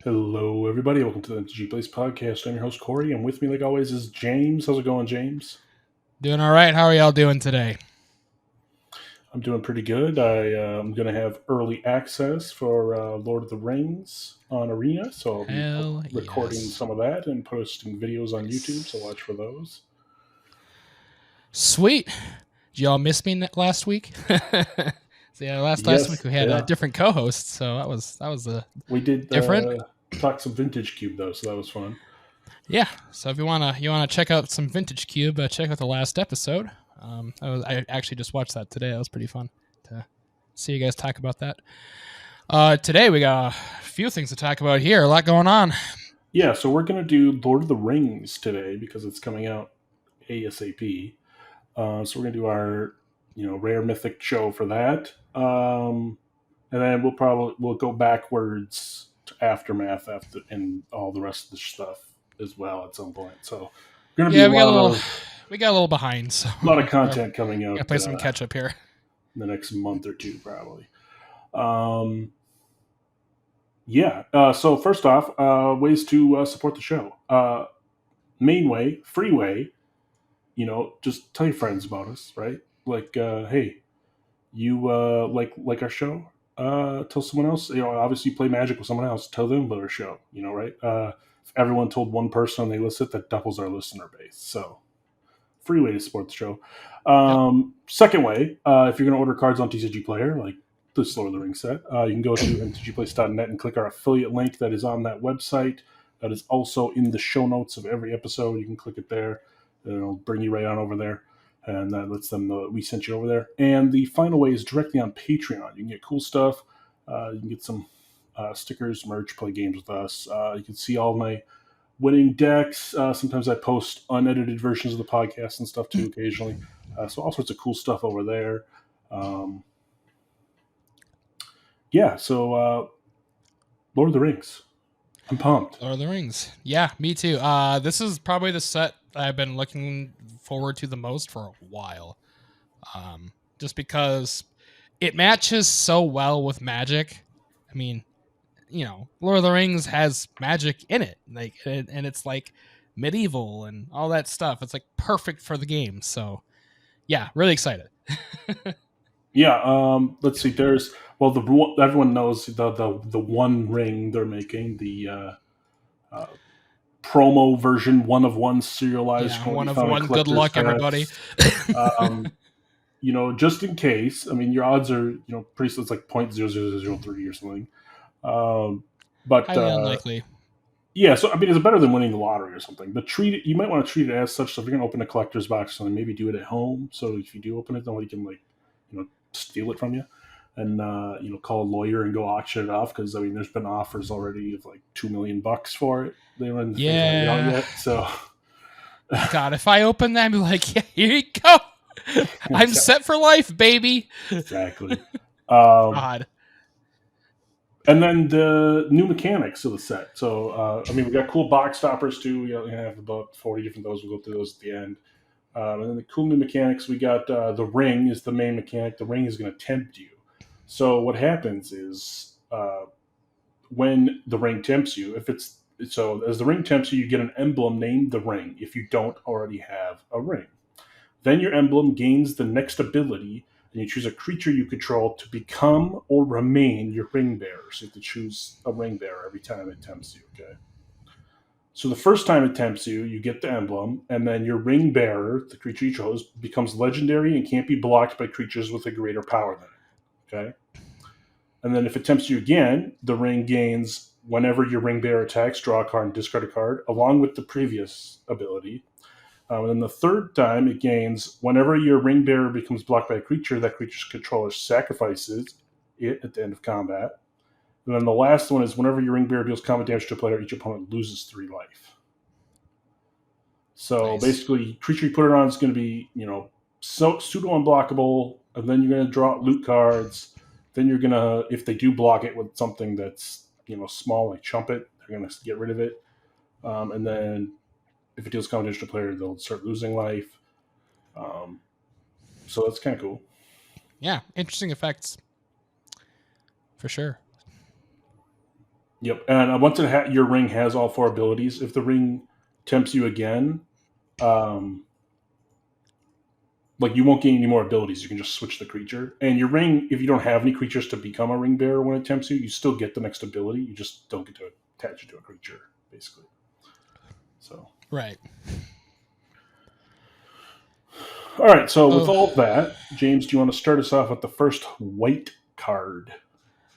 Hello, everybody. Welcome to the MTG Place Podcast. I'm your host, Corey, and with me, like always, is James. How's it going, James? Doing all right. How are y'all doing today? I'm doing pretty good. I'm going to have early access for Lord of the Rings on Arena, so I'll be recording some of that and posting videos on YouTube, so watch for those. Sweet. Did y'all miss me last week? Last week we had a different co-host, so that was we did different. Talk some Vintage Cube though, so that was fun. Yeah. So if you wanna check out some Vintage Cube, check out the last episode. I actually just watched that today. That was pretty fun to see you guys talk about that. Today we got a few things to talk about here. A lot going on. Yeah, so we're gonna do Lord of the Rings today because it's coming out ASAP. So we're gonna do our rare mythic show for that. And then we'll go backwards to Aftermath and all the rest of the stuff as well at some point. So we're gonna be we got a little behind. So a lot of content coming out. Gotta play some catch up here. In the next month or two, probably. So first off, ways to support the show. Main way, free way. Just tell your friends about us, right? Like, hey, you like our show? Tell someone else. Obviously you play Magic with someone else. Tell them about our show. Right? If everyone told one person and they listen, that doubles our listener base. So, free way to support the show. Second way, if you're going to order cards on TCG Player, like this Lord of the Rings set, you can go to mtgplace.net and click our affiliate link that is on that website. That is also in the show notes of every episode. You can click it there. It'll bring you right on over there. And that lets them know that we sent you over there. And the final way is directly on Patreon. You can get cool stuff. You can get some stickers, merch, play games with us. You can see all my winning decks. Sometimes I post unedited versions of the podcast and stuff too occasionally. So all sorts of cool stuff over there. So Lord of the Rings. I'm pumped. Lord of the Rings. Yeah, me too. This is probably the set I've been looking forward to the most for a while. Just because it matches so well with Magic. I mean, Lord of the Rings has magic in it, and it's like medieval and all that stuff. It's like perfect for the game. So, yeah, really excited. Yeah. Let's see. Everyone knows the One Ring they're making, the promo version, 1 of 1 serialized. Yeah, 1 of 1. Good luck, sets. Everybody. Just in case. I mean, your odds are pretty. It's like 0.0003 or something. But highly unlikely. Yeah, so I mean, it's better than winning the lottery or something. But you might want to treat it as such. So if you're going to open a collector's box, then maybe do it at home. So if you do open it, nobody can steal it from you, and call a lawyer and go auction it off. Because I mean, there's been offers already of like $2 million for it. They haven't out yet. So, God, if I open that, I'd be like, yeah, here you go. I'm set for life, baby. Exactly. God. And then the new mechanics of the set. So, we got cool box stoppers too. We have about 40 different of those. We'll go through those at the end. And then the cool new mechanics, we got the ring is the main mechanic. The ring is going to tempt you. So what happens is when the ring tempts you, as the ring tempts you, you get an emblem named the ring if you don't already have a ring. Then your emblem gains the next ability, and you choose a creature you control to become or remain your ring bearer. So you have to choose a ring bearer every time it tempts you, okay? So the first time it tempts you, you get the emblem, and then your ring bearer, the creature you chose, becomes legendary and can't be blocked by creatures with a greater power than it, okay? And then if it tempts you again, the ring gains whenever your ring bearer attacks, draw a card and discard a card, along with the previous ability. And then the third time, it gains whenever your ring bearer becomes blocked by a creature, that creature's controller sacrifices it at the end of combat. And then the last one is whenever your ring bearer deals combat damage to a player, each opponent loses 3 life. So basically, creature you put it on is going to be, pseudo unblockable, and then you're going to draw loot cards. Then you're going to, if they do block it with something that's, small, like Chumpet, they're going to get rid of it. And then if it deals combat damage to a player, they'll start losing life. So that's kind of cool. Yeah, interesting effects for sure. Yep. And once your ring has all 4 abilities, if the ring tempts you again, like you won't gain any more abilities. You can just switch the creature. And your ring, if you don't have any creatures to become a ring bearer when it tempts you, you still get the next ability. You just don't get to attach it to a creature, basically. So Right. all right. So with all that, James, do you want to start us off with the first white card?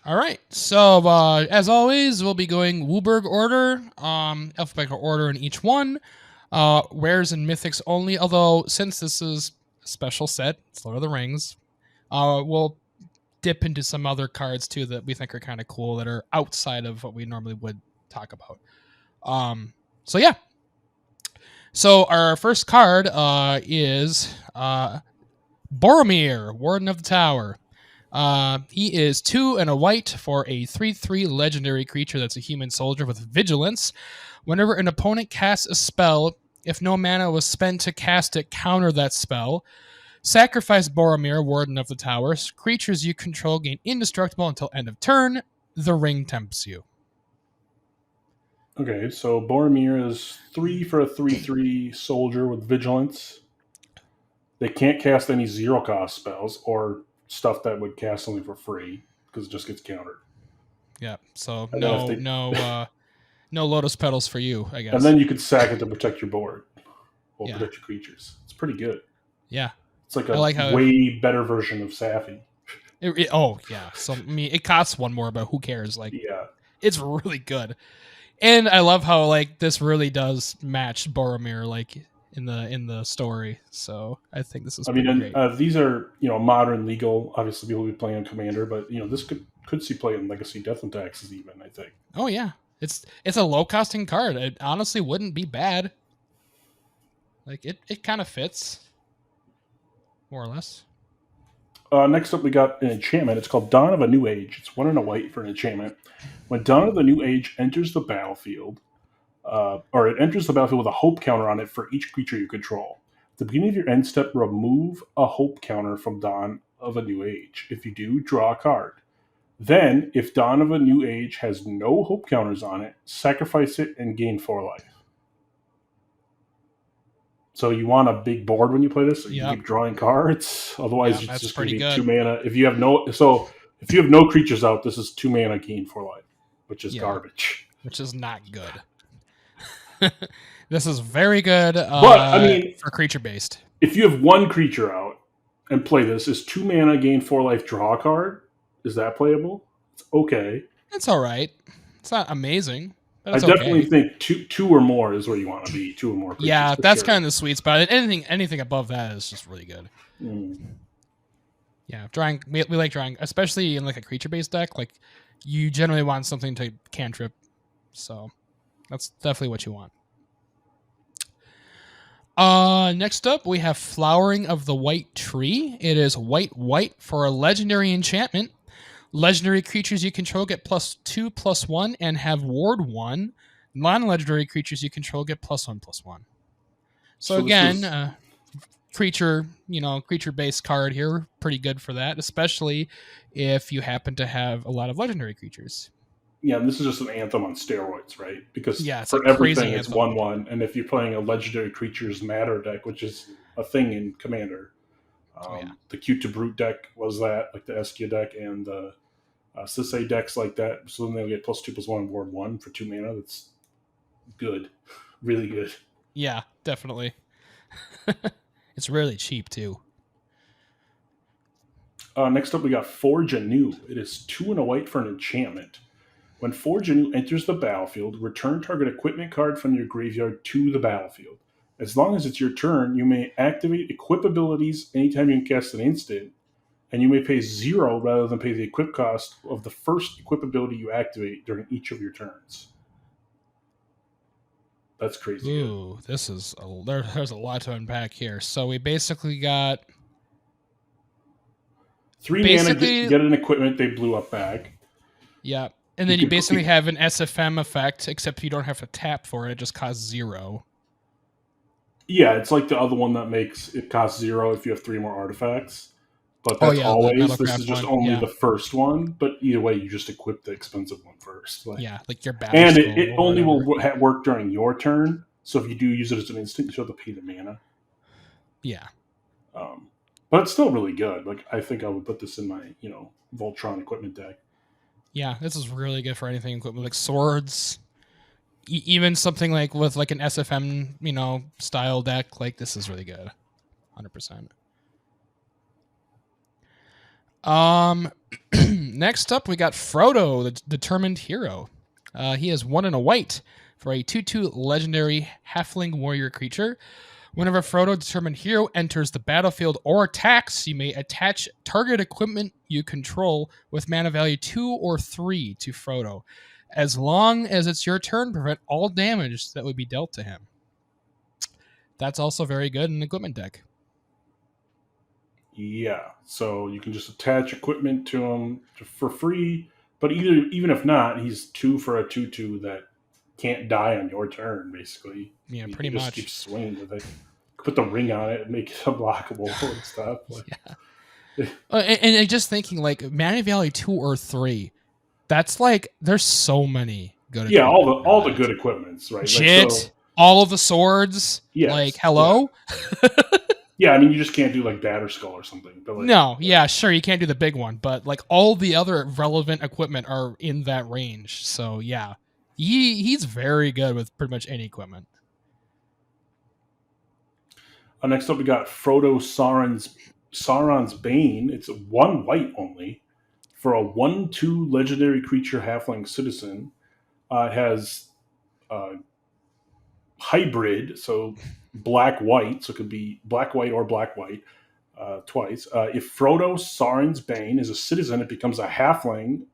All right. So as always, we'll be going Wooburg order, alphabetical order in each one. Rares and mythics only. Although since this is a special set, it's Lord of the Rings, we'll dip into some other cards too that we think are kind of cool that are outside of what we normally would talk about. So yeah. So our first card is Boromir, Warden of the Tower. He is 2 and a white for a 3/3 legendary creature that's a human soldier with vigilance. Whenever an opponent casts a spell, if no mana was spent to cast it, counter that spell. Sacrifice Boromir, Warden of the Towers. Creatures you control gain indestructible until end of turn. The ring tempts you. Okay, so Boromir is 3 for a 3/3 soldier with vigilance. They can't cast any 0-cost spells or stuff that would cast only for free because it just gets countered. Yeah, so And no Lotus Petals for you, I guess. And then you could sack it to protect your board or protect your creatures. It's pretty good. Yeah. It's like a way better version of Safi. Oh, yeah. So, I mean, it costs 1 more, but who cares? Like, yeah, it's really good. And I love how, like, this really does match Boromir, like, in the story. So I think this is great. These are, modern legal. Obviously, people will be playing on Commander, but, this could see play in Legacy Death and Taxes even, I think. Oh, yeah. It's a low-costing card. It honestly wouldn't be bad. Like, it kind of fits. More or less. Next up, we got an enchantment. It's called Dawn of a New Age. It's 1 and a white for an enchantment. When Dawn of the New Age enters the battlefield, or it enters the battlefield with a hope counter on it for each creature you control. At the beginning of your end step, remove a hope counter from Dawn of a New Age. If you do, draw a card. Then, if Dawn of a New Age has no hope counters on it, sacrifice it and gain 4 life. So you want a big board when you play this, so you keep drawing cards. Otherwise, it's just going to be 2 mana. If you have no creatures out, this is 2 mana, gain 4 life, which is garbage. Which is not good. This is very good. But for creature based, if you have 1 creature out and play this, is 2 mana, gain 4 life, draw a card. Is that playable? It's okay. It's all right. It's not amazing. I definitely think two or more is where you want to be. 2 or more creatures. Yeah, that's kind of the sweet spot. Anything above that is just really good. Yeah, drawing. We like drawing, especially in like a creature-based deck. Like, you generally want something to cantrip, so that's definitely what you want. Next up, we have Flowering of the White Tree. It is white for a legendary enchantment. Legendary creatures you control get +2/+1 and have ward 1. Non-legendary creatures you control get +1/+1. So again, creature-based card here, pretty good for that, especially if you happen to have a lot of legendary creatures. Yeah, and this is just an Anthem on steroids, right? Because it's for everything, it's 1/1, and if you're playing a legendary creatures matter deck, which is a thing in Commander, the Cute to Brute deck was that, like the Eskia deck, and the Sisay decks like that. So then they'll get +2/+1 and ward 1 for 2 mana. That's good, really good. Yeah, definitely. It's really cheap too. Next up, we got Forge Anew. It is 2 and a white for an enchantment. When Forge Anew enters the battlefield, return target equipment card from your graveyard to the battlefield. As long as it's your turn, you may activate equip abilities anytime you can cast an instant, and you may pay 0 rather than pay the equip cost of the first equip ability you activate during each of your turns. That's crazy. Ooh, there's a lot to unpack here. So we basically got 3 mana, get an equipment they blew up bag. Yeah. And then you basically have an SFM effect, except you don't have to tap for it. It just costs 0. Yeah, it's like the other one that makes it cost 0 if you have 3 more artifacts. but that's the always. This Metalcraft is just one. only Yeah. the first one. But either way, you just equip the expensive one first. Like, Yeah, like your battle and skull it or only whatever. will work during your turn. So if you do use it as an instant, you have to pay the mana. Yeah. But it's still really good. Like, I think I would put this in my, Voltron equipment deck. Yeah, this is really good for anything equipment like swords, even something like with like an SFM, style deck. Like this is really good, 100%. Next up we got Frodo, the Determined Hero. He has 1 and a white for a 2/2 legendary halfling warrior creature. Whenever Frodo, Determined Hero, enters the battlefield or attacks, you may attach target equipment you control with mana value 2 or 3 to Frodo. As long as it's your turn, prevent all damage that would be dealt to him. That's also very good in an equipment deck. Yeah, so you can just attach equipment to him for free, but even if not, he's 2 for a 2/2 that can't die on your turn, basically. Yeah, You pretty can just much. keep swinging with it. Put the ring on it and make it unblockable and stuff. Yeah. And just thinking, like, mana value 2 or 3, that's like, there's so many good Yeah, equipment all the good equipments, right? Jit, Like, so, all of the swords, yes, like, hello? Yeah, I mean, you just can't do, like, Batterskull or something. But, like, No, yeah, sure, you can't do the big one, but, like, all the other relevant equipment are in that range. So, yeah, he's very good with pretty much any equipment. Next up, we got Frodo Sauron's Bane. It's 1 white only for a 1/2 legendary creature halfling citizen. It has hybrid, so black-white, so it could be black-white or black-white twice. If Frodo Sauron's Bane is a citizen, it becomes a halfling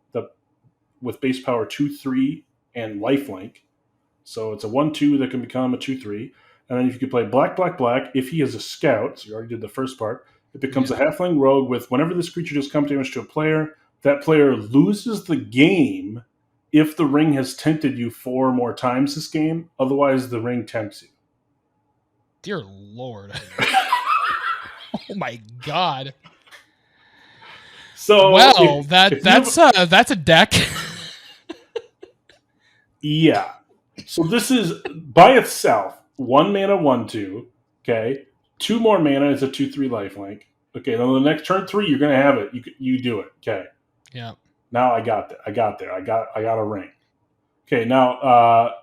with base power 2/3 and lifelink. So it's a 1/2 that can become a 2/3. And then if you could play black, black, black, if he is a scout, so you already did the first part, it becomes a halfling rogue with whenever this creature does combat damage to a player, that player loses the game if the ring has tempted you 4 or more times this game. Otherwise, the ring tempts you. Dear Lord. Oh my God. So well, that's a deck. Yeah. So this is by itself 1 mana 1/2. Okay. 2 more mana is a 2/3 lifelink. Okay. Then the next turn 3, you're gonna have it. You do it. Okay. Yeah. Now I got there. I got a ring. Okay. Now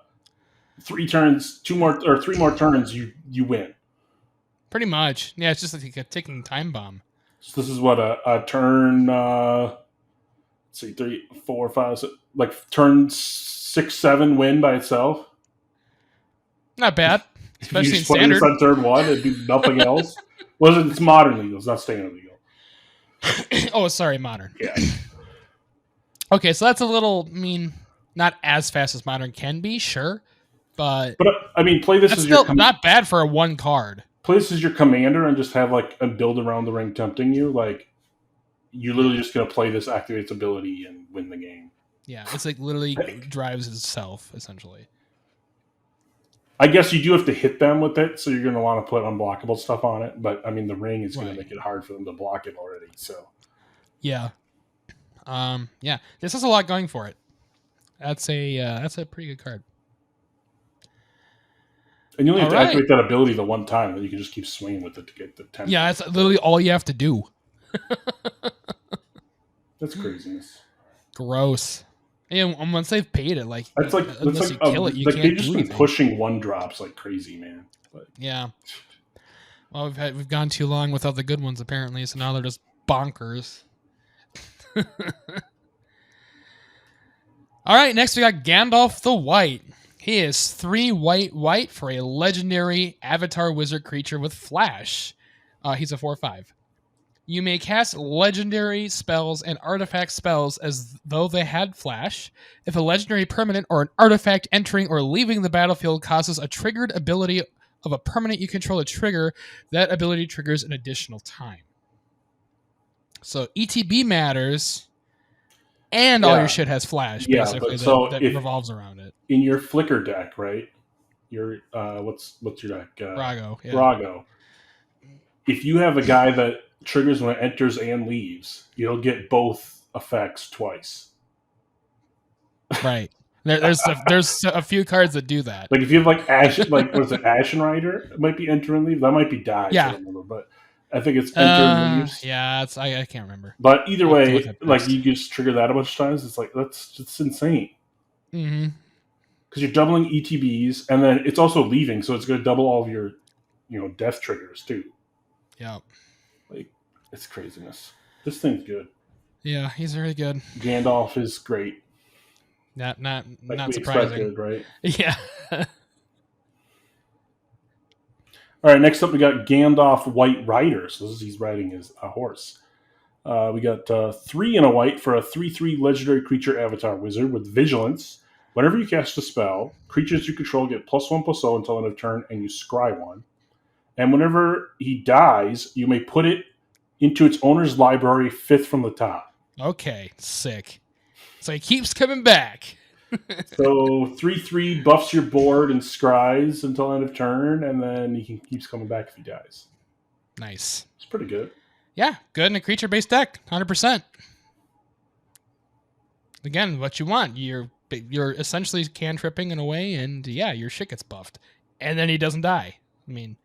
3 turns, 3 more turns, you win. Pretty much. Yeah, it's just like a ticking time bomb. So this is what a turn. Let's see, 3, 4, 5, 6, like turn 6, 7 win by itself. Not bad, especially in standard. This on turn 1 and do nothing else. It's modern legal. It's not standard legal. Oh, sorry, modern. Yeah. Okay, so that's a little. I mean, not as fast as modern can be, sure, but I mean, play this that's as still your not bad for a 1 card. Play this as your commander and just have like a build around the ring tempting you. Like you're literally just gonna play this, activate its ability, and win the game. Yeah, it's like literally drives itself essentially. I guess you do have to hit them with it, so you're going to want to put unblockable stuff on it. But I mean, the ring is going to make it hard for them to block it already. So yeah, yeah, this has a lot going for it. That's a pretty good card. And you only have to activate that ability the one time, and you can just keep swinging with it to get the 10. Yeah, that's literally all you have to do. That's craziness. Gross. Yeah, once they've paid it, like that's like unless you kill it, you can't they've just do been anything. pushing 1-drops like crazy, man. Yeah. Well, we've gone too long without the good ones apparently, so now they're just bonkers. All right, next we got Gandalf the White. He is 3 white for a legendary avatar wizard creature with flash. He's a 4/5. You may cast legendary spells and artifact spells as though they had flash. If a legendary permanent or an artifact entering or leaving the battlefield causes a triggered ability of a permanent you control to trigger, that ability triggers an additional time. So ETB matters, and all your shit has flash, basically, that revolves around it. In your Flicker deck, right? Your what's your deck? Brago. Yeah. Brago. If you have a guy that triggers when it enters and leaves. You'll get both effects twice. Right. There's a few cards that do that. Like if you have like what is it, Ashen Rider? It might be enter and leave. That might be dies. Yeah. I don't remember, but I think it's enter and leaves. Yeah, I can't remember. But either way, like you just trigger that a bunch of times. It's like that's just insane. Mm-hmm. Because you're doubling ETBs, and then it's also leaving, so it's going to double all of your, death triggers too. Yeah. Like it's craziness. This thing's good. Yeah, he's very good. Gandalf is great. Not we surprising, expected, right? Yeah. All right, next up we got Gandalf White Rider. So he's riding a horse. We got 3 and a white for a 3/3 legendary creature avatar wizard with vigilance. Whenever you cast a spell, creatures you control get +1/+0 until end of turn, and you scry 1. And whenever he dies, you may put it into its owner's library 5th from the top. Okay, sick. So he keeps coming back. So 3/3 buffs your board and scries until end of turn, and then he keeps coming back if he dies. Nice. It's pretty good. Yeah, good in a creature-based deck, 100%. Again, what you want. You're essentially cantripping in a way, and yeah, your shit gets buffed. And then he doesn't die. I mean...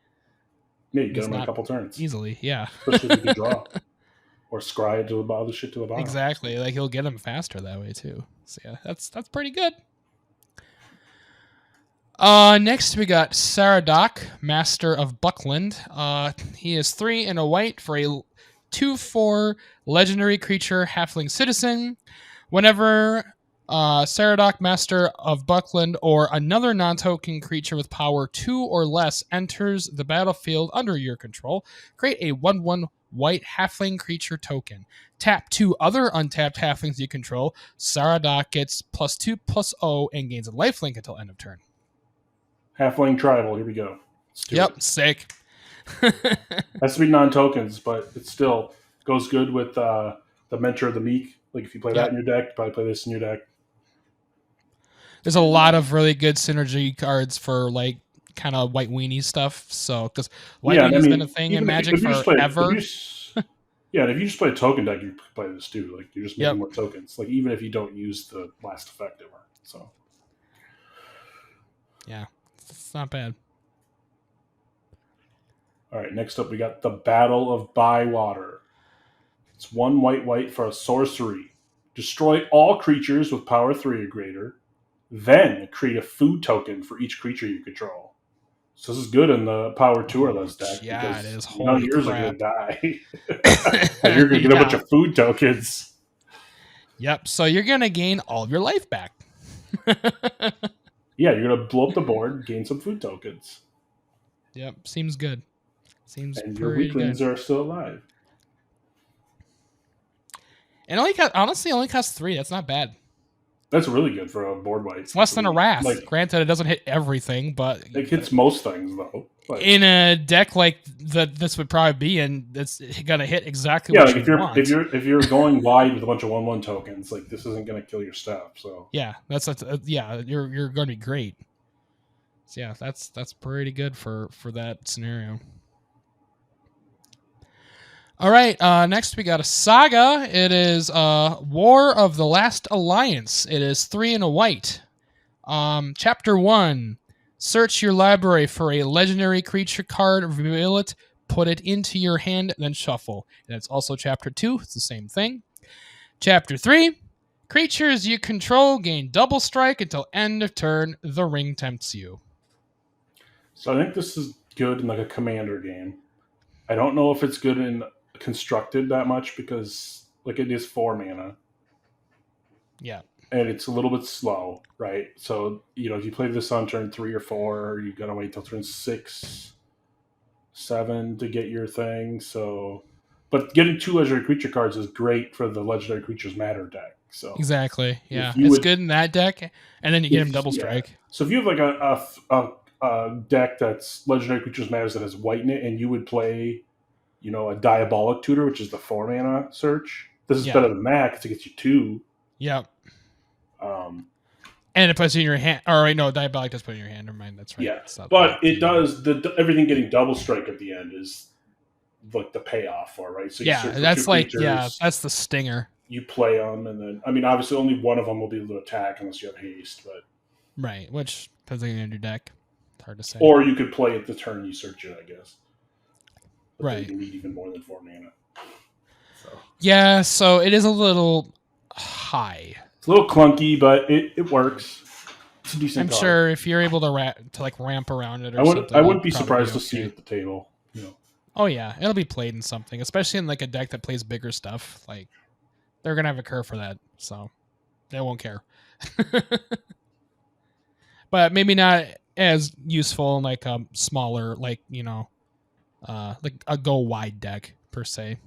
Yeah, you get him in a couple turns. Easily, yeah. Especially if you can draw. Or scry it to the other shit to the bottom. Exactly. Like he'll get him faster that way too. So yeah, that's pretty good. Next we got Saradoc, Master of Buckland. He is 3 and a white for a 2/4 legendary creature halfling citizen. Whenever Saradoc, Master of Buckland, or another non-token creature with power 2 or less enters the battlefield under your control, create a 1/1 white halfling creature token. Tap 2 other untapped halflings you control. Saradoc gets +2/+0 and gains a lifelink until end of turn. Halfling tribal, here we go. Yep, sick. Has to be non-tokens, but it still goes good with the Mentor of the Meek. Like if you play that in your deck, you probably play this in your deck. There's a lot of really good synergy cards for like kind of white weenie stuff. So because white weenie been a thing in Magic forever. And if you just play a token deck, you play this too. Like you're just making more tokens. Like even if you don't use the last effect ever. So yeah, it's not bad. All right, next up we got the Battle of Bywater. It's 1 white for a sorcery. Destroy all creatures with power 3 or greater. Then create a food token for each creature you control. So this is good in the power 2 or less deck. Yeah, it is. Holy yours crap. Are going to die. And you're going to get a bunch of food tokens. Yep, so you're going to gain all of your life back. Yeah, you're going to blow up the board and gain some food tokens. Yep, seems good. And your weaklings are still alive. And only costs 3. That's not bad. That's really good for a board wipe. It's less than a Wrath. Like, granted, it doesn't hit everything, but it hits most things though. Like, in a deck like this would probably be, and it's gonna hit exactly what you want. If you're going wide with a bunch of 1/1 tokens, like this isn't gonna kill your stuff. So yeah, you're gonna be great. So yeah, that's pretty good for that scenario. All right, next we got a Saga. It is War of the Last Alliance. It is 3 and a white. Chapter 1. Search your library for a legendary creature card, reveal it, put it into your hand, then shuffle. And it's also Chapter 2. It's the same thing. Chapter 3. Creatures you control gain double strike until end of turn. The ring tempts you. So I think this is good in like a commander game. I don't know if it's good in constructed that much because like it is 4 mana. Yeah. And it's a little bit slow, right? So, if you play this on turn 3 or 4, you gotta wait till turn 6, 7 to get your thing. So, but getting 2 legendary creature cards is great for the legendary creatures matter deck. So exactly, yeah, it's good in that deck, and then you get him double strike. So if you have like a deck that's legendary creatures matters that has white in it, and you would play a Diabolic Tutor, which is the 4 mana search. This is better than that because it gets you 2. Yep. And it puts it in your hand. All right, no, Diabolic does put it in your hand. Never mind, that's right. Yeah, but it does everything getting double strike at the end is like the payoff for, right? So you Yeah, search for that's two creatures, that's the stinger. you play them, and then obviously only one of them will be able to attack unless you have haste, but Right, which depending on your deck, it's hard to say. or you could play it the turn you search it, I guess. But Right. then you need even more than 4 mana. So Yeah, so it is a little high. it's a little clunky, but it works. It's a decent I'm card. sure if you're able to ramp around it or something, I wouldn't be you'd probably surprised to okay. see it at the table. Oh yeah, it'll be played in something, especially in like a deck that plays bigger stuff. Like they're gonna have a curve for that, so they won't care. But maybe not as useful in like a smaller, like like a go wide deck per se.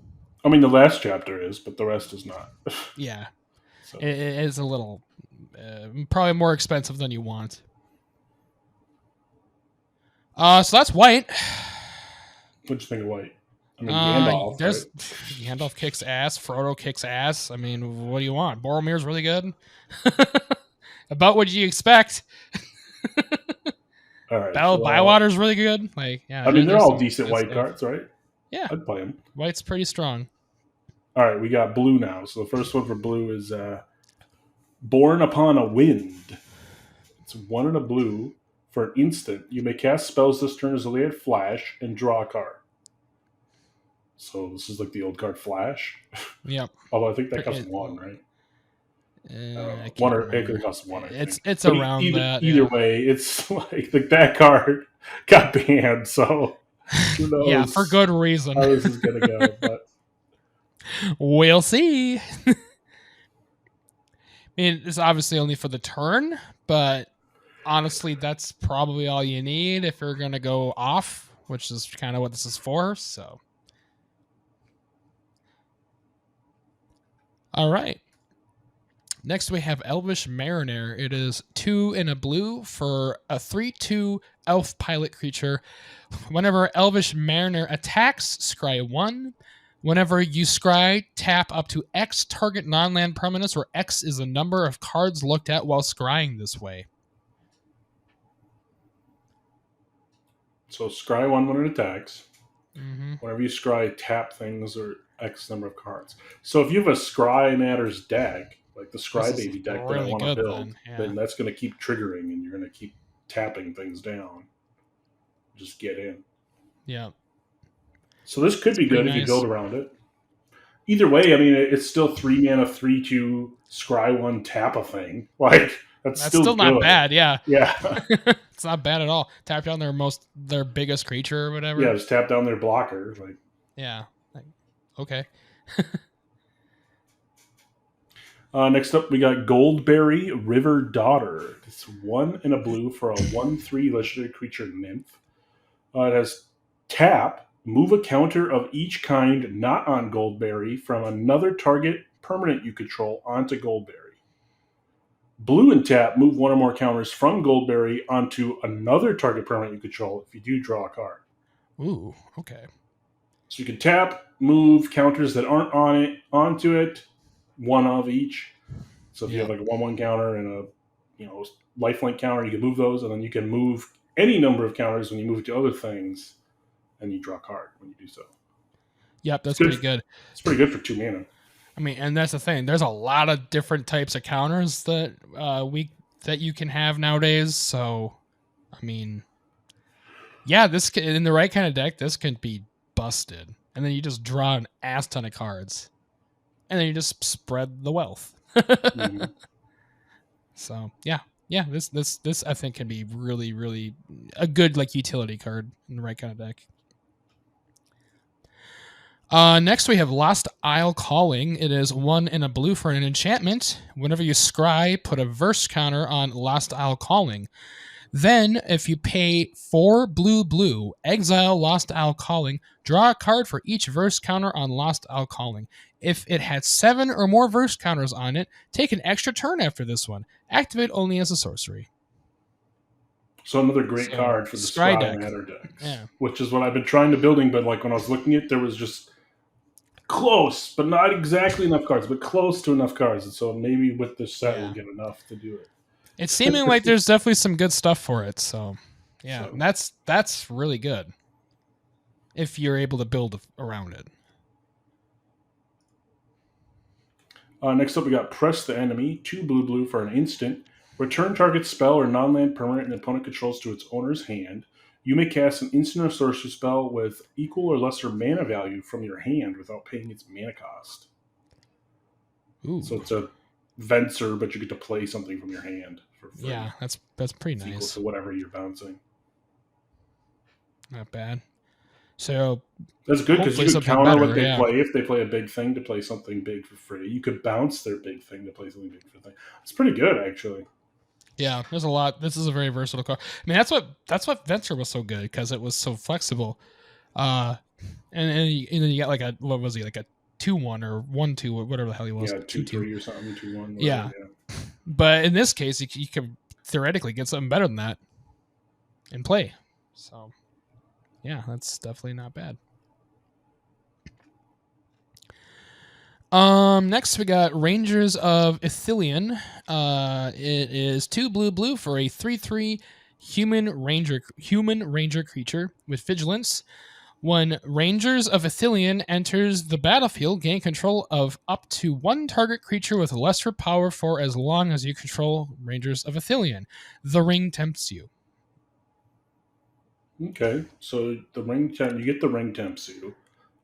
I mean, the last chapter is, but the rest is not. Yeah, So. it is a little probably more expensive than you want. So that's white. What'd you think of white? I mean, Gandalf. Right? Gandalf kicks ass. Frodo kicks ass. I mean, what do you want? Boromir's really good. About what you expect. All right. Bywater's really good. Like, yeah. I mean, they're all decent white cards, right? Yeah. I'd play them. White's pretty strong. All right, we got blue now. So the first one for blue is Born Upon a Wind. It's 1 and a blue. For an instant, you may cast spells this turn as though they had flash and draw a card. So this is like the old card Flash. Yep. Although I think that costs 1, right? One or it costs 1. It's around that. Either way, it's like that card got banned. So who knows? Yeah, for good reason. How this is gonna go, but we'll see. I mean, it's obviously only for the turn, but honestly, that's probably all you need if you're going to go off, which is kind of what this is for. So, all right. Next, we have Elvish Mariner. It is 2 and a blue for a 3/2 elf pilot creature. Whenever Elvish Mariner attacks, scry 1. Whenever you scry, tap up to X target non-land permanents, where X is the number of cards looked at while scrying this way. So scry 1 when it attacks. Mm-hmm. Whenever you scry, tap things or X number of cards. So if you have a Scry Matters deck, like the Scry Baby deck that I want to build, then that's going to keep triggering and you're going to keep tapping things down. Just get in. Yeah. So this could be good if you build around it. Either way, I mean, it's still 3 mana, 3/2, Scry 1, tap a thing. Like, that's still not bad, yeah. Yeah. It's not bad at all. Tap down their biggest creature or whatever. Yeah, just tap down their blocker. Like, yeah. Okay. Next up, we got Goldberry River Daughter. It's 1 and a blue for a 1/3 legendary creature nymph. It has tap, move a counter of each kind not on Goldberry from another target permanent you control onto Goldberry. Blue and tap, move 1 or more counters from Goldberry onto another target permanent you control if you do draw a card. Ooh, okay. So you can tap, move counters that aren't on it onto it, 1 of each. So if you have like a 1/1 counter and a lifelink counter, you can move those, and then you can move any number of counters when you move it to other things, and you draw a card when you do so. Yep, that's pretty good. It's pretty good for 2 mana. I mean, and that's the thing. There's a lot of different types of counters that that you can have nowadays. So, I mean, yeah, this in the right kind of deck, this can be busted. And then you just draw an ass ton of cards, and then you just spread the wealth. Mm-hmm. So yeah, this I think can be really, really a good like utility card in the right kind of deck. Next, we have Lost Isle Calling. It is 1 and a blue for an enchantment. Whenever you scry, put a verse counter on Lost Isle Calling. Then, if you pay 4 blue, exile Lost Isle Calling, draw a card for each verse counter on Lost Isle Calling. If it had 7 or more verse counters on it, take an extra turn after this one. Activate only as a sorcery. So another great card for the Scry Matter decks. Yeah. Which is what I've been trying to building, but like when I was looking at it, there was just close, but not exactly enough cards, but close to enough cards. And so maybe with this set we'll get enough to do it. It's seeming like there's definitely some good stuff for it. So yeah, that's really good. if you're able to build around it. Next up, we got Press the Enemy, 2 blue for an instant. Return target spell or non-land permanent an opponent controls to its owner's hand. You may cast an instant or sorcery spell with equal or lesser mana value from your hand without paying its mana cost. Ooh. So it's a Venser, but you get to play something from your hand for free. Yeah, that's pretty It's equal nice. to whatever you're bouncing. Not bad. So that's good because you hopefully can counter better, what they yeah. play. If they play a big thing, to play something big for free. You could bounce their big thing to play something big for free. It's pretty good, actually. Yeah, there's a lot. This is a very versatile card. I mean, that's what Venture was so good, because it was so flexible. And then you got like a, what was he, like a 2/1 or 1/2 or whatever the hell he was. Yeah, 2/3 or something, 2/1. Yeah. But in this case, you could theoretically get something better than that and play. So, yeah, that's definitely not bad. Next we got Rangers of Ithilien. It is 2 blue for a 3/3 human ranger creature with vigilance. When Rangers of Ithilien enters the battlefield, gain control of up to one target creature with lesser power for as long as you control Rangers of Ithilien. The ring tempts you. Okay, so the ring temp, you get the ring tempts you.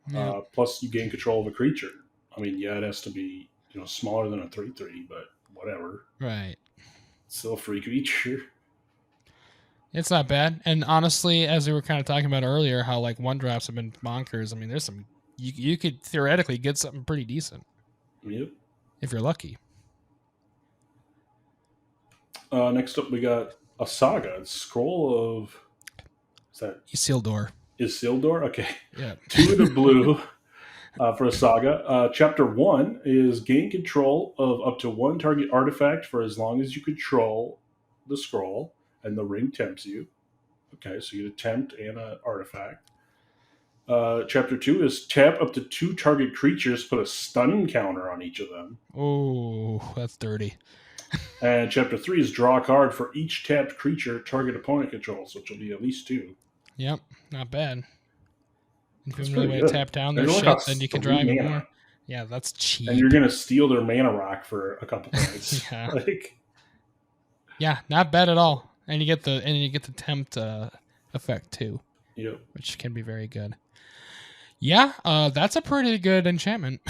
Yeah. Plus, you gain control of a creature. I mean, yeah, it has to be smaller than a 3/3, but whatever. Right. It's still a free creature. It's not bad. And honestly, as we were kind of talking about earlier, how like 1-drops have been bonkers. I mean, there's some you could theoretically get something pretty decent. Yep. If you're lucky. Next up, we got a saga. It's Scroll of. Is that Isildur? Isildur? Okay. Yeah. 2 of the blue for a saga. Chapter 1 is gain control of up to one target artifact for as long as you control the scroll, and the ring tempts you. Okay, so you get a tempt and an artifact. Chapter 2 is tap up to 2 target creatures, put a stun counter on each of them. Oh, that's dirty. And Chapter 3 is draw a card for each tapped creature target opponent controls, which will be at least 2. Yep, not bad. If That's you really pretty want to good. tap down their There's shit, like then you can 3 drive it mana. more. Yeah, that's cheap. And you're going to steal their mana rock for a couple points. Yeah. Yeah, not bad at all. And you get the tempt effect too. Yep. Which can be very good. Yeah, that's a pretty good enchantment.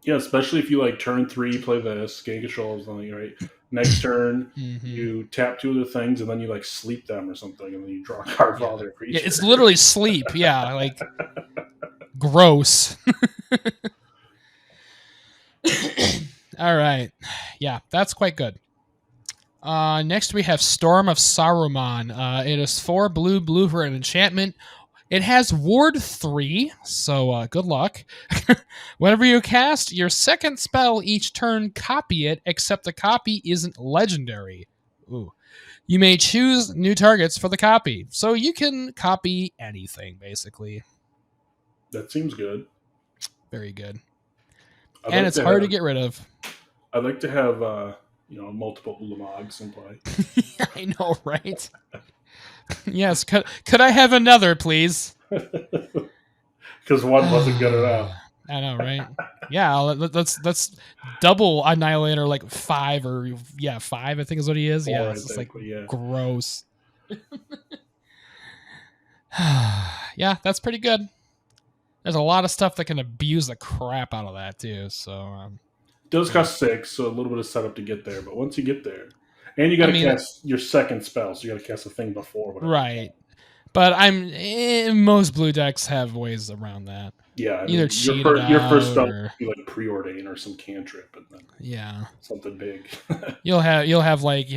Yeah, especially if you like turn 3, play this, gain control of something, right? Next turn, you tap 2 of the things, and then you like sleep them or something, and then you draw a card for all their creatures. Yeah, it's literally sleep. Yeah, like gross. All right. Yeah, that's quite good. Next we have Storm of Saruman. It is 4 blue for an enchantment. It has Ward 3, so good luck. Whenever you cast your second spell each turn, copy it, except the copy isn't legendary. Ooh. You may choose new targets for the copy, so you can copy anything, basically. That seems good. Very good. And it's hard to get rid of. I'd like to have multiple Ulamogs in play. I know, right? Yes, could I have another, please? Because one wasn't good enough. I know, right? Yeah, let's double Annihilator, like 5 or 5. I think is what he is. 4, yeah, it's just like gross. Yeah, that's pretty good. There's a lot of stuff that can abuse the crap out of that too. So it does cost 6, so a little bit of setup to get there. But once you get there. And you got to cast your second spell, so you got to cast a thing before. Right. But most blue decks have ways around that. Yeah, either cheat your first spell would be like preordain or some cantrip, and then something big. you'll have like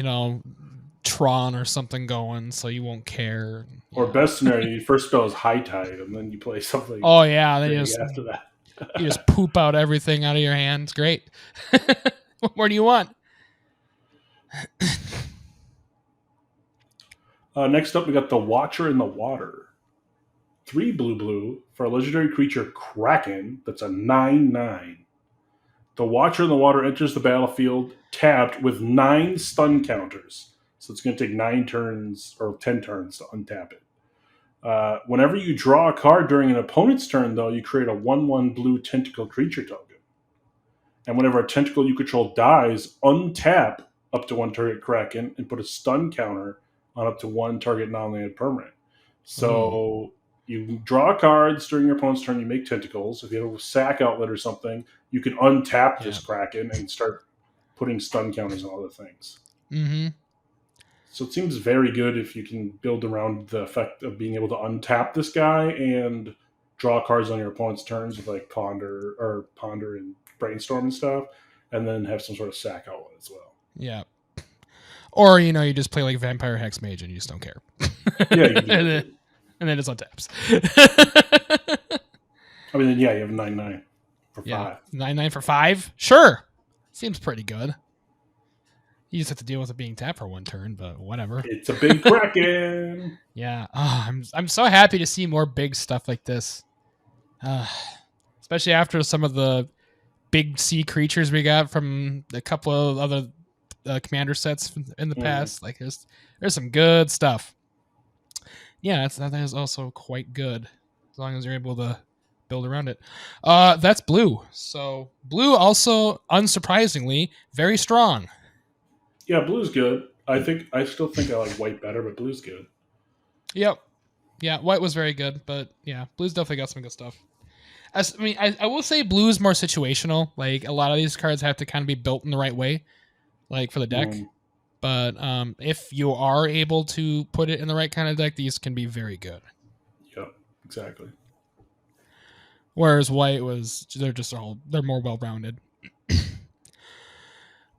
Tron or something going, so you won't care. Or best scenario, your first spell is High Tide, and then you play something. Oh yeah, then after that you just poop out everything out of your hand. It's great. What more do you want? Next up, we got the Watcher in the Water. 3 blue for a legendary creature, Kraken, that's a 9/9. The Watcher in the Water enters the battlefield tapped with 9 stun counters. So it's going to take 9 turns or 10 turns to untap it. Whenever you draw a card during an opponent's turn, though, you create a 1/1 blue tentacle creature token. And whenever a tentacle you control dies, untap up to one target Kraken and put a stun counter on up to one target non-land permanent. So you draw cards during your opponent's turn, you make tentacles. If you have a sack outlet or something, you can untap this Kraken and start putting stun counters on other things. Mm-hmm. So it seems very good if you can build around the effect of being able to untap this guy and draw cards on your opponent's turns with like Ponder and Brainstorm and stuff, and then have some sort of sack outlet as well. Yeah. Or, you just play like Vampire Hex Mage and you just don't care. Yeah, you do. and then it's on taps. I mean, you have 9/9 for 5. 9/9 for 5? Sure. Seems pretty good. You just have to deal with it being tapped for one turn, but whatever. It's a big Kraken. Yeah. I'm so happy to see more big stuff like this. Especially after some of the big sea creatures we got from a couple of other commander sets in the past. Like there's some good stuff. Yeah, that is also quite good as long as you're able to build around it. That's blue. So blue also, unsurprisingly, very strong. Yeah, blue's good. I still think I like white better, but blue's good. Yep. Yeah, white was very good, but yeah, blue's definitely got some good stuff. I will say blue's more situational. Like a lot of these cards have to kind of be built in the right way, like for the deck. But if you are able to put it in the right kind of deck, these can be very good. Yep, exactly. Whereas white they're more well rounded.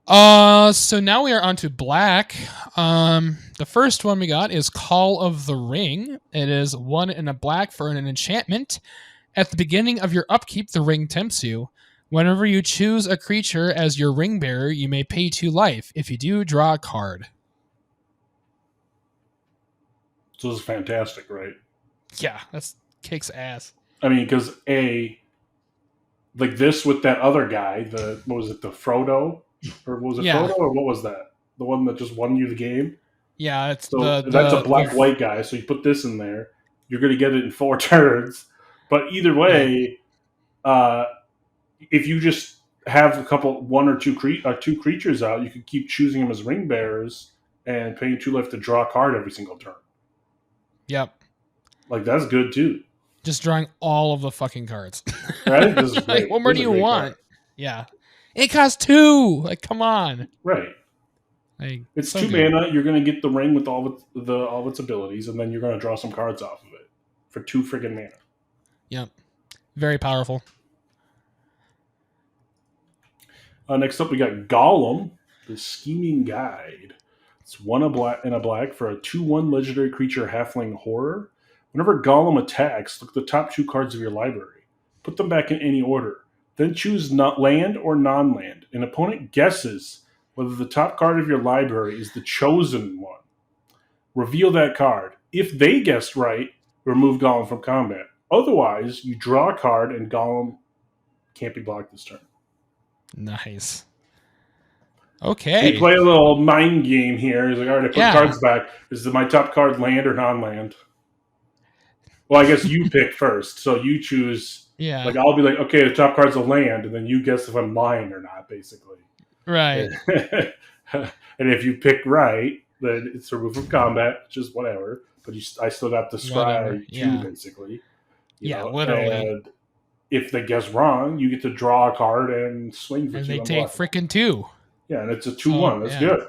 So now we are on to black. The first one we got is Call of the Ring. It is 1 and a black for an enchantment. At the beginning of your upkeep, the ring tempts you. Whenever you choose a creature as your ring bearer, you may pay 2 life. If you do, draw a card. So this is fantastic, right? Yeah, that's kicks ass. I mean, because like this with that other guy, what was it, the Frodo? Or was it Frodo, or what was that? The one that just won you the game? Yeah, it's that's a black-white guy, so you put this in there. You're going to get it in 4 turns. But either way, if you just have one or two creatures out, you can keep choosing them as ring bearers and paying 2 life to draw a card every single turn. Yep. Like, that's good, too. Just drawing all of the fucking cards. Right? This is great. Like, what more do you want? Card. Yeah. It costs 2! Like, come on. Right. Like, it's so 2 mana. You're going to get the ring with all of its abilities, and then you're going to draw some cards off of it for 2 friggin' mana. Yep. Very powerful. Next up, we got Gollum, the Scheming Guide. It's 1 and a black for a 2/1 legendary creature halfling horror. Whenever Gollum attacks, look at the top 2 cards of your library. Put them back in any order. Then choose land or non-land. An opponent guesses whether the top card of your library is the chosen one. Reveal that card. If they guessed right, remove Gollum from combat. Otherwise, you draw a card and Gollum can't be blocked this turn. Nice. Okay. You play a little mind game here. He's like, all right, I put cards back. Is my top card land or non-land? Well, I guess you pick first. So you choose. Yeah. Like, I'll be like, okay, the top card's a land, and then you guess if I'm lying or not, basically. Right. And if you pick right, then it's removed from combat, which is whatever. But I still got the scry too, basically. You know? Literally. And if they guess wrong, you get to draw a card and swing for 2. And they take freaking 2. Yeah, and it's a 2/1. That's good.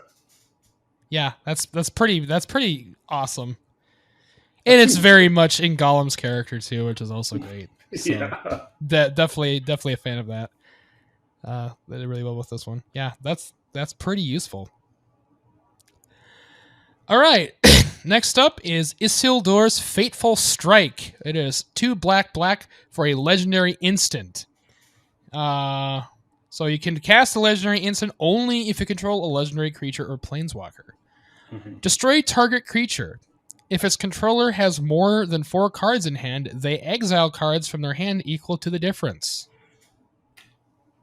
Yeah, that's pretty awesome. And it's very much in Gollum's character too, which is also great. So yeah, definitely a fan of that. They did really well with this one. Yeah, that's pretty useful. All right, next up is Isildur's Fateful Strike. It is 2 black for a legendary instant. So you can cast a legendary instant only if you control a legendary creature or planeswalker. Mm-hmm. Destroy target creature. If its controller has more than 4 cards in hand, they exile cards from their hand equal to the difference.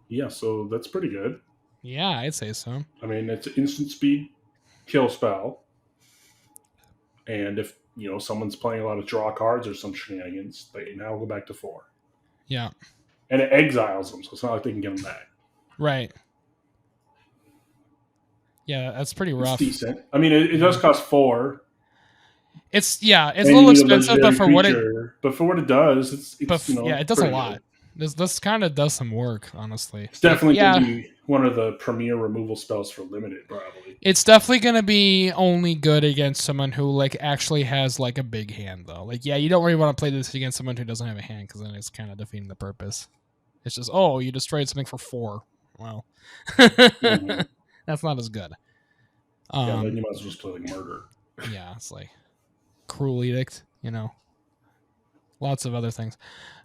Yeah, so that's pretty good. Yeah, I'd say so. I mean, it's an instant speed kill spell. And if someone's playing a lot of draw cards or some shenanigans, they now go back to 4. Yeah. And it exiles them, so it's not like they can get them back. Right. Yeah, that's pretty rough. It's decent. I mean, it does cost 4. It's a little expensive, but for what it does, it's it does a lot. Good. This kind of does some work, honestly. It's definitely going to be one of the premier removal spells for limited, probably. It's definitely going to be only good against someone who like actually has like a big hand, though. Like, yeah, you don't really want to play this against someone who doesn't have a hand, because then it's kind of defeating the purpose. It's just, you destroyed something for 4. Well, that's not as good. Then you might as well just play like murder. Yeah, it's like Cruel Edict, lots of other things.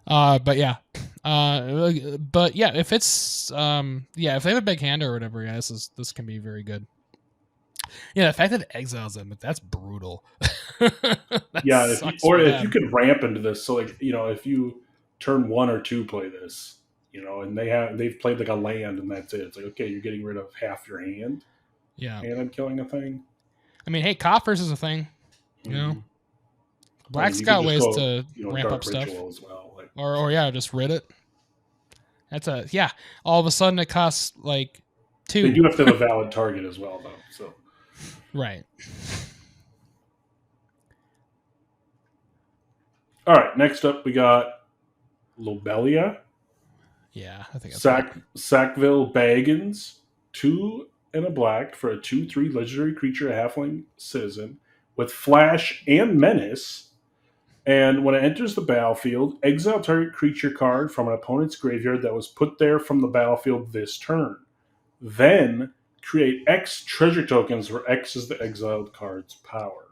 But yeah, if it's if they have a big hand or whatever, this can be very good. Yeah, the fact that it exiles them, that's brutal. If you could ramp into this, so like if you turn 1 or 2 play this, and they've played like a land and that's it. It's like, okay, you're getting rid of half your hand. Yeah, and I'm killing a thing. I mean, hey, coffers is a thing. Black's got ways to ramp up stuff as well, like, or just rid it. That's all of a sudden it costs like 2. They do have to have a valid target as well, though. So right. All right. Next up, we got Lobelia. Yeah, I think Sackville Baggins, 2 and a black for a 2/3 legendary creature, a halfling citizen with flash and menace. And when it enters the battlefield, exile target creature card from an opponent's graveyard that was put there from the battlefield this turn. Then create X treasure tokens where X is the exiled card's power.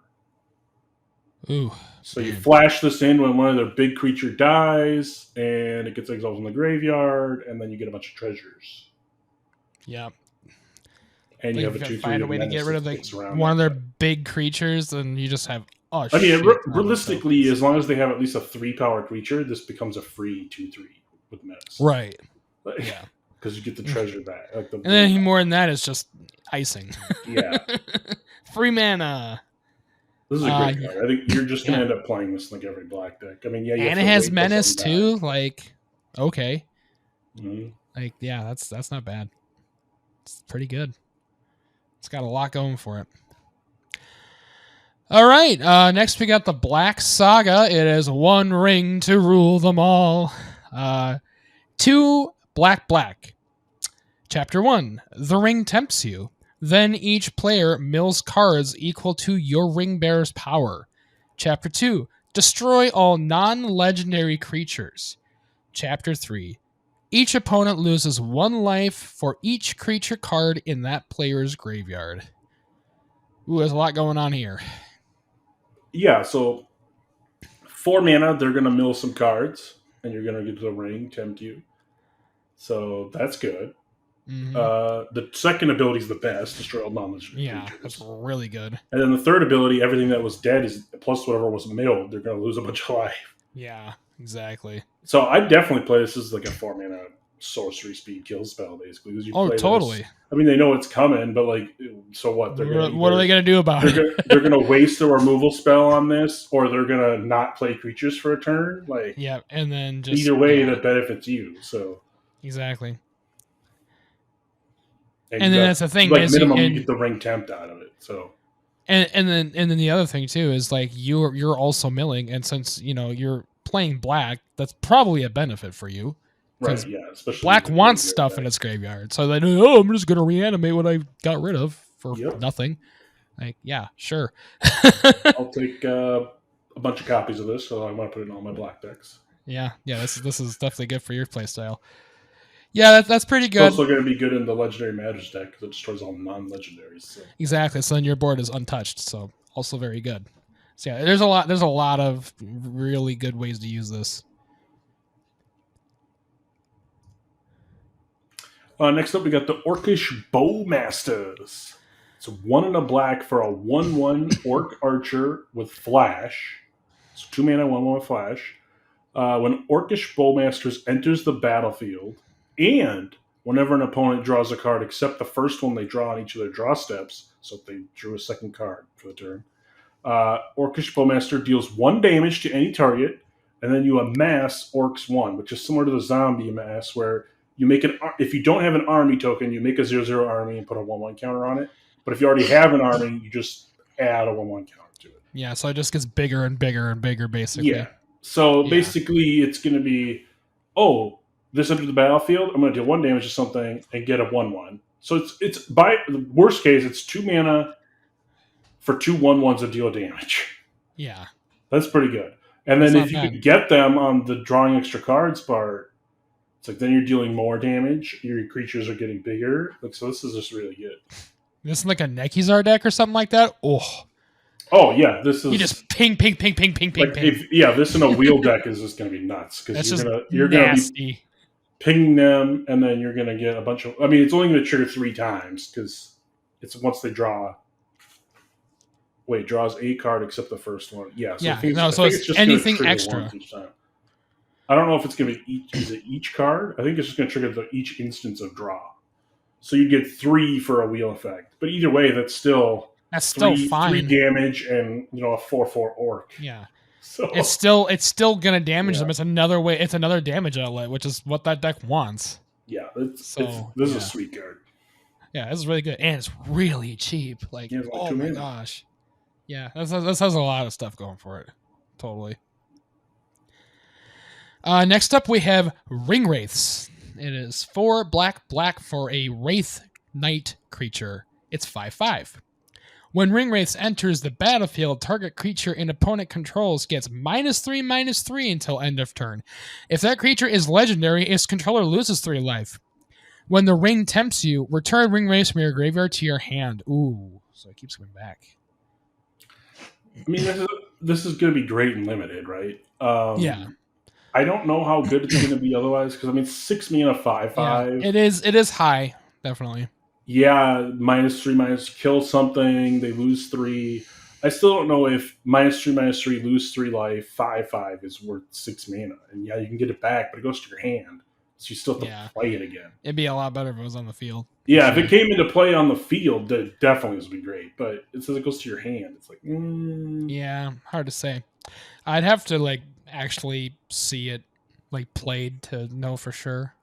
Ooh. So you flash this in when one of their big creature dies, and it gets exiled from the graveyard, and then you get a bunch of treasures. Yeah. And you have a 2/3 find a way to get rid of one of their big creatures, and you just have realistically, as long as they have at least a 3-power creature, this becomes a free 2/3 with menace. Right. Yeah. Because you get the treasure back. And then more than that is just icing. Yeah. Free mana. This is a great card. I think you're just going to end up playing this in like every black deck. I mean, yeah. And it has menace too. Like, okay. Mm-hmm. Like, yeah, that's not bad. It's pretty good. It's got a lot going for it. All right. Next, we got the Black Saga. It is 1 ring to rule them all. 2 black. Chapter 1. The ring tempts you. Then each player mills cards equal to your ring bearer's power. Chapter 2. Destroy all non-legendary creatures. Chapter 3. Each opponent loses 1 life for each creature card in that player's graveyard. Ooh, there's a lot going on here. Yeah, so 4 mana, they're going to mill some cards, and you're going to get the ring, tempt you. So that's good. Mm-hmm. The second ability is the best, destroy all non-legendary creatures. Yeah, that's really good. And then the third ability, everything that was dead is plus whatever was milled. They're going to lose a bunch of life. Yeah, exactly. So I definitely play this as like a 4 mana sorcery speed kill spell, basically. Totally. This. I mean, they know it's coming, but like, so what? What are they going to do about it? They're going to waste a removal spell on this, or they're going to not play creatures for a turn. Like, yeah, and then just either way, that benefits you. So exactly. And then that's the thing. Like minimum, you get the ring tempt out of it. So. And then the other thing too is like you're also milling, and since you're playing black, that's probably a benefit for you. Right, yeah. Especially black wants stuff in its graveyard, so they know, I'm just going to reanimate what I got rid of for nothing. Like, yeah, sure. I'll take a bunch of copies of this, so I want to put it in all my black decks. Yeah. This is definitely good for your playstyle. Yeah, that's pretty good. It's also going to be good in the Legendary Matters deck because it destroys all non-legendaries. So. Exactly. So then your board is untouched. So also very good. So yeah, there's a lot of really good ways to use this. Next up, we got the Orcish Bowmasters. It's 1 and a black for a 1/1 Orc Archer with Flash. It's 2 mana, 1/1 Flash. When Orcish Bowmasters enters the battlefield, and whenever an opponent draws a card except the first one they draw on each of their draw steps, so if they drew a second card for the turn, Orcish Bowmaster deals 1 damage to any target, and then you amass Orcs 1, which is similar to the zombie amass, where you make if you don't have an army token, you make a 0/0 army and put a 1/1 counter on it. But if you already have an army, you just add a 1/1 counter to it. Yeah, so it just gets bigger and bigger and bigger, basically. Yeah. So basically, it's going to be, this entered the battlefield, I'm going to deal 1 damage to something and get a 1/1. So it's by the worst case, it's 2 mana for 2 1/1s to deal damage. Yeah. That's pretty good. And then if you could get them on the drawing extra cards part, it's like then you're dealing more damage. Your creatures are getting bigger. Like, so this is just really good. This is like a Nekizar deck or something like that? Oh, yeah. This is... You just ping. This in a wheel deck is just going to be nuts. Because you're going to be pinging them, and then you're going to get a bunch of... I mean, it's only going to trigger 3 times, because it's once they draw... Wait, draws a card except the first one. Yeah. So I think it's just anything extra. Each time. I don't know if it's going to be each card. I think it's just going to trigger each instance of draw. So you get 3 for a wheel effect. But either way, that's still fine. 3 damage and a 4/4 orc. Yeah. So it's still going to damage them. It's another way. It's another damage outlet, which is what that deck wants. Yeah. This is a sweet card. Yeah, this is really good, and it's really cheap. Like, oh my gosh. Yeah, this has a lot of stuff going for it. Totally. Next up, we have Ring Wraiths. It is 4 black for a Wraith Knight creature. It's 5/5. When Ring Wraiths enters the battlefield, target creature an opponent controls gets -3/-3 until end of turn. If that creature is legendary, its controller loses 3 life. When the ring tempts you, return Ring Wraiths from your graveyard to your hand. Ooh, so it keeps coming back. I mean, this is going to be great and limited, right? Yeah. I don't know how good it's going to be otherwise, because, I mean, 6 mana 5/5. Yeah, it is high, definitely. Yeah, -3/- kill something, they lose 3. I still don't know if -3/- lose 3 life, 5/5 is worth 6 mana. And yeah, you can get it back, but it goes to your hand. So you still have to play it again. It'd be a lot better if it was on the field. Yeah, if it came into play on the field, that definitely would be great. But it says it goes to your hand. It's like, Yeah, hard to say. I'd have to actually see it played to know for sure.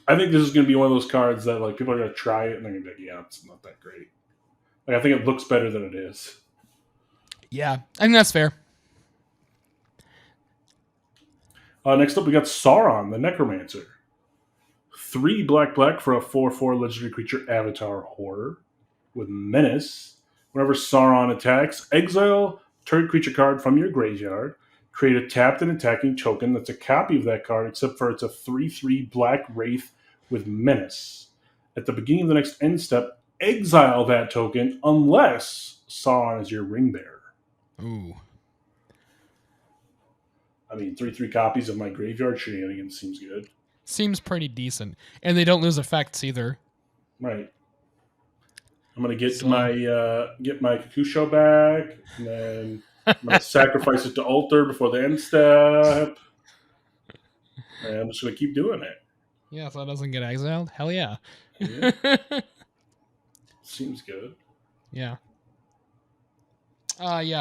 I think this is going to be one of those cards that people are going to try it and they're going to be like, yeah, it's not that great. I think it looks better than it is. Yeah, I think that's fair. Next up, we got Sauron, the Necromancer. 3 black for a 4/4 legendary creature avatar horror with menace. Whenever Sauron attacks, exile target creature card from your graveyard. Create a tapped and attacking token that's a copy of that card, except for it's a 3/3 black wraith with menace. At the beginning of the next end step, exile that token unless Sauron is your ring bearer. Ooh. I mean, 3/3 copies of my graveyard shenanigans seems good. Seems pretty decent. And they don't lose effects either. Right. I'm going to get my Kakusho back, and then I'm going to sacrifice it to altar before the end step. And I'm just going to keep doing it. Yeah, so it doesn't get exiled? Hell yeah. Seems good. Yeah.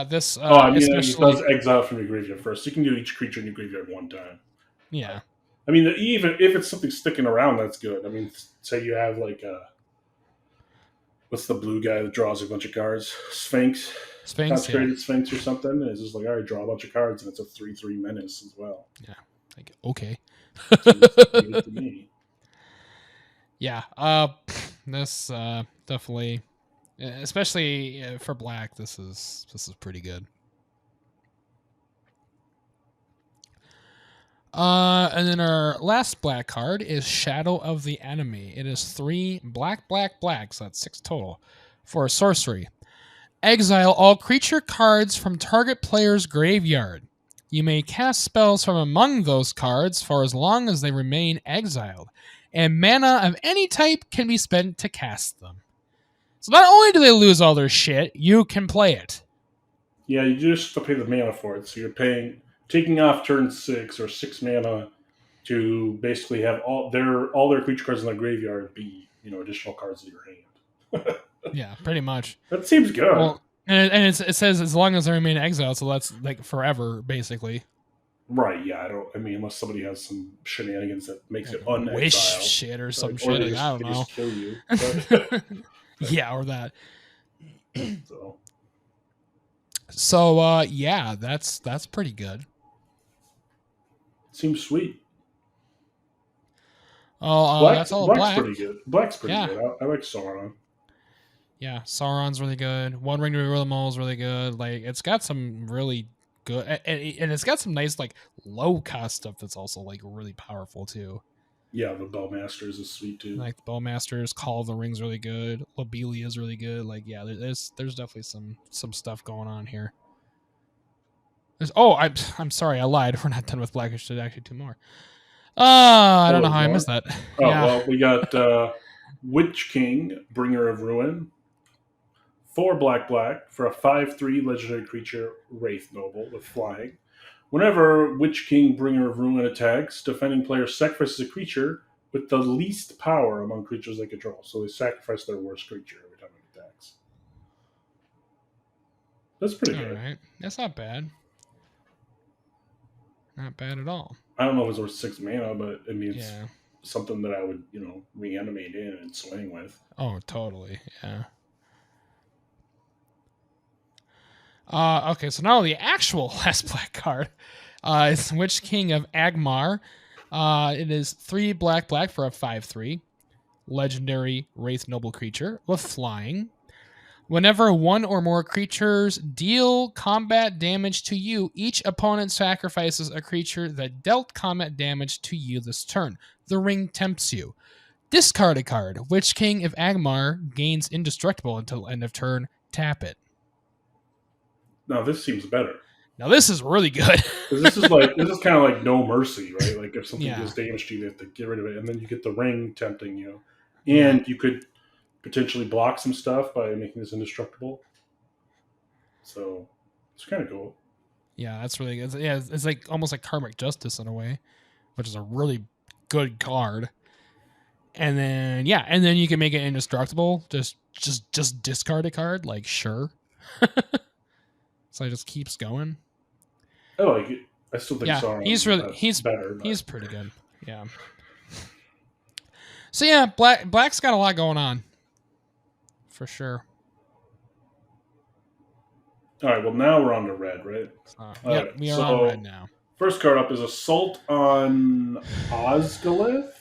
This... it does exile from your graveyard first. You can do each creature in your graveyard 1 time. Yeah. I mean, even if it's something sticking around, that's good. I mean, say you have what's the blue guy that draws a bunch of cards? Sphinx, Consecrated Sphinx or something. And it's just all right, draw a bunch of cards, and it's a 3/3 menace as well. Yeah. Okay. Give it to me. Yeah. This definitely, especially for black, this is pretty good. And then our last black card is Shadow of the Enemy. It is 3 black, so that's 6 total, for a sorcery. Exile all creature cards from target player's graveyard. You may cast spells from among those cards for as long as they remain exiled, and mana of any type can be spent to cast them. So not only do they lose all their shit, you can play it. Yeah, you just have to pay the mana for it, so you're taking off turn 6 or 6 mana to basically have all their creature cards in their graveyard be additional cards in your hand. Yeah, pretty much. That seems good. Well, And it says as long as they remain exiled, so that's like forever, basically. Right, yeah, I mean, unless somebody has some shenanigans that makes it Wish unexile. shit or some Or shit. they Like, I don't they know. just kill you. But, Yeah, or that. so Yeah, that's pretty good. seems sweet. Oh, that's all Black's black. pretty good. Black's pretty Yeah. good. I like Sauron. Yeah, Sauron's really good. One Ring to Rule Them All is really good. Like, it's got some really good, and it's got some nice like low cost stuff that's also like really powerful too. Yeah, the Bellmasters is sweet too. Like the Bowmasters, Call of the Rings really good. Lobelia is really good. Like, yeah, there's definitely some stuff going on here. I'm sorry, I lied. We're not done with Blackish. There's actually 2 more. I don't know how I missed that. Oh, Yeah. well, we got Witch King, Bringer of Ruin. 4 black for a 5/3 legendary creature, Wraith Noble with flying. Whenever Witch King, Bringer of Ruin attacks, defending player sacrifices a creature with the least power among creatures they control. So they sacrifice their worst creature every time it attacks. That's pretty good. All right. That's not bad. Not bad at all. I don't know if it's worth 6 mana, but I mean, it's something that I would, reanimate in and swing with. Oh, totally. Yeah. Okay, so now the actual last black card is Witch King of Agmar. It is 3 black for a 5/3 legendary Wraith Noble creature with flying. Whenever one or more creatures deal combat damage to you, each opponent sacrifices a creature that dealt combat damage to you this turn. The ring tempts you. Discard a card. Witch King of Agmar gains indestructible until end of turn. Tap it. Now this seems better. Now this is really good. this is kind of like No Mercy, right? Like if something does damage to you, they have to get rid of it, and then you get the ring tempting you, and you could potentially block some stuff by making this indestructible. So it's kind of cool. Yeah, that's really good. Yeah, it's like almost like Karmic Justice in a way, which is a really good card. And then you can make it indestructible. Just discard a card, like sure. So it just keeps going. I like it. I still think Sauron he's better. But. He's pretty good. Yeah. So yeah, Black's got a lot going on. For sure. All right, well now we're on to red, right? We are on red now. First card up is Assault on Osgiliath.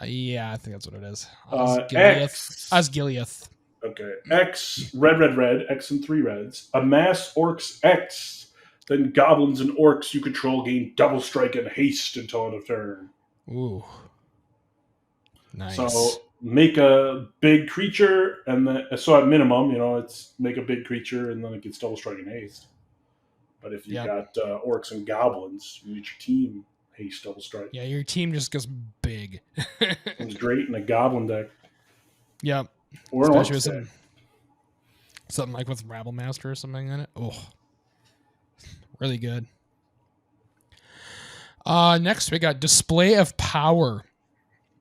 Yeah, I think that's what it is. Osgiliath. Okay. X, red, X and 3 reds. Amass Orcs X. Then goblins and orcs you control gain double strike and haste until end of turn. Ooh. Nice. So make a big creature, and then so at minimum, it's make a big creature, and then it gets double strike and haste. But if you got orcs and goblins, you get your team haste double strike. Yeah, your team just goes big. It's great in a goblin deck. Yep. Or an orc deck. Something like with Rabble Master or something in it. Oh, really good. Next we got Display of Power.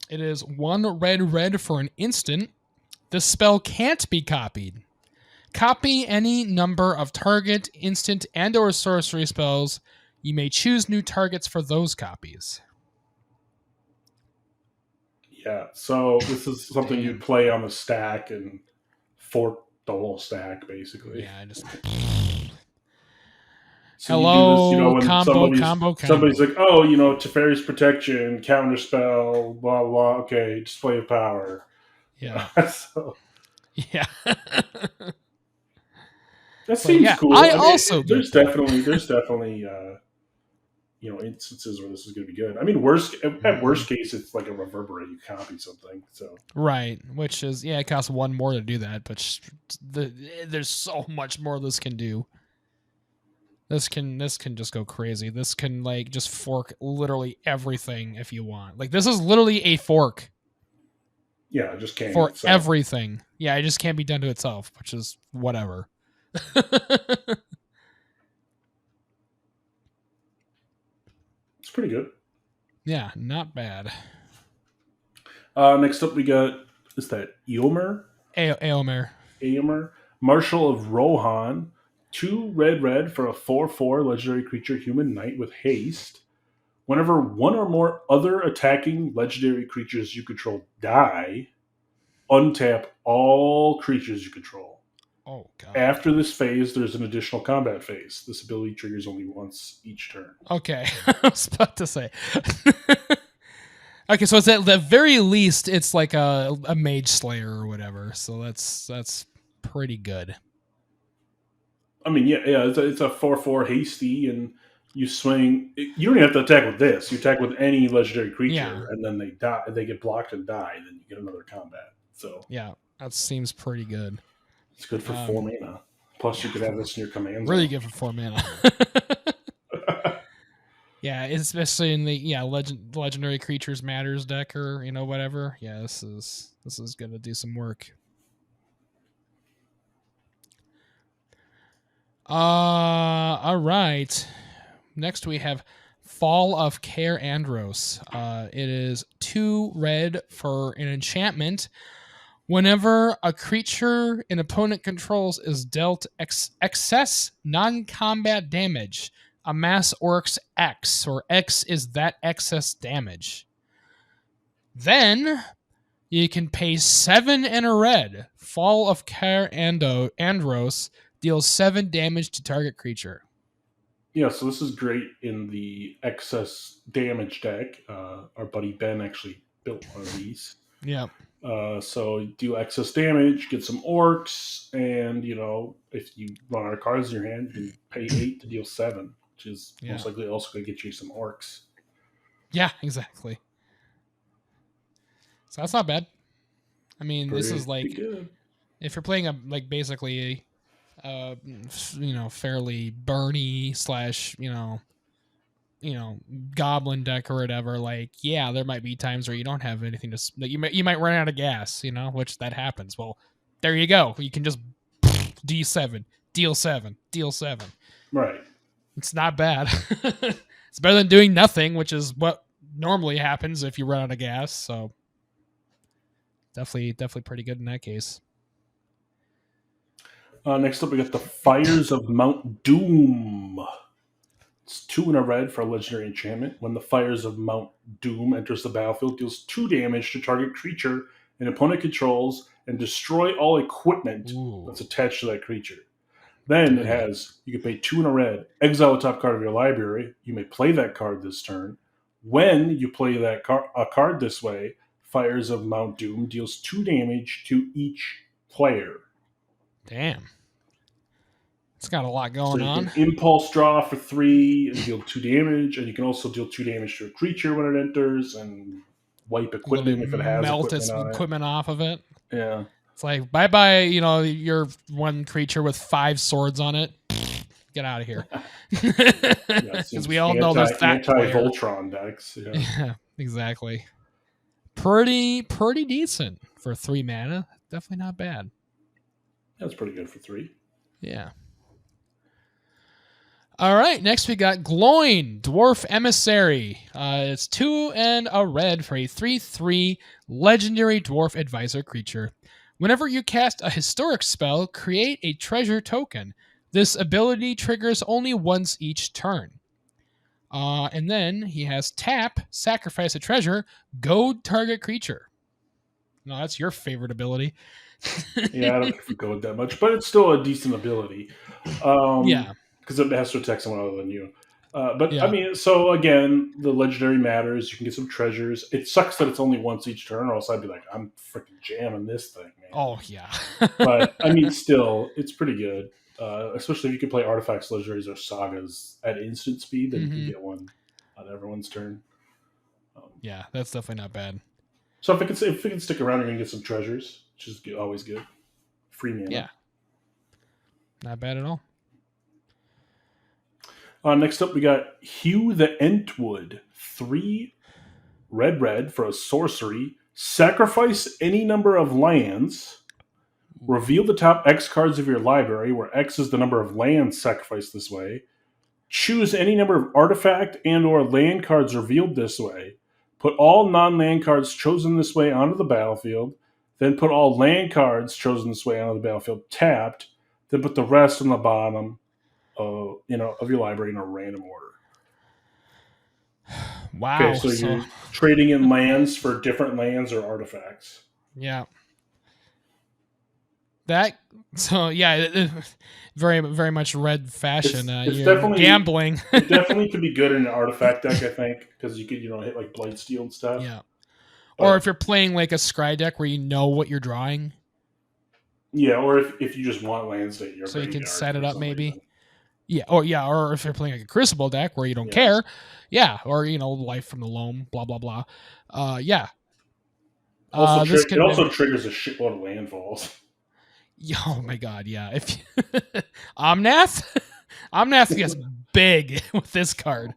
It is 1 red for an instant. This spell can't be copied. Copy any number of target, instant, and or sorcery spells. You may choose new targets for those copies. Yeah, so this is something you'd play on the stack and fork the whole stack, basically. Yeah, just... So hello, you do this, when combo. Somebody's like, oh, Teferi's Protection, Counterspell, blah, blah, okay, Display of Power. Yeah. So, yeah. That seems cool. There's definitely instances where this is going to be good. I mean, at worst case, it's like a reverberate. You copy something, so right, which is it costs 1 more to do that, but there's so much more this can do. This can just go crazy. This can just fork literally everything if you want. This is literally a fork. Yeah, it just can't for everything. Yeah, it just can't be done to itself, which is whatever. It's pretty good. Yeah, not bad. Next up, we got, is that Eomer? Eomer. Marshal of Rohan, 2 red for a 4/4 legendary creature human knight with haste. Whenever one or more other attacking legendary creatures you control die, untap all creatures you control. Oh, God. After this phase, there's an additional combat phase. This ability triggers only once each turn. Okay. I was about to say. Okay, so it's at the very least, it's like a Mage Slayer or whatever. So that's pretty good. I mean, yeah, it's a 4/4 hasty, and you swing. You don't even have to attack with this. You attack with any legendary creature, and then they die. They get blocked and die. Then you get another combat. So yeah, that seems pretty good. It's good for 4 mana. Plus, you could have this in your command. Really good for 4 mana. Yeah, especially in the legendary creatures matters deck or whatever. Yeah, this is gonna do some work. All right. Next we have Fall of Care Andros. It is 2 red for an enchantment. Whenever a creature an opponent controls is dealt excess non-combat damage, amass Orcs X, or X is that excess damage. Then you can pay 7 and a red. Fall of Care Andros deals 7 damage to target creature. Yeah, so this is great in the excess damage deck. Our buddy Ben actually built one of these. Yeah. So you do excess damage, get some orcs, and if you run out of cards in your hand, you can pay 8 to deal 7, which is most likely also going to get you some orcs. Yeah, exactly. So that's not bad. I mean, this is like good. If you're playing basically fairly burny / goblin deck or whatever, there might be times where you don't have anything to you might run out of gas, which that happens. Well, there you go. You can just D7, deal 7, deal 7. Right. It's not bad. It's better than doing nothing, which is what normally happens if you run out of gas. So definitely pretty good in that case. Next up, we got the Fires of Mount Doom. It's 2 and a red for a legendary enchantment. When the Fires of Mount Doom enters the battlefield, deals 2 damage to target creature an opponent controls and destroy all equipment that's attached to that creature. Then it has, you can pay 2 and a red, exile the top card of your library. You may play that card this turn. When you play that a card this way, Fires of Mount Doom deals 2 damage to each player. Damn. It's got a lot going on. Impulse draw for 3 and deal 2 damage, and you can also deal 2 damage to a creature when it enters and wipe equipment if it has melt its equipment off of it. Yeah. It's like, bye-bye, your one creature with 5 swords on it. Get out of here. Because we all know there's that anti-Voltron decks. Yeah, exactly. Pretty decent for 3 mana. Definitely not bad. That's pretty good for 3. Yeah. All right, next we got Gloin, Dwarf Emissary. It's 2 and a red for a 3/3 legendary dwarf advisor creature. Whenever you cast a historic spell, create a treasure token. This ability triggers only once each turn. And then he has tap, sacrifice a treasure, goad target creature. No, that's your favorite ability. Yeah, I don't think we goad that much, but it's still a decent ability. Yeah. Because it has to attack someone other than you. I mean, so again, the legendary matters. You can get some treasures. It sucks that it's only once each turn, or else I'd be like, I'm freaking jamming this thing, man. Oh, yeah. But, I mean, still, it's pretty good. Especially if you can play artifacts, legendaries, or sagas at instant speed, then you can get one on everyone's turn. Yeah, that's definitely not bad. So if it can stick around, you're going to get some treasures, which is always good. Free mana. Yeah. Not bad at all. Next up, we got Hugh the Entwood. 3 red for a sorcery. Sacrifice any number of lands. Reveal the top X cards of your library, where X is the number of lands sacrificed this way. Choose any number of artifact and or land cards revealed this way. Put all non-land cards chosen this way onto the battlefield. Then put all land cards chosen this way on the battlefield tapped. Then put the rest on the bottom of your library in a random order. Wow. Okay, so you're trading in lands for different lands or artifacts. Yeah. Very, very much red fashion. It's you're definitely gambling. It definitely could be good in an artifact deck, I think, because you could hit like Blightsteel and stuff. Yeah. Or if you're playing like a scry deck where you know what you're drawing. Yeah, or if you just want lands that you're so you can set it up maybe. Or if you're playing like a Crucible deck where you don't care. Yeah, or Life from the Loam, blah blah blah. Yeah. It also triggers a shitload of landfalls. Oh my god, yeah. If Omnath gets big with this card.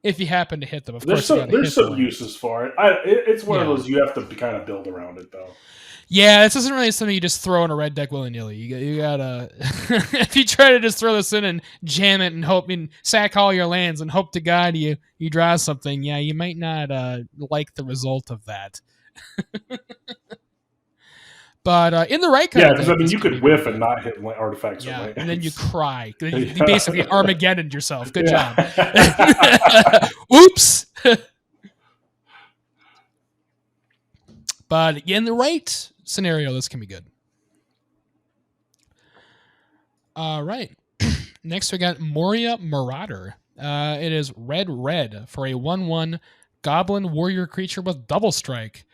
If you happen to hit them, of course. There's some uses for it. It's one of those you have to kind of build around it, though. Yeah, this isn't really something you just throw in a red deck willy nilly. You gotta if you try to just throw this in and jam it and sack all your lands and hope to God you draw something. Yeah, you might not like the result of that. But in the right kind of because you could whiff and not hit artifacts. Yeah, and then you cry. You basically Armageddon yourself. Good job. Oops. But in the right scenario, this can be good. All right. Next, we got Moria Marauder. It is red for a 1/1 goblin warrior creature with double strike.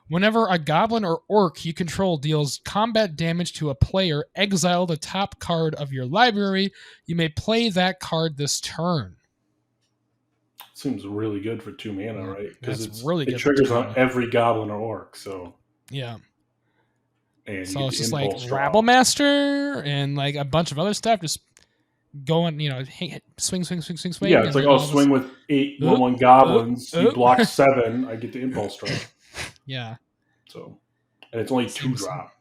Whenever a goblin or orc you control deals combat damage to a player, exile the top card of your library. You may play that card this turn. Seems really good for 2 mana, right? Because it triggers on every goblin or orc. So yeah. And so it's just like Rabblemaster and like a bunch of other stuff just going, swing. Yeah, it's like, swing with 8 1/1 goblins. You block 7, I get the impulse strike. Yeah. So, and it's only 2 drop.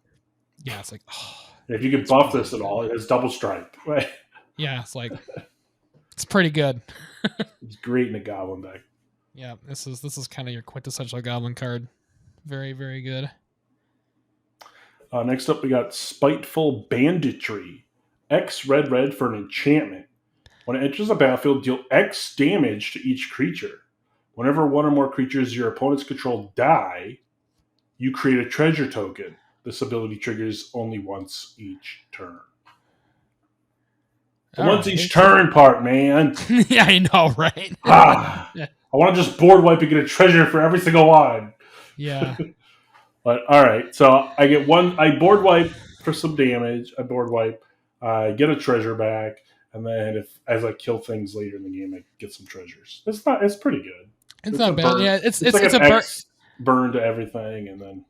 Yeah, it's like, if you could buff this at all, it's double strike. Right? Yeah, it's like, it's pretty good. It's great in a goblin deck. Yeah, this is kind of your quintessential goblin card. Very, very good. Next up, we got Spiteful Banditry. X red for an enchantment. When it enters the battlefield, deal X damage to each creature. Whenever one or more creatures your opponents control die, you create a treasure token. This ability triggers only once each turn. Each turn part, man. Yeah, I know, right? I want to just board wipe and get a treasure for every single one. Yeah. But all right, so I get one. I board wipe for some damage. I board wipe. I get a treasure back, and then as I kill things later in the game, I get some treasures. It's pretty good. It's not bad. Yeah, it's like a X burn to everything, and then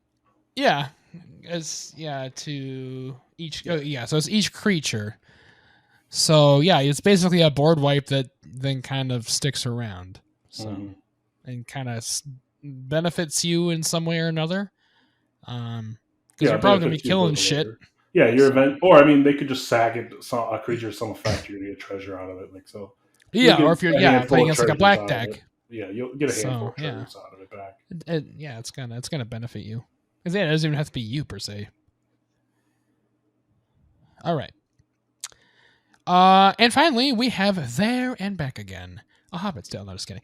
to each. So it's each creature. So yeah, it's basically a board wipe that then kind of sticks around, and kind of benefits you in some way or another. Because you're probably gonna be killing shit. Yeah, your event, or they could just sack it. A creature, some effect, you're gonna get a treasure out of it, like so. Yeah, or if you're playing against like a black deck. Yeah, you'll get a handful of treasures out of it back. It's gonna benefit you. Because it doesn't even have to be you per se. All right. And finally, we have There and Back Again. A Hobbit's Tale. No, just kidding.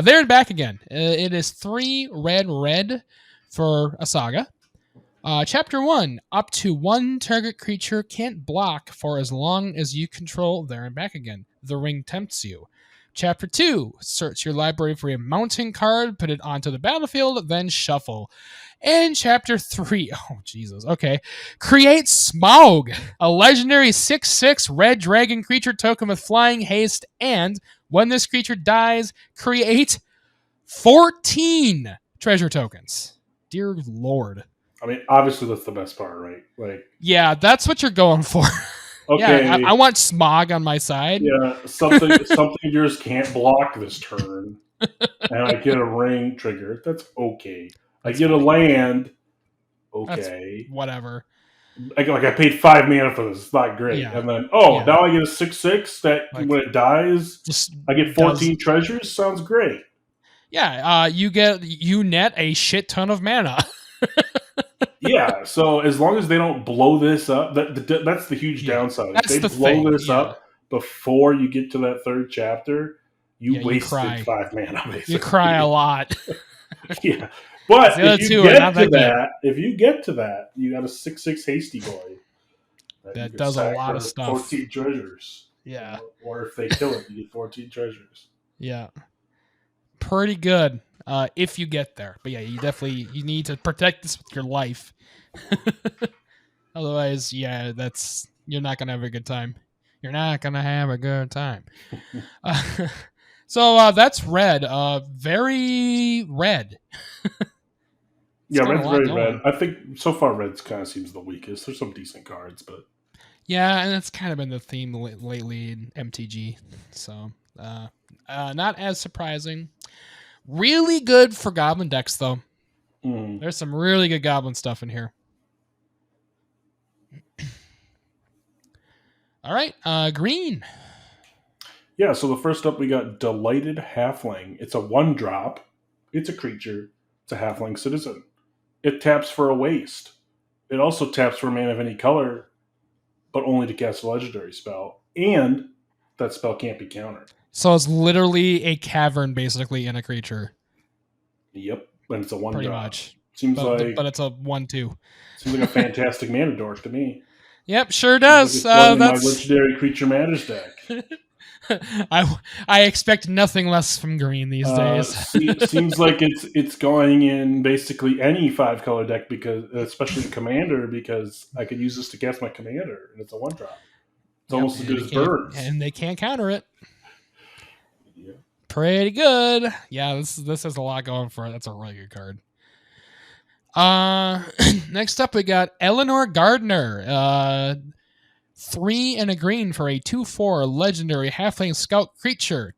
There and Back Again. It is 3 red for a saga. Chapter 1. Up to 1 target creature can't block for as long as you control There and Back Again. The ring tempts you. Chapter 2. Search your library for a mountain card, put it onto the battlefield, then shuffle. And Chapter 3. Oh, Jesus. Okay. Create Smaug, a legendary 6/6 red dragon creature token with flying haste, and when this creature dies, create 14 treasure tokens. Dear Lord. Obviously that's the best part, right? Like, yeah, that's what you're going for. Okay. Yeah, I want Smaug on my side. Yeah, something yours can't block this turn, and I get a ring trigger. That's okay. I get a land. Okay. That's whatever. I paid 5 mana for this. It's not great. Yeah. And then now I get a 6/6 that when it dies, I get 14 treasures. Sounds great. Yeah, you net a shit ton of mana. Yeah, so as long as they don't blow this up, that's the huge Yeah, downside. If that's they the blow thing. this Yeah, up before you get to that third chapter, you yeah, you wasted cry. 5 mana, You cry a basically. lot. Yeah. 'Cause But the other if you two are not get to that good. that, you got a 6/6 hasty boy that you That could does a sack lot of for stuff. 14 treasures. Yeah, Or if they kill it, you get 14 treasures. yeah, pretty good. If you get there, but yeah, you need to protect this with your life. Otherwise, yeah, you're not gonna have a good time. You're not gonna have a good time. Uh, so that's red. Very red. It's Yeah, got a red's lot very red. going. I think so far red's kind of seems the weakest. There's some decent cards, but Yeah, and that's kind of been the theme lately in MTG. So, not as surprising. Really good for Goblin decks, though. There's some really good Goblin stuff in here. All right, green. yeah. So the first up, we got Delighted Halfling. It's a 1-drop. It's a creature. It's a halfling citizen. It taps for a waste. It also taps for a mana of any color, but only to cast a legendary spell. And that spell can't be countered. So it's literally a cavern, basically, in a creature. Yep, and it's a 1-drop. Pretty much. Seems But like it's a 1/2. seems like a fantastic mana dork to me. Yep, sure Seems like does. it's going in my That's legendary creature matters deck. I expect nothing less from green these days. Seems like it's going in basically any 5-color deck, because especially the commander, because I could use this to cast my commander and it's a 1-drop. It's almost as good as birds. And they can't counter it. Yeah. Pretty good. Yeah, this has a lot going for it. That's a really good card. Next up we got Eleanor Gardner. 3 and a green for a 2/4 legendary halfling scout creature.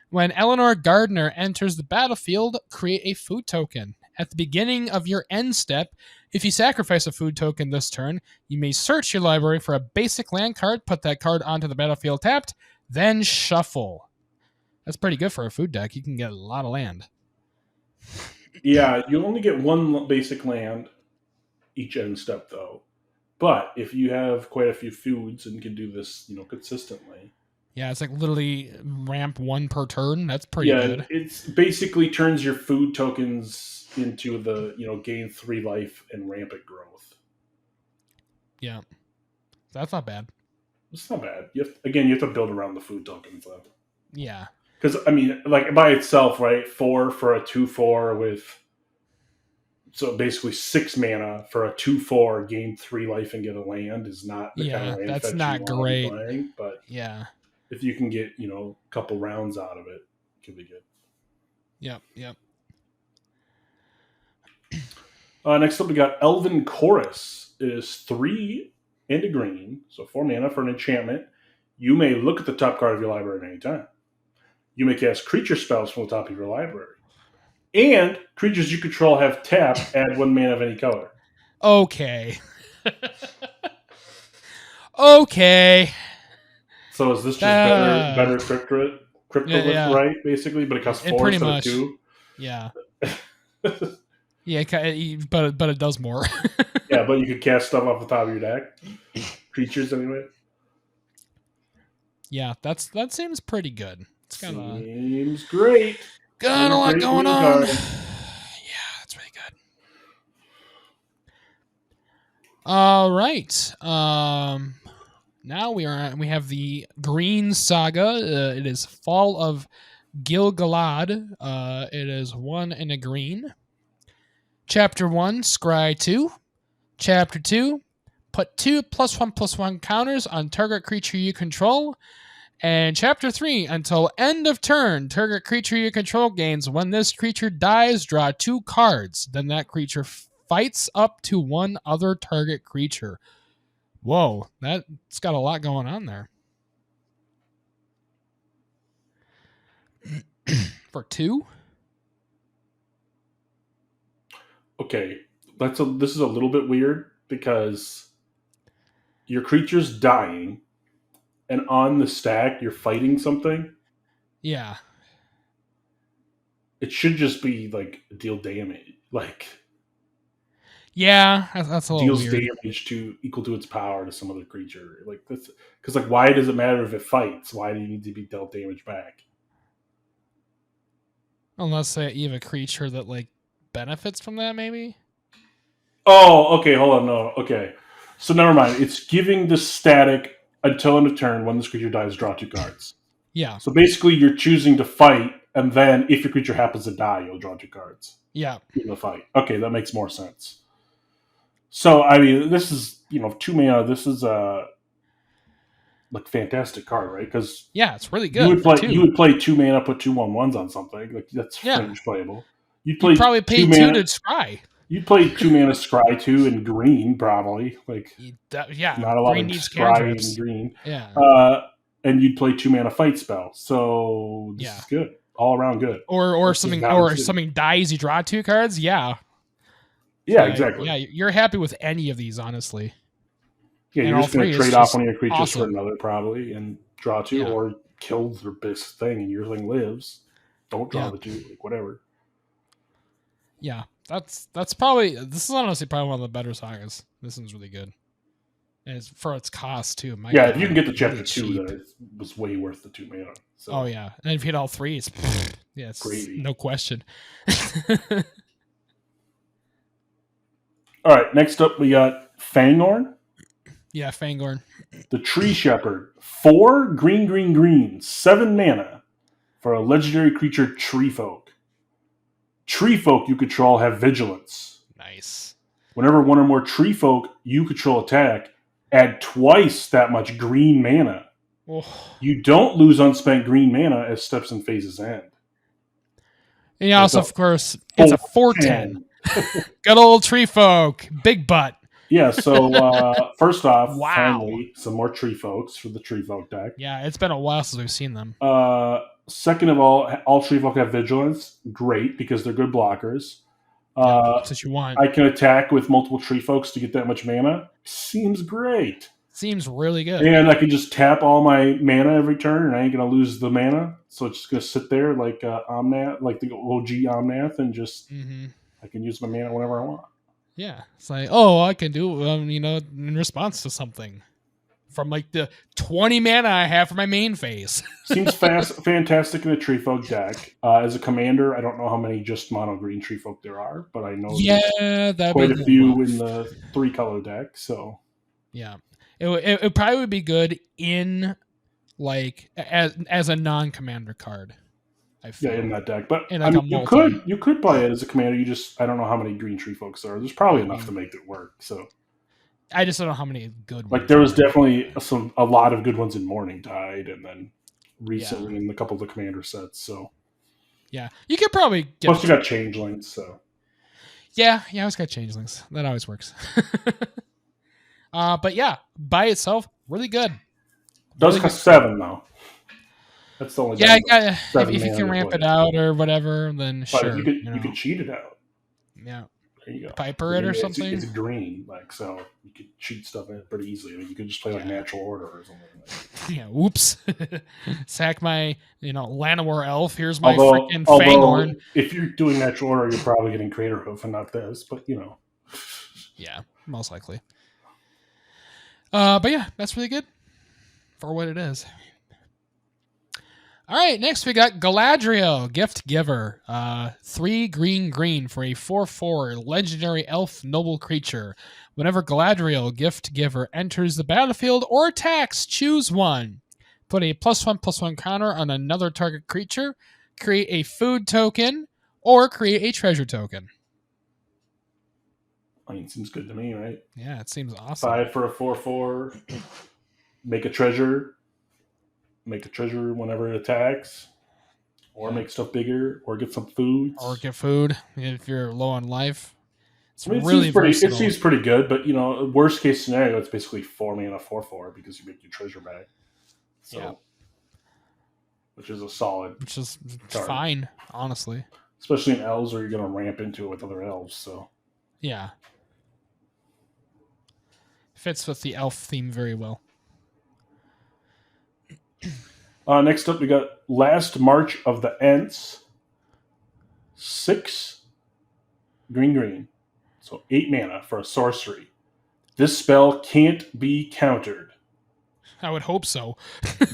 When Eleanor Gardner enters the battlefield, create a food token. At the beginning of your end step, if you sacrifice a food token this turn, you may search your library for a basic land card, put that card onto the battlefield tapped, then shuffle. That's pretty good for a food deck. You can get a lot of land. Yeah, you only get 1 basic land each end step, though. But if you have quite a few foods and can do this, consistently. Yeah, it's like literally ramp 1 per turn. That's pretty good. It's basically turns your food tokens into the, gain 3 life and rampant growth. Yeah. That's not bad. It's not bad. You have to build around the food tokens, though. Yeah. Because, like, by itself, right, 4 for a 2/4 with... So basically 6 mana for a 2/4, gain 3 life and get a land is not the kind of land that's fetch not you want great. to be playing. But yeah, if you can get, a couple rounds out of it, it could be good. Yep. Next up, we got Elven Chorus. It is 3 and a green, so 4 mana for an enchantment. You may look at the top card of your library at any time. You may cast creature spells from the top of your library. And creatures you control have tap, add 1 mana of any color. Okay. Okay. So is this just better Cryptolith, right? Basically, but it costs 4 instead of 2. Yeah. Yeah, but it does more. Yeah, but you could cast stuff off the top of your deck. Creatures, anyway. Yeah, that seems pretty good. It's seems great. Got a lot going on. Yeah, that's really good. All right. Now we have the Green Saga. It is Fall of Gil-galad. It is 1 and a green. Chapter 1, Scry 2. Chapter 2, put 2 +1/+1 counters on target creature you control. And Chapter 3, until end of turn, target creature you control gains. When this creature dies, draw 2 cards. Then that creature fights up to 1 other target creature. Whoa, that's got a lot going on there. For 2? Okay, this is a little bit weird because your creature's dying, and on the stack you're fighting something. Yeah. it should just be like deal damage, like Yeah, that's a little deals weird. damage to equal to its power to some other creature. Like that's because like why does it matter if it fights? Why do you need to be dealt damage back? Unless you have a creature that like benefits from that, maybe. Oh, okay. Hold on. No, okay. So never mind. It's giving the static until end of turn. When this creature dies, draw 2 cards. Yeah, So basically, you're choosing to fight, and then if your creature happens to die, you'll draw 2 cards yeah, in the fight. Okay, that makes more sense. So I mean, this is 2 mana. This is a like fantastic card, right? Because yeah. It's really good for 2. you would play 2 mana, put 2/1/1s on something like that's Yeah, fringe playable. You'd play you'd probably pay 2 2 mana. to scry. You'd play 2 mana Scry 2 in green, probably. Like Yeah, not a lot green of needs Scry cantrips. in green. Yeah, And you'd play 2 mana Fight spell. So this is good, all around good. or This is something, not or if insane. something dies, you draw 2 cards. Yeah, Yeah, so, exactly. Yeah, you're happy with any of these, honestly. Yeah, And you're all just going 3 to is trade off just one of your creatures awesome. for another, probably, and draw 2, Yeah. or kill their best thing, and your thing lives. Don't draw Yeah. the 2, like whatever. Yeah, that's probably, this is honestly probably one of the better sagas. This one's really good. And it's for its cost too. My Yeah, God, if you can get the really chapter 2, cheap. then it was way worth the 2 mana. So. Oh yeah, and if you hit all 3, it's yeah, it's Gravy. no question. All right, next up we got Fangorn. Yeah, Fangorn. The Tree Shepherd. 4 green, 7 mana for a legendary creature, Tree Folk. Tree Folk you control have Vigilance. Nice. Whenever one or more Tree Folk you control attack, add twice that much green mana. Oh. You don't lose unspent green mana as steps and phases end. And also, of course, it's a 4/10. Good old Tree Folk. Big butt. Yeah, so first off, Wow. finally, some more Tree Folks for the Tree Folk deck. Yeah, it's been a while since we've seen them. Second of all Tree Folk have Vigilance. Great, because they're good blockers. That's what you want. I can attack with multiple Tree Folks to get that much mana. Seems great. Seems really good. And I can just tap all my mana every turn, and I ain't going to lose the mana. So it's just going to sit there like Omnath, like the OG Omnath, and just I can use my mana whenever I want. Yeah, it's like, oh, I can do, in response to something from like the 20 mana I have for my main phase. Seems fantastic in a Tree Folk deck. As a commander, I don't know how many just mono green Tree Folk there are, but I know there's quite a few in the 3-color deck. So yeah, it probably would be good in like as a non-commander card. I feel. Yeah, in that deck, but like I mean, you could play it as a commander. I don't know how many green Tree Folks there are. There's probably enough to make it work. So I just don't know how many good ones. Like there was definitely a lot of good ones in Morning Tide, and then recently in a couple of the commander sets. So yeah, you could probably get. Plus, you got Changelings. So yeah, I always got Changelings. That always works. But yeah, by itself, really good. Does really cost 7 though. That's the only. Yeah, if you can ramp it out or whatever, then but sure. You could cheat it out. Yeah. There you go. Piper it or something. It's green, so you could cheat stuff in it pretty easily. I mean, you could just play like Natural Order or something. Yeah. Whoops. Sack my Llanowar elf. Here's my freaking Fangorn. If you're doing Natural Order, you're probably getting Crater Hoof and not this. But Yeah, most likely. But yeah, that's really good for what it is. All right, next we got Galadriel, Gift Giver. 3 green for a 4/4 legendary elf noble creature. Whenever Galadriel, Gift Giver, enters the battlefield or attacks, choose one. Put a +1/+1 counter on another target creature. Create a food token or create a treasure token. I mean, seems good to me, right? Yeah, it seems awesome. 5 for a 4/4. Make a treasure. Make a treasure whenever it attacks, or make stuff bigger, or get some food, or get food if you're low on life. It's really versatile. It seems pretty good, but worst case scenario, it's basically 4 mana 4/4 because you make your treasure back. So, which is a solid, which is fine, honestly. Especially in elves, where you're going to ramp into it with other elves. So yeah, fits with the elf theme very well. Next up, we got Last March of the Ents. 6 green. So 8 mana for a sorcery. This spell can't be countered. I would hope so.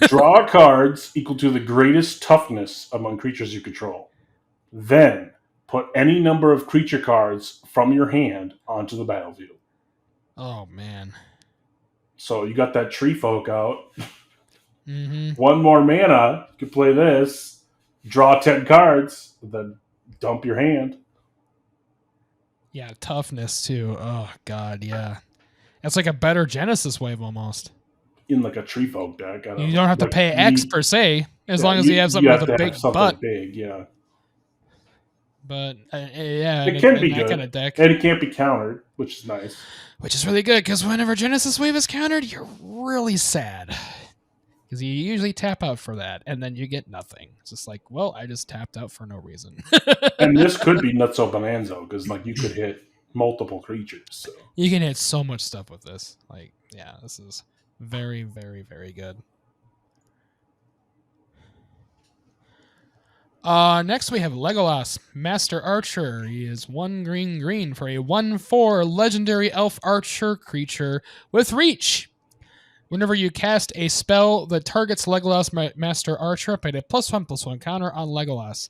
Draw cards equal to the greatest toughness among creatures you control. Then put any number of creature cards from your hand onto the battlefield. Oh, man. So you got that tree folk out. Mm-hmm. 1 more mana, you can play this. Draw 10 cards, then dump your hand. Yeah, toughness too. Oh, God, yeah. It's like a better Genesis wave almost. In like a tree folk deck. You don't have to pay X per se, as long as you have something with a big butt. Big, yeah. But yeah, it can be that good, kind of deck. And it can't be countered, which is nice. Which is really good, because whenever Genesis Wave is countered, you're really sad. Because you usually tap out for that, and then you get nothing. It's just like, well, I just tapped out for no reason. And this could be Nutso Bonanza, because like you could hit multiple creatures. So. You can hit so much stuff with this. Like, yeah, this is very, very, very good. Next we have Legolas, Master Archer. He is 1 green for a 1/4 legendary elf archer creature with reach. Whenever you cast a spell that targets Legolas Master Archer, put a +1/+1 counter on Legolas.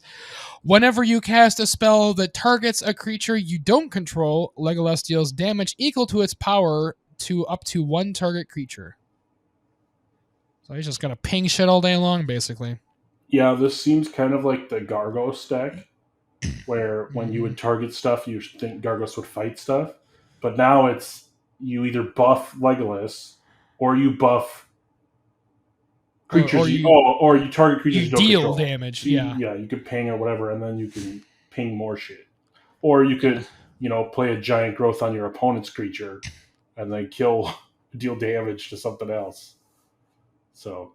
Whenever you cast a spell that targets a creature you don't control, Legolas deals damage equal to its power to up to 1 target creature. So he's just gonna ping shit all day long, basically. Yeah, this seems kind of like the Gargos deck, where when you would target stuff, you think Gargos would fight stuff. But now it's you either buff Legolas, or you buff creatures, or you target creatures you don't deal control. damage. Yeah, you could ping or whatever, and then you can ping more shit. Or you could, play a giant growth on your opponent's creature, and then deal damage to something else. So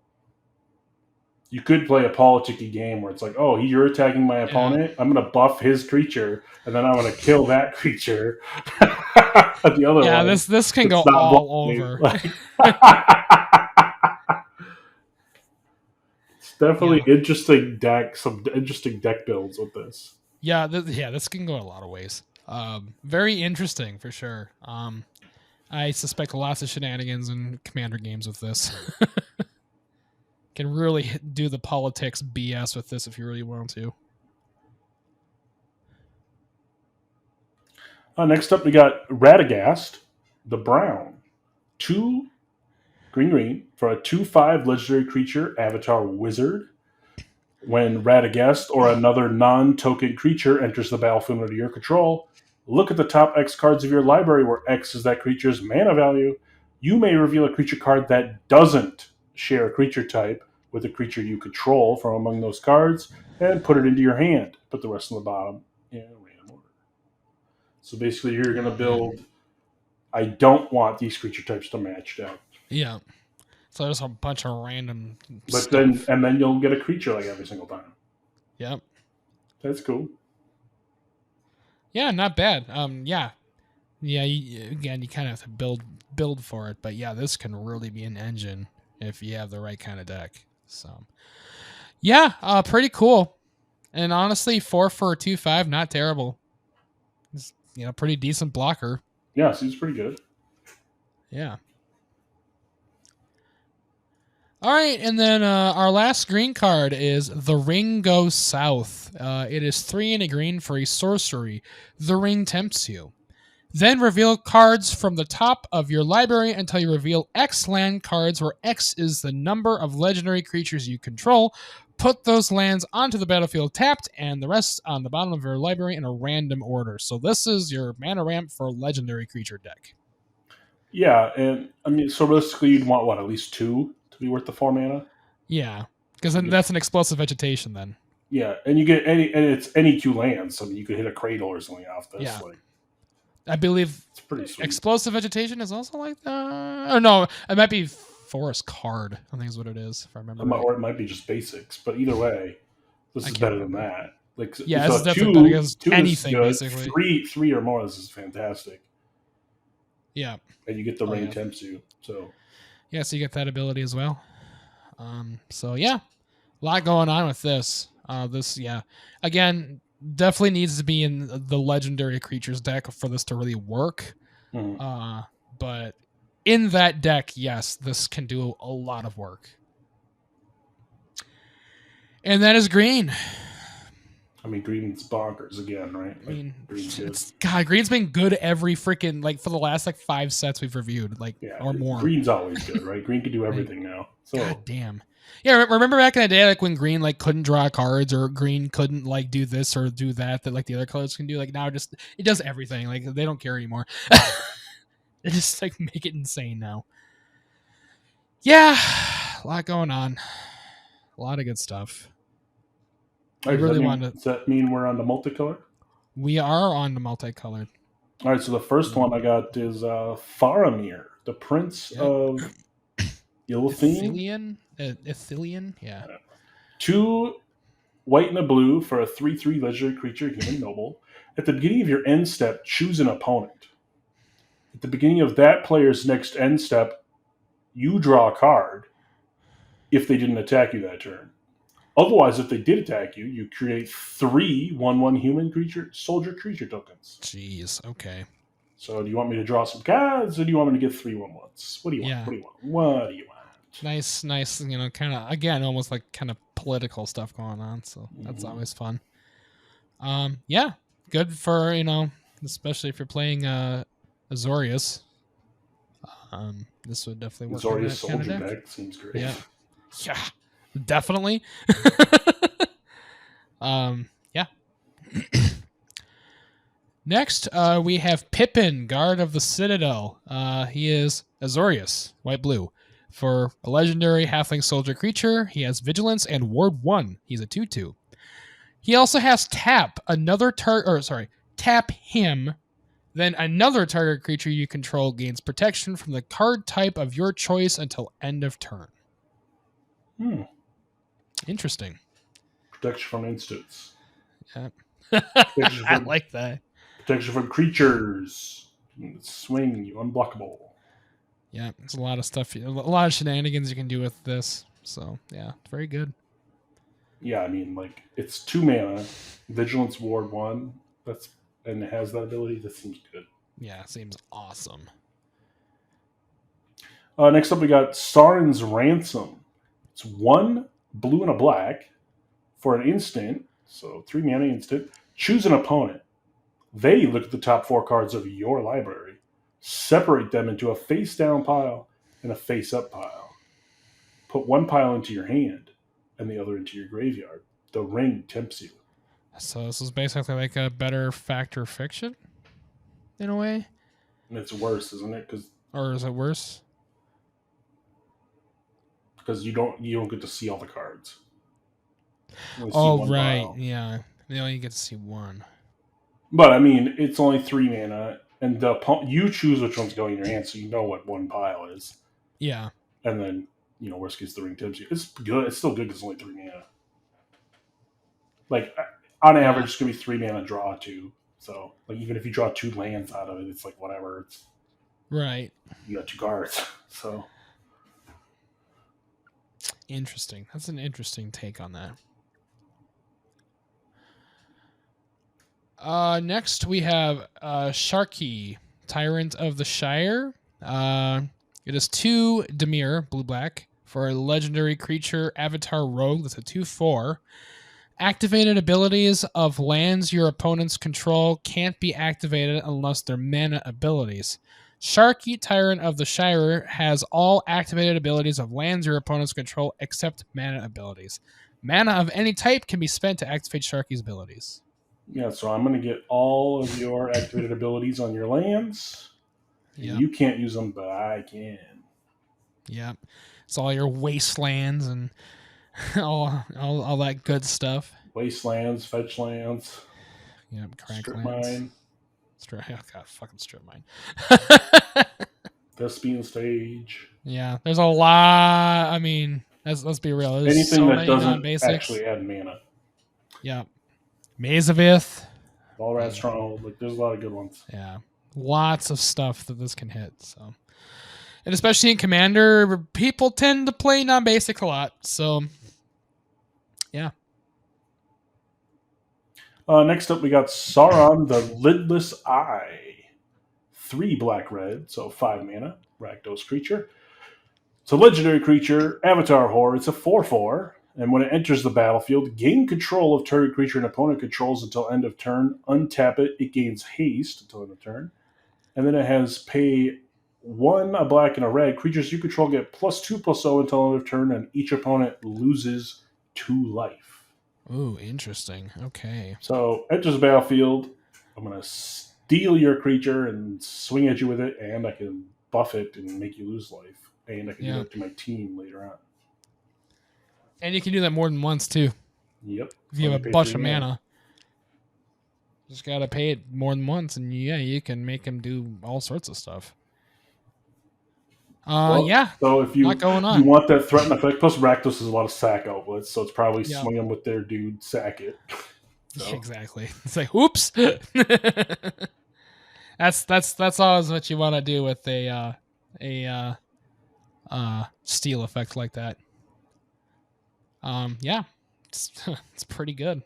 you could play a politicky game where it's like, oh, you're attacking my opponent. I'm going to buff his creature, and then I'm going to kill that creature. The other one. This can go all over. It's definitely interesting deck. Some interesting deck builds with this. Yeah, this can go a lot of ways. Very interesting for sure. I suspect lots of shenanigans in Commander games with this. Can really do the politics BS with this if you really want to. Next up, we got Radagast, the Brown. 2 green for a 2/5 legendary creature, Avatar Wizard. When Radagast or another non-token creature enters the battlefield under your control, look at the top X cards of your library where X is that creature's mana value. You may reveal a creature card that doesn't share a creature type with a creature you control from among those cards and put it into your hand. Put the rest on the bottom in a random order. So basically you're going to build, I don't want these creature types to match down. Yeah. So there's a bunch of random stuff. Then you'll get a creature like every single time. Yep. That's cool. Yeah, not bad. Yeah, you kind of have to build for it, but yeah, this can really be an engine if you have the right kind of deck. So, yeah, pretty cool. And honestly, 4 for a 2/5, not terrible. It's, pretty decent blocker. Yeah, seems pretty good. Yeah. All right, and then our last green card is The Ring Goes South. It is 3 and a green for a sorcery. The Ring Tempts You. Then reveal cards from the top of your library until you reveal X land cards, where X is the number of legendary creatures you control. Put those lands onto the battlefield tapped, and the rest on the bottom of your library in a random order. So this is your mana ramp for legendary creature deck. Yeah, and I mean, so realistically, you'd want at least 2 to be worth the 4 mana? Yeah, because that's an explosive vegetation then. Yeah, and you get it's any 2 lands, so you could hit a Cradle or something off this. Yeah. I believe it's pretty sweet. Explosive vegetation is also like that. Oh no, it might be Forest Card, I think is what it is, if I remember right. Or it might be just basics, but either way, this is better than that. Yeah, this is definitely better because anything, basically. 3 or more, this is fantastic. Yeah. And you get the Ring Tempts You. So yeah, so you get that ability as well. So yeah, a lot going on with this. Again, definitely needs to be in the legendary creatures deck for this to really work. Mm. But in that deck, yes, this can do a lot of work. And that is green. I mean, green's bonkers again, right? I mean, green's good. Green's been good every freaking, like, for the last, like, 5 sets we've reviewed, like, or more. Green's always good, right? Green can do everything now. So. God damn. Yeah, remember back in the day, like, when green, like, couldn't draw cards, or green couldn't, like, do this or do that, like, the other colors can do? Like, now it does everything. Like, they don't care anymore. They just, like, make it insane now. Yeah, a lot going on. A lot of good stuff. Right, does that mean we're on the multicolor? We are on the multicolored. All right, so the first one I got is Faramir, the Prince of Ithilien? Ithilien? Yeah. 2 white and a blue for a 3/3 legendary creature, human noble. At the beginning of your end step, choose an opponent. At the beginning of that player's next end step, you draw a card if they didn't attack you that turn. Otherwise, if they did attack you, you create 3 1/1 human soldier creature tokens. Jeez, okay. So do you want me to draw some cards, or do you want me to get 3 1/1s? What do you want? Yeah. What do you want? What do you want? Nice, kind of, again, almost like kind of political stuff going on, so that's always fun. Yeah, good for, especially if you're playing Azorius. This would definitely work. Azorius soldier deck seems great. Yeah, definitely. Yeah. Next, we have Pippin, Guard of the Citadel. He is Azorius, white-blue. For a legendary halfling soldier creature, he has Vigilance and Ward 1. He's a 2/2. He also has Tap tap him. Then another target creature you control gains protection from the card type of your choice until end of turn. Interesting. Protection from instants. Yeah. I like that. Protection from creatures. Swing, you unblockable. Yeah, there's a lot of stuff, a lot of shenanigans you can do with this. So, yeah, very good. Yeah, I mean, like, it's 2 mana, Vigilance Ward 1, and it has that ability. That seems good. Yeah, seems awesome. Next up, we got Sarin's Ransom. It's 1 blue and a black for an instant, so 3 mana instant. Choose an opponent. They look at the top 4 cards of your library. Separate them into a face-down pile and a face-up pile. Put 1 pile into your hand and the other into your graveyard. The ring tempts you. So this is basically like a better Fact or Fiction, in a way? And it's worse, isn't it? Or is it worse? Because you don't get to see all the cards. Oh, right. Pile. Yeah. You only get to see 1. But, I mean, it's only 3 mana. And you choose which one's going in your hand, so you know what 1 pile is. Yeah. And then, worst case, the ring tempts you. It's good. It's still good because it's only 3 mana. Like, on average, it's going to be 3 mana draw, too. So, like, even if you draw 2 lands out of it, it's like, whatever. Right. You got 2 cards. So. Interesting. That's an interesting take on that. Next, we have Sharky, Tyrant of the Shire. It is 2 Dimir, blue-black, for a legendary creature, Avatar Rogue. That's a 2/4. Activated abilities of lands your opponents control can't be activated unless they're mana abilities. Sharky, Tyrant of the Shire, has all activated abilities of lands your opponents control except mana abilities. Mana of any type can be spent to activate Sharky's abilities. Yeah, so I'm going to get all of your activated abilities on your lands. Yep. You can't use them, but I can. Yep. It's all your wastelands and all that good stuff. Wastelands, fetch lands. Yep, crack strip lands. mine. Fucking strip mine. Thespian stage. Yeah, there's a lot. I mean, let's be real. There's anything that doesn't actually add mana. Yep. Maze of Ith. Ballrat Stronghold. Like, there's a lot of good ones. Yeah. Lots of stuff that this can hit. So, and especially in Commander, people tend to play non-basic a lot. So, yeah. Next up, we got Sauron the Lidless Eye. 3 black-red, so 5 mana. Rakdos creature. It's a legendary creature, Avatar Horror. It's a 4/4. And when it enters the battlefield, gain control of target creature an opponent controls until end of turn. Untap it. It gains haste until end of turn. And then it has pay 1, a black, and a red. Creatures you control get +2/+0 until end of turn, and each opponent loses 2 life. Ooh, interesting. Okay. So, enters the battlefield. I'm going to steal your creature and swing at you with it, and I can buff it and make you lose life. And I can do it to my team later on. And you can do that more than once, too. Yep. If you have a bunch of mana. Just got to pay it more than once, and you can make him do all sorts of stuff. So if you on. You want that threat effect, plus Rakdos has a lot of sack outlets, so it's probably swing them with their dude, sack it. So. Exactly. It's like, oops. That's always what you want to do with a steal effect like that. It's pretty good.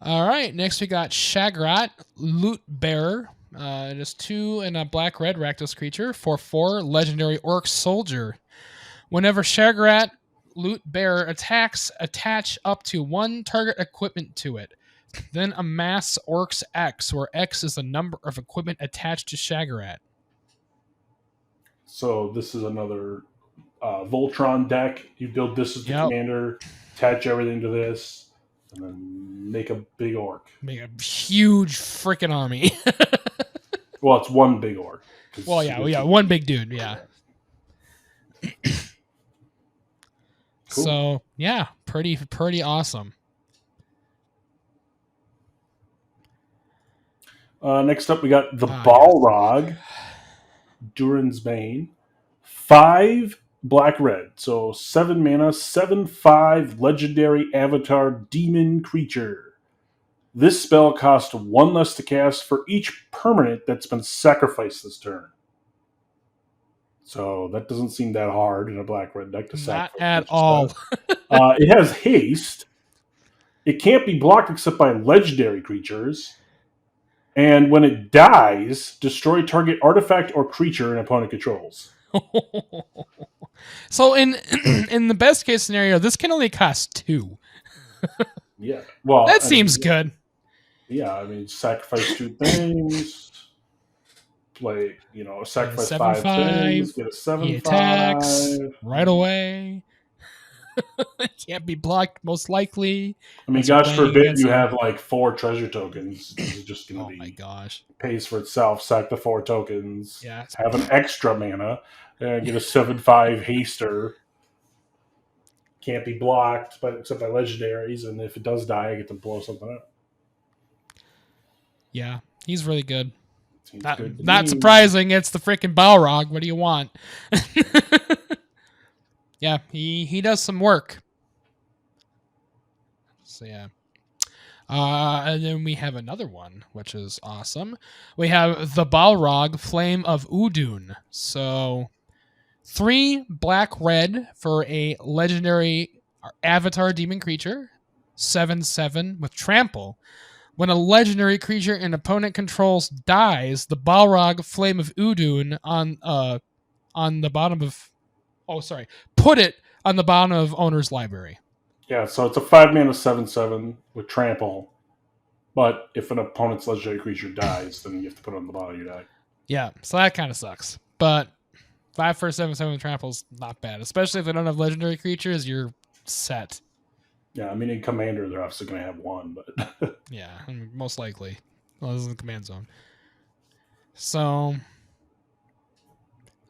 All right, next we got Shagrat, Loot Bearer. Just 2 and a black-red Rakdos creature for 4 legendary Orc Soldier. Whenever Shagrat, Loot Bearer attacks, attach up to 1 target equipment to it. Then amass Orcs X, where X is the number of equipment attached to Shagrat. So this is another Voltron deck. You build this as the commander, attach everything to this, and then make a big orc. Make a huge freaking army. Well, it's one big orc. Well, one big dude, yeah. Cool. So, yeah, pretty awesome. Next up, we got the Balrog, Durin's Bane. 5 black-red, so 7 mana, 7/5 legendary avatar demon creature. This spell costs 1 less to cast for each permanent that's been sacrificed this turn. So that doesn't seem that hard in a black-red deck to sacrifice. Not at all. It has haste. It can't be blocked except by legendary creatures. And when it dies, destroy target artifact or creature an opponent controls. So in the best case scenario, this can only cost 2. Yeah. Well, that seems good. Yeah, I mean, sacrifice 2 things. Play, sacrifice 5 things. Get a 7/5. He attacks right away. Can't be blocked, most likely. I mean, gosh forbid you have like 4 treasure tokens. This is just going to be. Oh my gosh. Pays for itself. Sack the 4 tokens. Yeah. Have an extra mana. And get a 7/5 haster. Can't be blocked except by legendaries. And if it does die, I get to blow something up. Yeah, he's really good. Not surprising. It's the freaking Balrog. What do you want? Yeah, he does some work. So yeah. And then we have another one, which is awesome. We have the Balrog, Flame of Udun. So 3 black-red for a legendary avatar demon creature. 7/7 with trample. When a legendary creature an opponent controls dies, the Balrog, Flame of Udun on the bottom of... Oh, sorry. Put it on the bottom of owner's library. Yeah, so it's a 5 mana 7/7 with trample. But if an opponent's legendary creature dies, then you have to put it on the bottom of your deck. Yeah, so that kind of sucks. But 5 for 7/7 with trample is not bad. Especially if they don't have legendary creatures, you're set. Yeah, I mean, in Commander, they're obviously going to have 1, but... Yeah, most likely. Well, this is the command zone. So...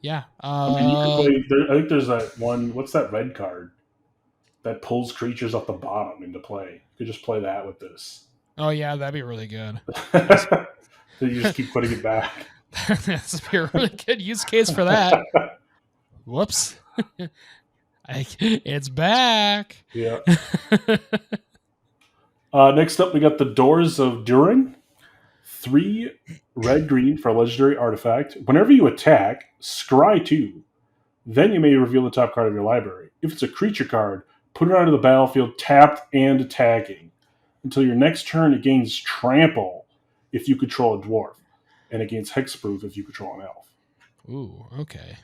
Yeah. I mean, you can play... I think there's that one... What's that red card? That pulls creatures off the bottom into play. You could just play that with this. Oh, yeah, that'd be really good. So you just keep putting it back. That's a really good use case for that. Whoops. It's back. Yeah. Next up, we got the Doors of Durin. 3 red-green for a legendary artifact. Whenever you attack, scry 2. Then you may reveal the top card of your library. If it's a creature card, Put it onto the battlefield tapped and attacking. Until your next turn, it gains trample if you control a dwarf, and it gains hexproof if you control an elf. Ooh, okay.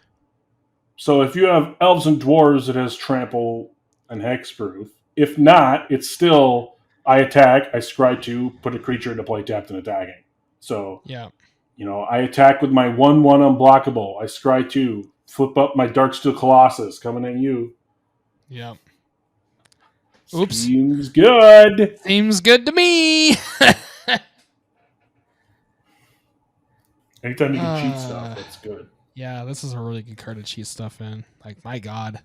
So if you have elves and dwarves, it has trample and hexproof. If not, it's still I attack, I scry 2, put a creature into play tapped and attacking. So Yeah. I attack with my 1/1 unblockable. I scry 2, flip up my Darksteel Colossus coming at you. Yeah. Oops. Seems good. Seems good to me. Anytime you can cheat stuff, that's good. Yeah, this is a really good card to cheat stuff in. Like, my God.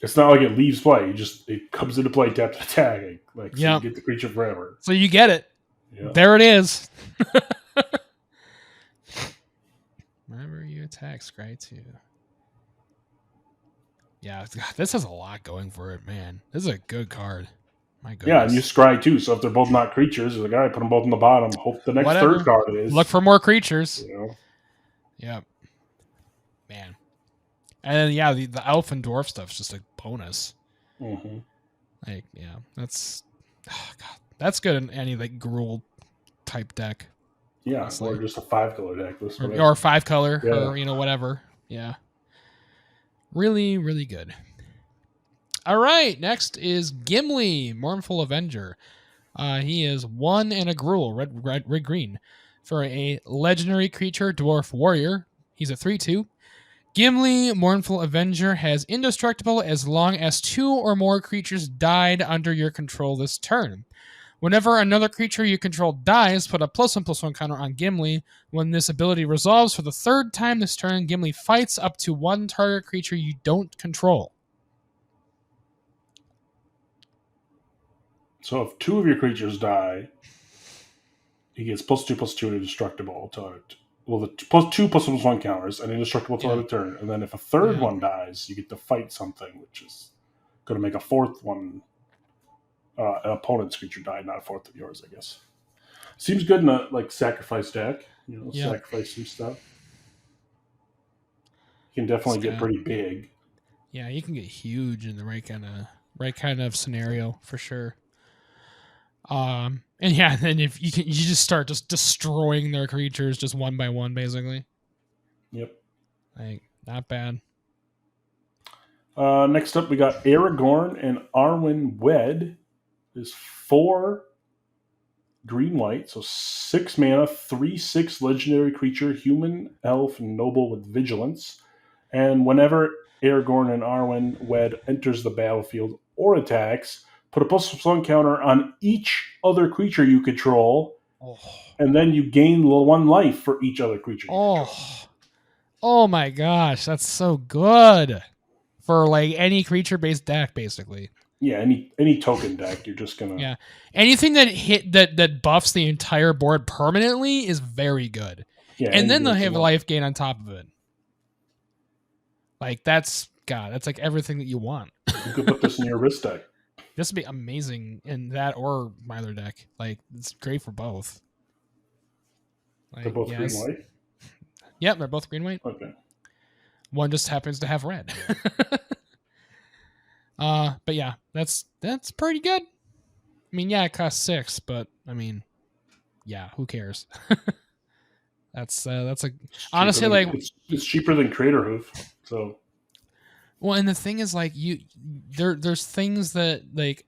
It's not like it leaves play. It comes into play tapped and attacking. Like, so you get the creature forever. So you get it. Yeah. There it is. Whenever you attack, scry 2. Yeah, this has a lot going for it, man. This is a good card. My goodness. Yeah, and you scry 2, so if they're both not creatures, like, all right, put them both on the bottom. Hope the next third card is. Look for more creatures. You know? Yep. Man. And then, yeah, the elf and dwarf stuff's just a bonus. Mm-hmm. Like, yeah, that's good in any like Gruul type deck. Yeah, honestly. or just a 5-color deck. Or 5-color, yeah. or whatever. Yeah. Really, really good. All right, next is Gimli, Mournful Avenger. He is 1 and a Gruul, red, green. For a legendary creature, dwarf warrior. He's a 3/2. Gimli, Mournful Avenger, has indestructible as long as 2 or more creatures died under your control this turn. Whenever another creature you control dies, put a +1/+1 counter on Gimli. When this ability resolves for the 3rd time this turn, Gimli fights up to 1 target creature you don't control. So if 2 of your creatures die, he gets +2/+2 and indestructible to it. Well, the +2/+1 counters and indestructible till the turn. And then if a 3rd one dies, you get to fight something, which is going to make a 4th one. An opponent's creature die, not a 4th of yours, I guess. Seems good in a sacrifice deck. Sacrifice some stuff. You can definitely get pretty big. Yeah, you can get huge in the right kind of scenario for sure. And then if you just start just destroying their creatures just one by one, basically. Yep. Like, not bad. Next up, we got Aragorn and Arwen Wed. Is 4 green-white, so 6 mana, 3/6 legendary creature, human, elf, noble with vigilance. And whenever Aragorn and Arwen Wed enters the battlefield or attacks, put a +1 counter on each other creature you control, and then you gain 1 life for each other creature you control. Oh my gosh, that's so good for like any creature-based deck, basically. Yeah, any token deck, you're just gonna. Yeah, anything that buffs the entire board permanently is very good. Yeah, and then they'll have a life gain on top of it. Like that's like everything that you want. You could put this in your wrist deck. This would be amazing in that or my other deck. Like it's great for both. Like, they're both green-white? Yep, they're both green-white. Okay. One just happens to have red. But yeah, that's pretty good. I mean, yeah, it costs 6, but I mean, yeah, who cares? That's honestly like it's cheaper than Craterhoof. So, well, and the thing is, like there's things that like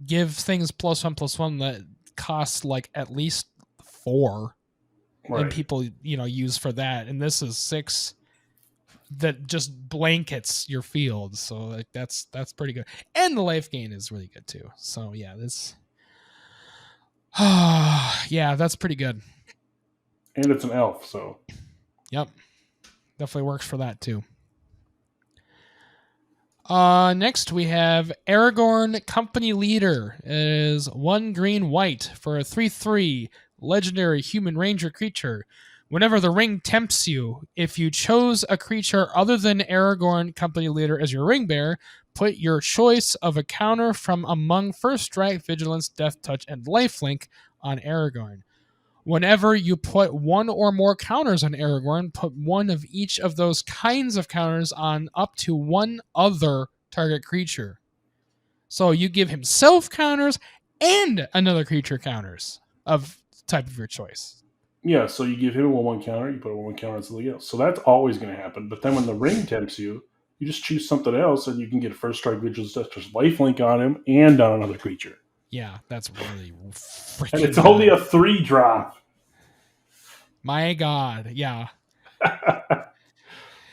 give things +1/+1 that cost like at least 4, right. And people use for that, and this is 6 that just blankets your field. So like that's pretty good, and the life gain is really good too. So yeah, this yeah, that's pretty good. And it's an elf, so yep, definitely works for that too. Next we have Aragorn, Company Leader. It is 1 green-white for a 3/3 legendary human ranger creature. Whenever the ring tempts you, if you chose a creature other than Aragorn, Company Leader, as your ring bearer, put your choice of a counter from among First Strike, Vigilance, Death Touch, and Lifelink on Aragorn. Whenever you put 1 or more counters on Aragorn, put 1 of each of those kinds of counters on up to 1 other target creature. So you give himself counters and another creature counters of type of your choice. Yeah, so you give him a 1/1 counter, you put a 1/1 counter on something else. So that's always going to happen. But then when the ring tempts you, you just choose something else, and you can get a first strike Vigil's Dexter's lifelink on him and on another creature. Yeah, that's really freaking And it's only a 3-drop. My God, yeah.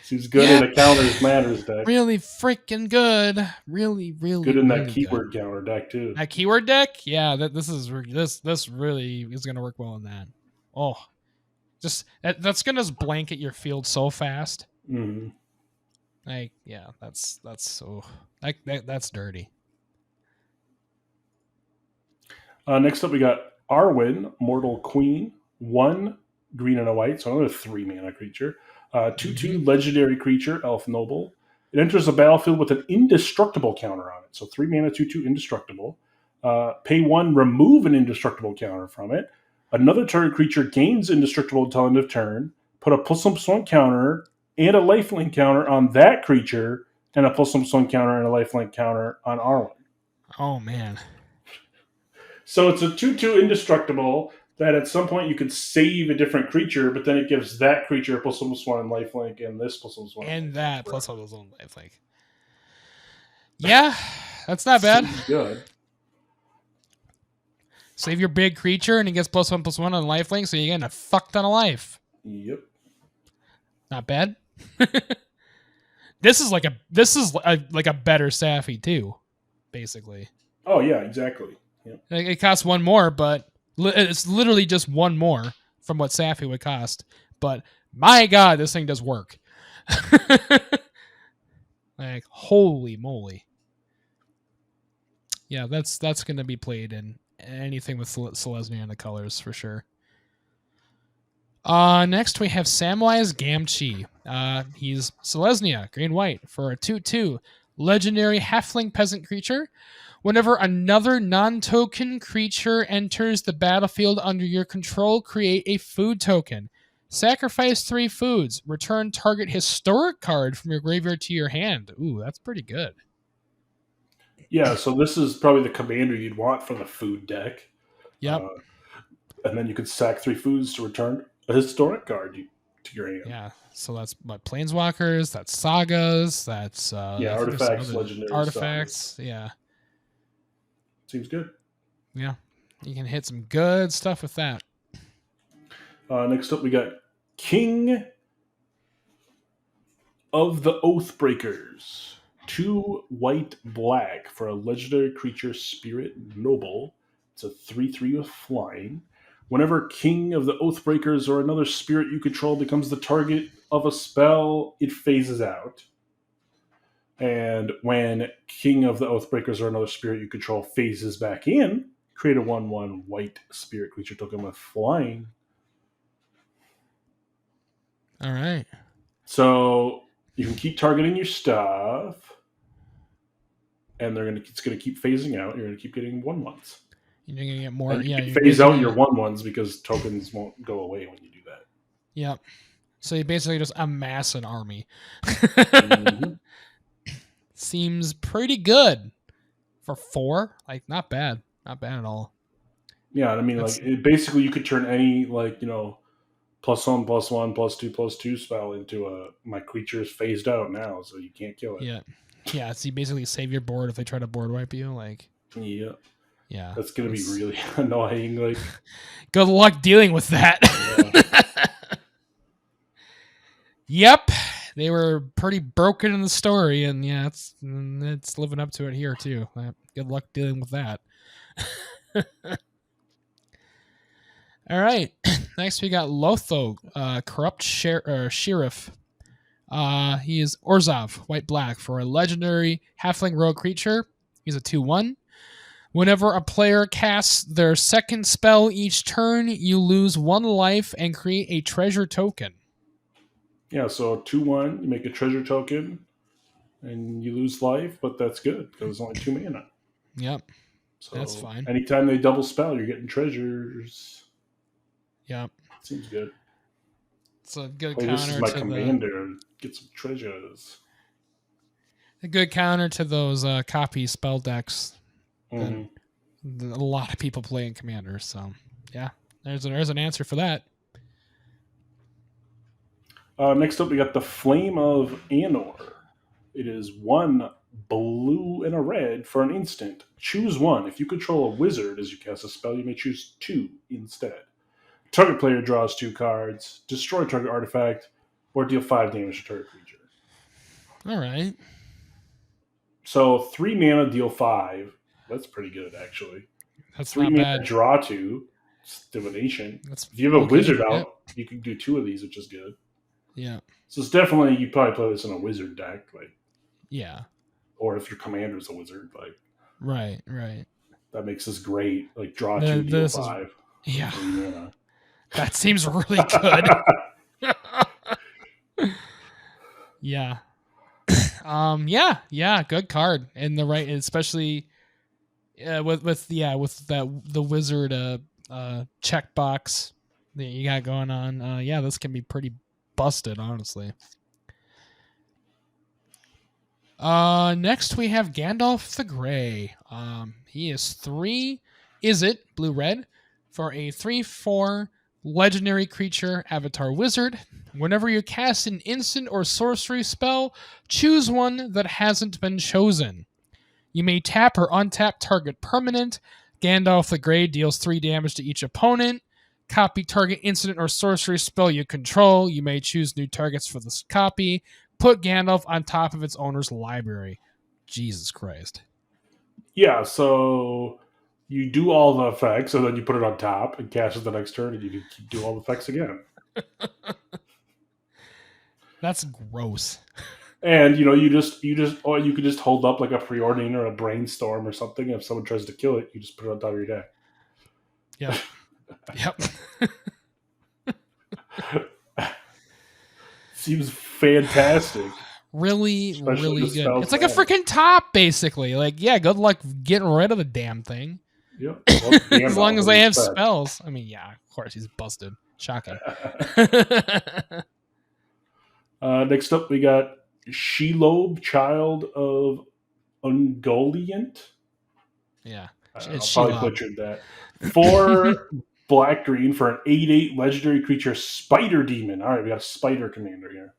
Seems good in a counters matters deck. Really freaking good. Really, really good in really that keyword counter deck too. That keyword deck, yeah. This really is gonna work well in that. Oh, just that's gonna just blanket your field so fast. Mm-hmm. Like, yeah, that's so that's dirty. Next up, we got Arwen, Mortal Queen, 1 green and a white, so another 3-mana creature. 2/2 legendary creature, Elf Noble. It enters the battlefield with an indestructible counter on it. So 3 mana, 2/2 indestructible. Pay 1, remove an indestructible counter from it. Another target creature gains indestructible until end of turn. Put a +1/+1 counter and a lifelink counter on that creature, and a +1/+1 counter and a lifelink counter on Arwen. Oh man. So it's a 2/2 indestructible that at some point you could save a different creature, but then it gives that creature a +1/+1 and lifelink, and this +1/+1. And that +1/+1 lifelink. Yeah, that's not bad. Good. Save your big creature, and he gets +1/+1 on lifelink, so you're getting a fuck ton of life. Yep. Not bad. This is like a better Safi too, basically. Oh yeah, exactly. Yep. It costs 1 more, but it's literally just 1 more from what Safi would cost. But my God, this thing does work. Like, holy moly. Yeah, that's going to be played in anything with Selesnya in the colors for sure. Next we have Samwise Gamgee. He's Selesnya, green-white, for a 2/2 legendary halfling peasant creature. Whenever another non-token creature enters the battlefield under your control, create a food token. Sacrifice 3 foods. Return target historic card from your graveyard to your hand. Ooh, that's pretty good. Yeah, so this is probably the commander you'd want for the food deck. Yep. And then you could sack 3 foods to return a historic card to your hand. Yeah, so that's what Planeswalkers, that's Sagas, that's artifacts, legendary artifacts. Sagas. Yeah, seems good. Yeah, you can hit some good stuff with that. Next up, we got King of the Oathbreakers. 2 white/black for a legendary creature, Spirit Noble. It's a 3/3 with flying. Whenever King of the Oathbreakers or another spirit you control becomes the target of a spell, it phases out. And when King of the Oathbreakers or another spirit you control phases back in, create a 1/1 white spirit creature token with flying. All right. So you can keep targeting your stuff, and it's gonna keep phasing out. You're gonna keep getting 1/1s. You're gonna get more. And you yeah, can phase out your 1/1s because tokens won't go away when you do that. Yep. So you basically just amass an army. Mm-hmm. Seems pretty good for 4. Like, not bad. Not bad at all. Yeah, I mean, basically you could turn any, +1/+1, +2/+2 spell into my creature's phased out now, so you can't kill it. Yeah. Yeah, so you basically save your board if they try to board wipe you. Yeah. Yeah. That's going to be really annoying. Good luck dealing with that. Yeah. Yep. They were pretty broken in the story, and yeah, it's living up to it here too. Good luck dealing with that. All right. Next we got Lotho, Corrupt Sheriff. He is Orzhov, white/black, for a legendary halfling rogue creature. He's a 2/1. Whenever a player casts their second spell each turn, you lose 1 life and create a treasure token. Yeah, so 2/1, you make a treasure token, and you lose life, but that's good because it's only 2 mana. Yep, so that's fine. Anytime they double spell, you're getting treasures. Yep, seems good. It's a good counter. This is my commander. Get some treasures. A good counter to those copy spell decks Mm-hmm. that a lot of people play in Commander. So, yeah, there's an answer for that. Next up, we got the Flame of Anor. It is 1 blue and a red for an instant. Choose one. If you control a wizard as you cast a spell, you may choose 2 instead. Target player draws 2 cards, destroy target artifact, or deal 5 damage to target creature. All right. So 3 mana, deal 5. That's pretty good, actually. That's 3 not mana, bad. draw 2. It's divination. That's If you have a okay, wizard out, yep. you can do 2 of these, which is good. Yeah. So it's definitely, you probably play this in a wizard deck, like, Yeah. or if your commander's a wizard, like, Right. that makes this great. Like, draw 2, deal This is 5. yeah. 3 mana. That seems really good. Yeah. Yeah, good card. And the right, especially with the wizard checkbox that you got going on. Yeah, this can be pretty busted, honestly. Next we have Gandalf the Grey. He is 3 blue red for a 3/4 legendary creature avatar wizard. Whenever you cast an instant or sorcery spell, choose one that hasn't been chosen. You may tap or untap target permanent. Gandalf the Grey deals 3 damage to each opponent. Copy target instant or sorcery spell you control. You may choose new targets for this copy. Put Gandalf on top of its owner's library. Jesus Christ. Yeah, so you do all the effects, and then you put it on top and cast it the next turn, and you can keep doing all the effects again. That's gross. And you or you could just hold up like a preordain or a brainstorm or something. And if someone tries to kill it, you just put it on top of your deck. Yep. Seems fantastic. Really Especially the good. spells It's like a bad. freaking top, basically. Like, yeah, good luck getting rid of the damn thing. Yep. Well, As long as they have spell. spells. I mean, yeah, of course, he's busted. Shocking. Next up, we got Shelob, Child of Ungoliant. Yeah. I It's probably Shelob. butchered that. 4 black green for an 8/8 legendary creature, Spider Demon. All right, we got a spider commander here.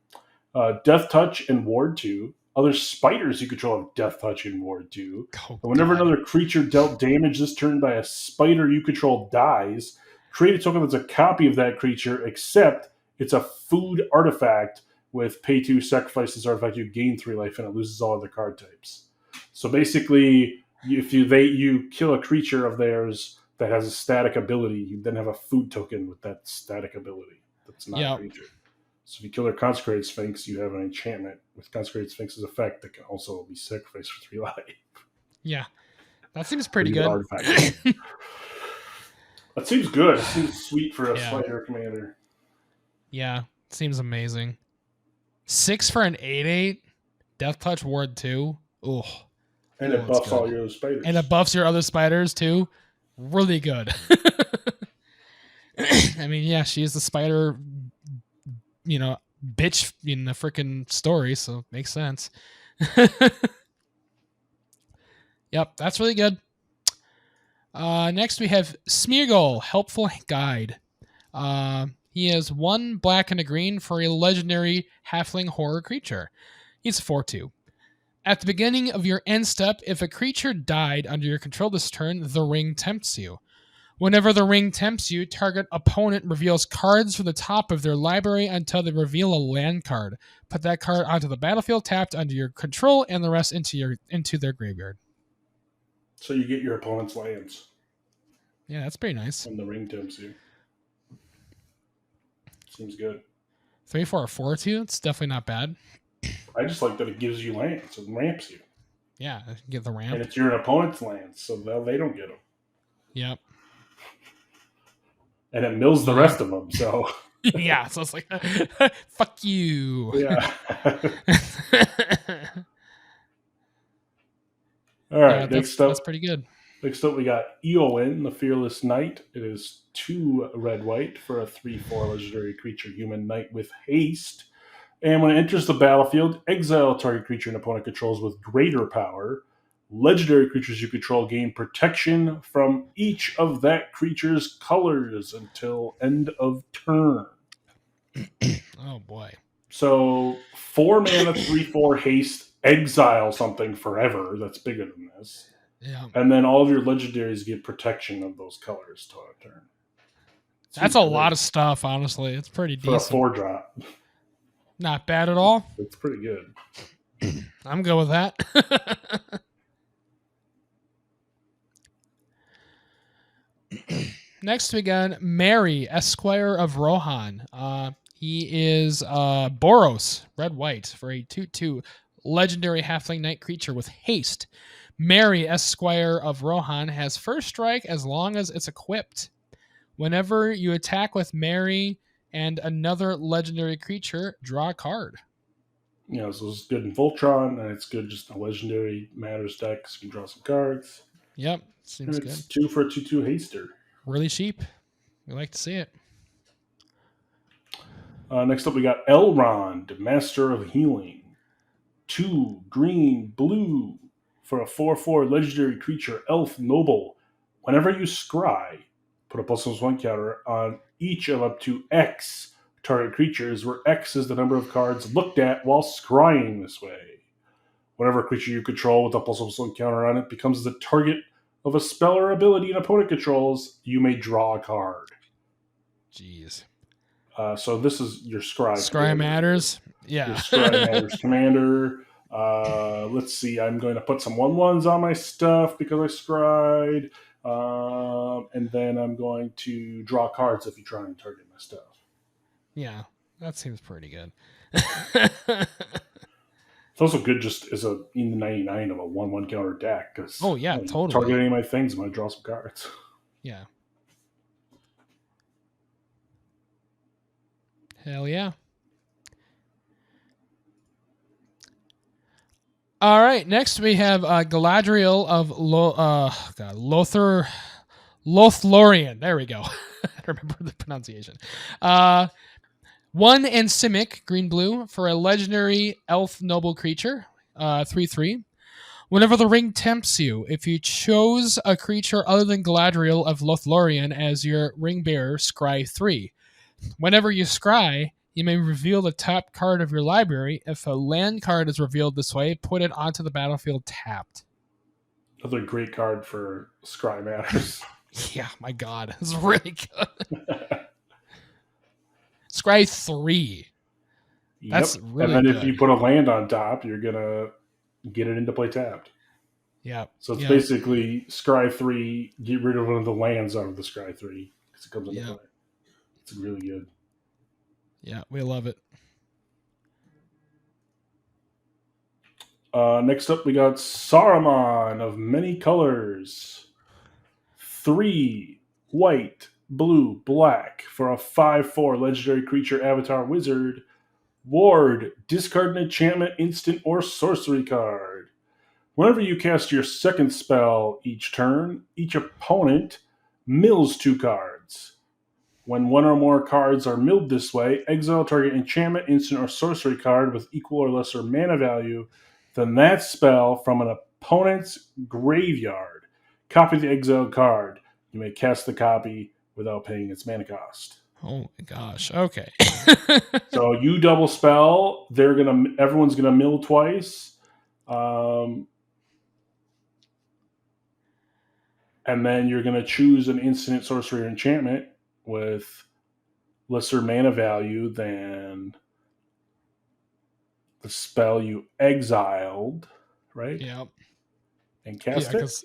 Death Touch and Ward 2. Other spiders you control have Death Touch and Ward 2. Oh, And whenever God. another creature dealt damage this turn by a spider you control dies, create a token that's a copy of that creature, except it's a food artifact with pay 2, sacrifice this artifact, you gain 3 life, and it loses all other card types. So basically, if you kill a creature of theirs that has a static ability, you then have a food token with that static ability. That's not a creature. So if you kill their Consecrated Sphinx, you have an enchantment with Consecrated Sphinx's effect that can also be sacrificed for 3 life. Yeah. That seems pretty good. That seems good. It seems sweet for a spider commander. Yeah. Seems amazing. 6 for an 8/8. Death Touch Ward 2. Ooh. And it buffs all your other spiders. And it buffs your other spiders too. Really good. I mean, yeah, she's the spider, bitch in the freaking story, so it makes sense. Yep, that's really good. Next we have Smeargle, Helpful Guide. He has 1 black and a green for a legendary halfling horror creature. He's 4/2. At the beginning of your end step, if a creature died under your control this turn, the ring tempts you. Whenever the ring tempts you, target opponent reveals cards from the top of their library until they reveal a land card. Put that card onto the battlefield tapped under your control and the rest into their graveyard. So you get your opponent's lands. Yeah, that's pretty nice. When the ring tempts you. Seems good. 3 for a 4/2. It's definitely not bad. I just like that it gives you lands and ramps you. Yeah, get the ramp. And it's your opponent's lands, so they don't get them. Yep. And it mills the rest of them, so... Yeah, so it's like, fuck you. Yeah. All right, next up... That's pretty good. Next up, we got Eowyn, the Fearless Knight. It is 2 red-white for a 3/4 legendary creature, human knight with haste. And when it enters the battlefield, exile a target creature an opponent controls with greater power. Legendary creatures you control gain protection from each of that creature's colors until end of turn. Oh boy. So 4 mana, 3/4 haste, exile something forever. That's bigger than this. Yeah. And then all of your legendaries get protection of those colors till a turn. That's a lot of stuff, honestly. It's pretty for decent. a 4-drop. Not bad at all. It's pretty good. I'm good with that. Next we got Mary, Esquire of Rohan. He is Boros, red white, for a 2/2 legendary halfling knight creature with haste. Mary, Esquire of Rohan, has first strike as long as it's equipped. Whenever you attack with Mary and another legendary creature, draw a card. So it's good in Voltron, and it's good just in a legendary matters deck, so you can draw some cards. Yep, seems and it's good. 2 for a 2/2 haster. Really cheap. We like to see it. Next up, we got Elrond, Master of Healing. 2 green, blue for a 4/4 legendary creature, Elf Noble. Whenever you scry, put a +1 counter on each of up to X target creatures, where X is the number of cards looked at while scrying this way. Whenever a creature you control with a +1 counter on it becomes the target of a spell or ability an opponent controls, you may draw a card. Jeez. So this is your Scry. Scry matters. Yeah. Your Scry matters commander. Let's see. I'm going to put some 1/1s on my stuff because I scried. And then I'm going to draw cards if you try and target my stuff. Yeah, that seems pretty good. It's also good just as a in the 99 of a 1/1 counter deck. Oh, yeah, totally. Target any of my things, I'm going to draw some cards. Yeah. Hell yeah. All right, next we have Galadriel of Lothlorien. There we go. I remember the pronunciation. 1 and Simic, green blue, for a legendary elf noble creature, 3/3. Whenever the ring tempts you, if you chose a creature other than Galadriel of Lothlorien as your ring bearer, scry 3. Whenever you scry, you may reveal the top card of your library. If a land card is revealed this way, put it onto the battlefield tapped. Another great card for Scry matters. Yeah, my God. This is really good. Scry 3. That's really And then good. if you put a land on top, you're going to get it into play tapped. Yeah. So it's basically Scry 3, get rid of one of the lands out of the Scry 3 because it comes into play. It's really good. Yeah, we love it. Next up, we got Saruman of Many Colors. 3 white, blue, black for a 5/4 legendary creature avatar wizard. Ward, discard an enchantment, instant, or sorcery card. Whenever you cast your second spell each turn, each opponent mills 2 cards. When 1 or more cards are milled this way, exile target enchantment, instant, or sorcery card with equal or lesser mana value than that spell from an opponent's graveyard. Copy the exiled card. You may cast the copy without paying its mana cost. Oh my gosh. Okay. So you double spell, everyone's gonna mill twice. And then you're gonna choose an instant, sorcery, or enchantment with lesser mana value than the spell you exiled, right? Yep. And cast it.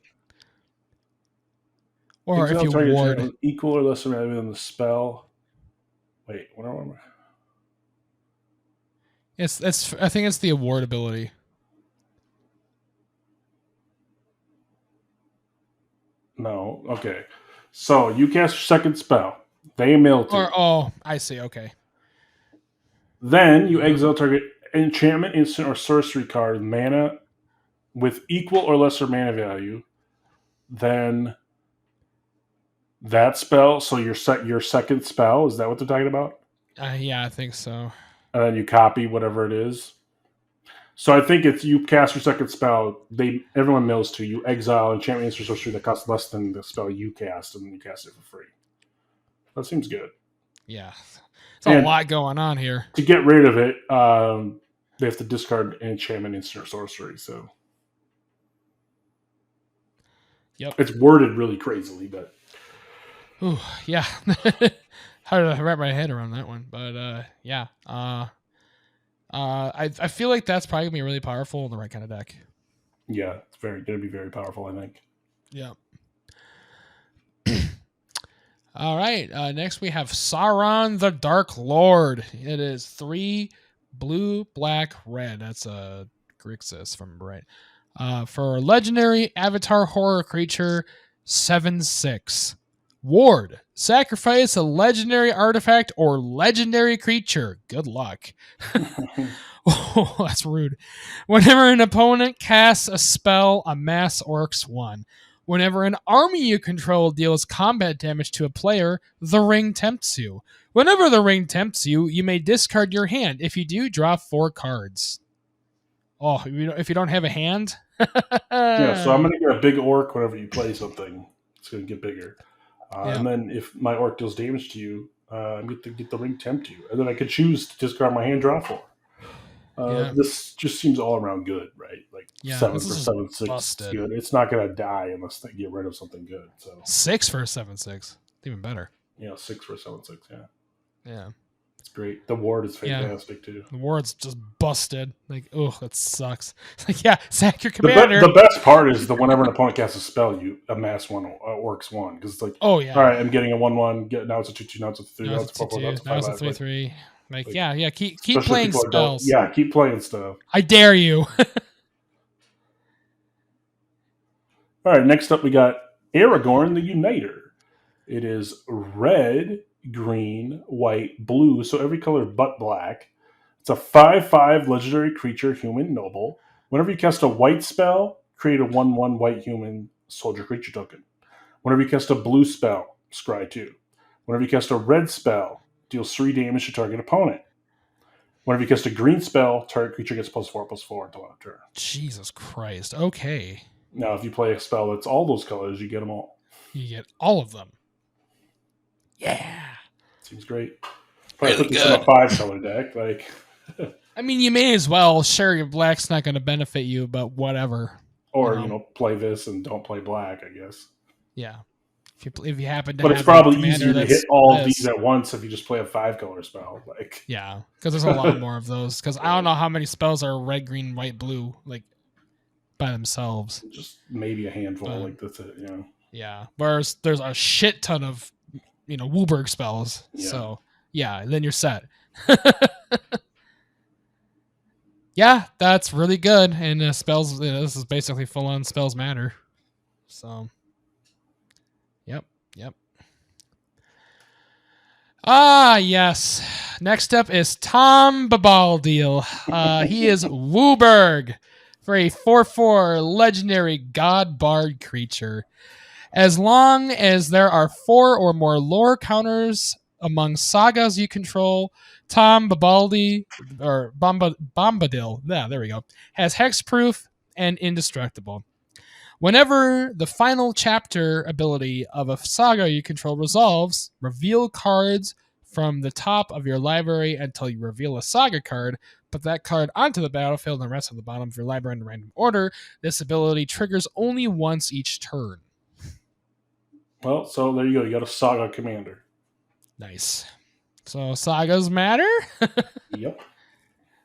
Or exile if you ward equal or lesser value than the spell. Wait, what am I? I think it's the award ability. No, okay. So you cast your second spell. They mill 2. I see. Okay. Then you exile target enchantment, instant, or sorcery card mana with equal or lesser mana value than that spell. So your second spell, is that what they're talking about? Yeah, I think so. and then you copy whatever it is. So I think it's you cast your second spell. Everyone knows to you exile enchantment or sorcery that costs less than the spell you cast, and then you cast it for free. That seems good. Yeah, there's a lot going on here. To get rid of it, they have to discard an enchantment, instant, or sorcery. So, it's worded really crazily, but yeah, hard to wrap my head around that one. But yeah. I feel like that's probably gonna be really powerful in the right kind of deck. Yeah, it's going to be very powerful, I think. Yeah. All right. Next we have Sauron the Dark Lord. It is 3 blue, black, red. That's a Grixis from right. For legendary avatar horror creature, 7/6. Ward. Sacrifice a legendary artifact or legendary creature. Good luck. Oh, that's rude. Whenever an opponent casts a spell, amass orcs 1. Whenever an army you control deals combat damage to a player, the ring tempts you. Whenever the ring tempts you, you may discard your hand. If you do, draw 4 cards. Oh, if you don't have a hand? Yeah, so I'm going to get a big orc whenever you play something. It's going to get bigger. And then if my orc deals damage to you, I'm going to get the ring tempt you. And then I could choose to discard my hand, draw 4. This just seems all around good, right? Like 7 for 7/6 is good. It's not going to die unless they get rid of something good. So 6 for 7/6, even better. 6 for 7/6. Yeah, it's great. The ward is fantastic too. The ward's just busted. Like, oh, that sucks. It's like, sack your commander. The best part is that whenever an opponent casts a spell, you amass 1 orcs 1 because it's like, all right, I'm getting a 1/1. Now it's a 2/2. Now it's a 3. Now it's a 4/4. Now it's a 3/3. Like, keep playing spells. Yeah, keep playing stuff. I dare you. All right, next up we got Aragorn the Uniter. It is red, green, white, blue, so every color but black. It's a 5/5 legendary creature, human, noble. Whenever you cast a white spell, create a 1/1 white human soldier creature token. Whenever you cast a blue spell, scry 2. Whenever you cast a red spell, deals 3 damage to target opponent. Whenever you cast a green spell, target creature gets +4/+4 until end of turn. Jesus Christ. Okay. Now, if you play a spell that's all those colors, you get them all. You get all of them. Yeah. Seems great. Probably put this in a 5-color deck. Like, I mean, you may as well. Sure, your black's not going to benefit you, but whatever. Or, play this and don't play black, I guess. Yeah. If you happen to but it's probably easier to hit all of these at once if you just play a 5-color spell. Like, yeah, because there's a lot more of those. Because I don't know how many spells are red, green, white, blue, like by themselves. Just maybe a handful. Like that's it. Yeah. Whereas there's a shit ton of Wooburg spells. Yeah. So then you're set. Yeah, that's really good. And spells. This is basically full on spells matter. So. Yep. Ah, yes. Next up is Tom Bombadil. He is Wooburg for a 4/4 legendary god bard creature. As long as there are 4 or more lore counters among sagas you control, Tom Bombadil, there we go, has hexproof and indestructible. Whenever the final chapter ability of a saga you control resolves, reveal cards from the top of your library until you reveal a saga card. Put that card onto the battlefield and the rest of the bottom of your library in random order. This ability triggers only once each turn. Well, so there you go. You got a saga commander. Nice. So sagas matter? Yep.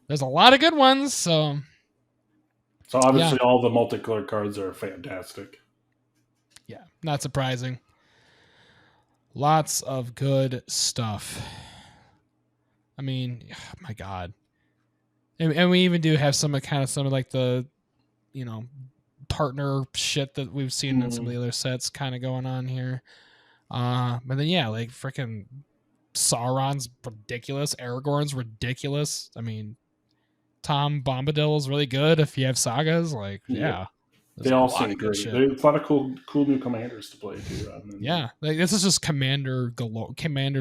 There's a lot of good ones, so... So obviously all the multicolored cards are fantastic. Yeah, not surprising. Lots of good stuff. I mean, my God. And we even do have some of like the, partner shit that we've seen in some of the other sets kind of going on here. But then, like freaking Sauron's ridiculous. Aragorn's ridiculous. I mean, Tom Bombadil is really good if you have sagas. Like, they all seem great. There's a lot of cool new commanders to play too. Like this is just commanders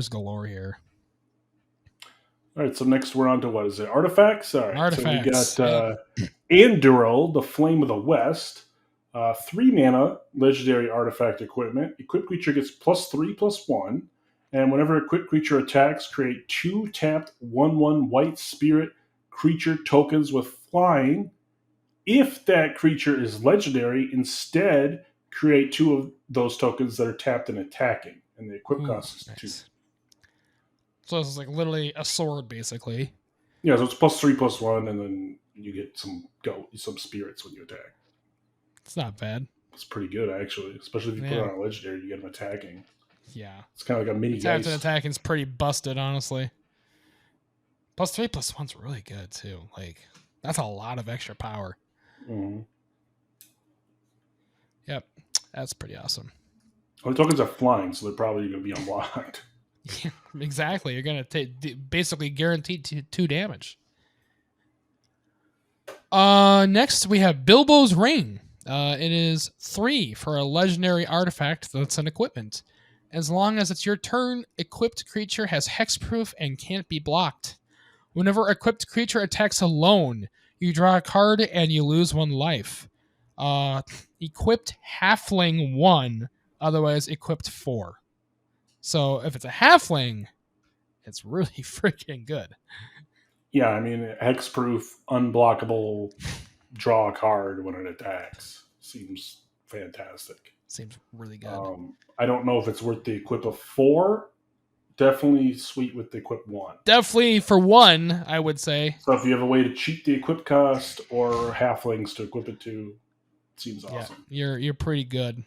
galore here. All right, so next we're on to what is it? Artifacts? All right, Artifacts. so we got Anduril, the Flame of the West. 3 mana, legendary artifact equipment. Equipped creature gets +3/+1. And whenever a equipped creature attacks, create 2 tapped 1/1 white spirit creature tokens with flying. If that creature is legendary, instead create 2 of those tokens that are tapped and attacking. And the equip cost is 2. So this is like literally a sword, basically. Yeah, so it's +3/+1, and then you get some spirits when you attack. It's not bad. It's pretty good, actually. Especially if you put it on a legendary, you get them attacking. Yeah. It's kind of like a mini dice. Attacking is pretty busted, honestly. +3/+1's really good, too. Like, that's a lot of extra power. Mm-hmm. Yep. That's pretty awesome. Well, the tokens are flying, so they're probably going to be unlocked. Yeah, exactly. You're going to basically guaranteed 2 damage. Next, we have Bilbo's Ring. It is 3 for a legendary artifact that's an equipment. As long as it's your turn, equipped creature has hexproof and can't be blocked. Whenever equipped creature attacks alone, you draw a card and you lose 1 life. Equipped halfling 1, otherwise equipped 4. So if it's a halfling, it's really freaking good. Yeah, I mean, hexproof, unblockable, draw a card when it attacks. Seems fantastic. Seems really good. I don't know if it's worth the equip of 4. Definitely sweet with the equip 1. Definitely for 1, I would say. So if you have a way to cheat the equip cost or halflings to equip it to, it seems awesome. You're pretty good.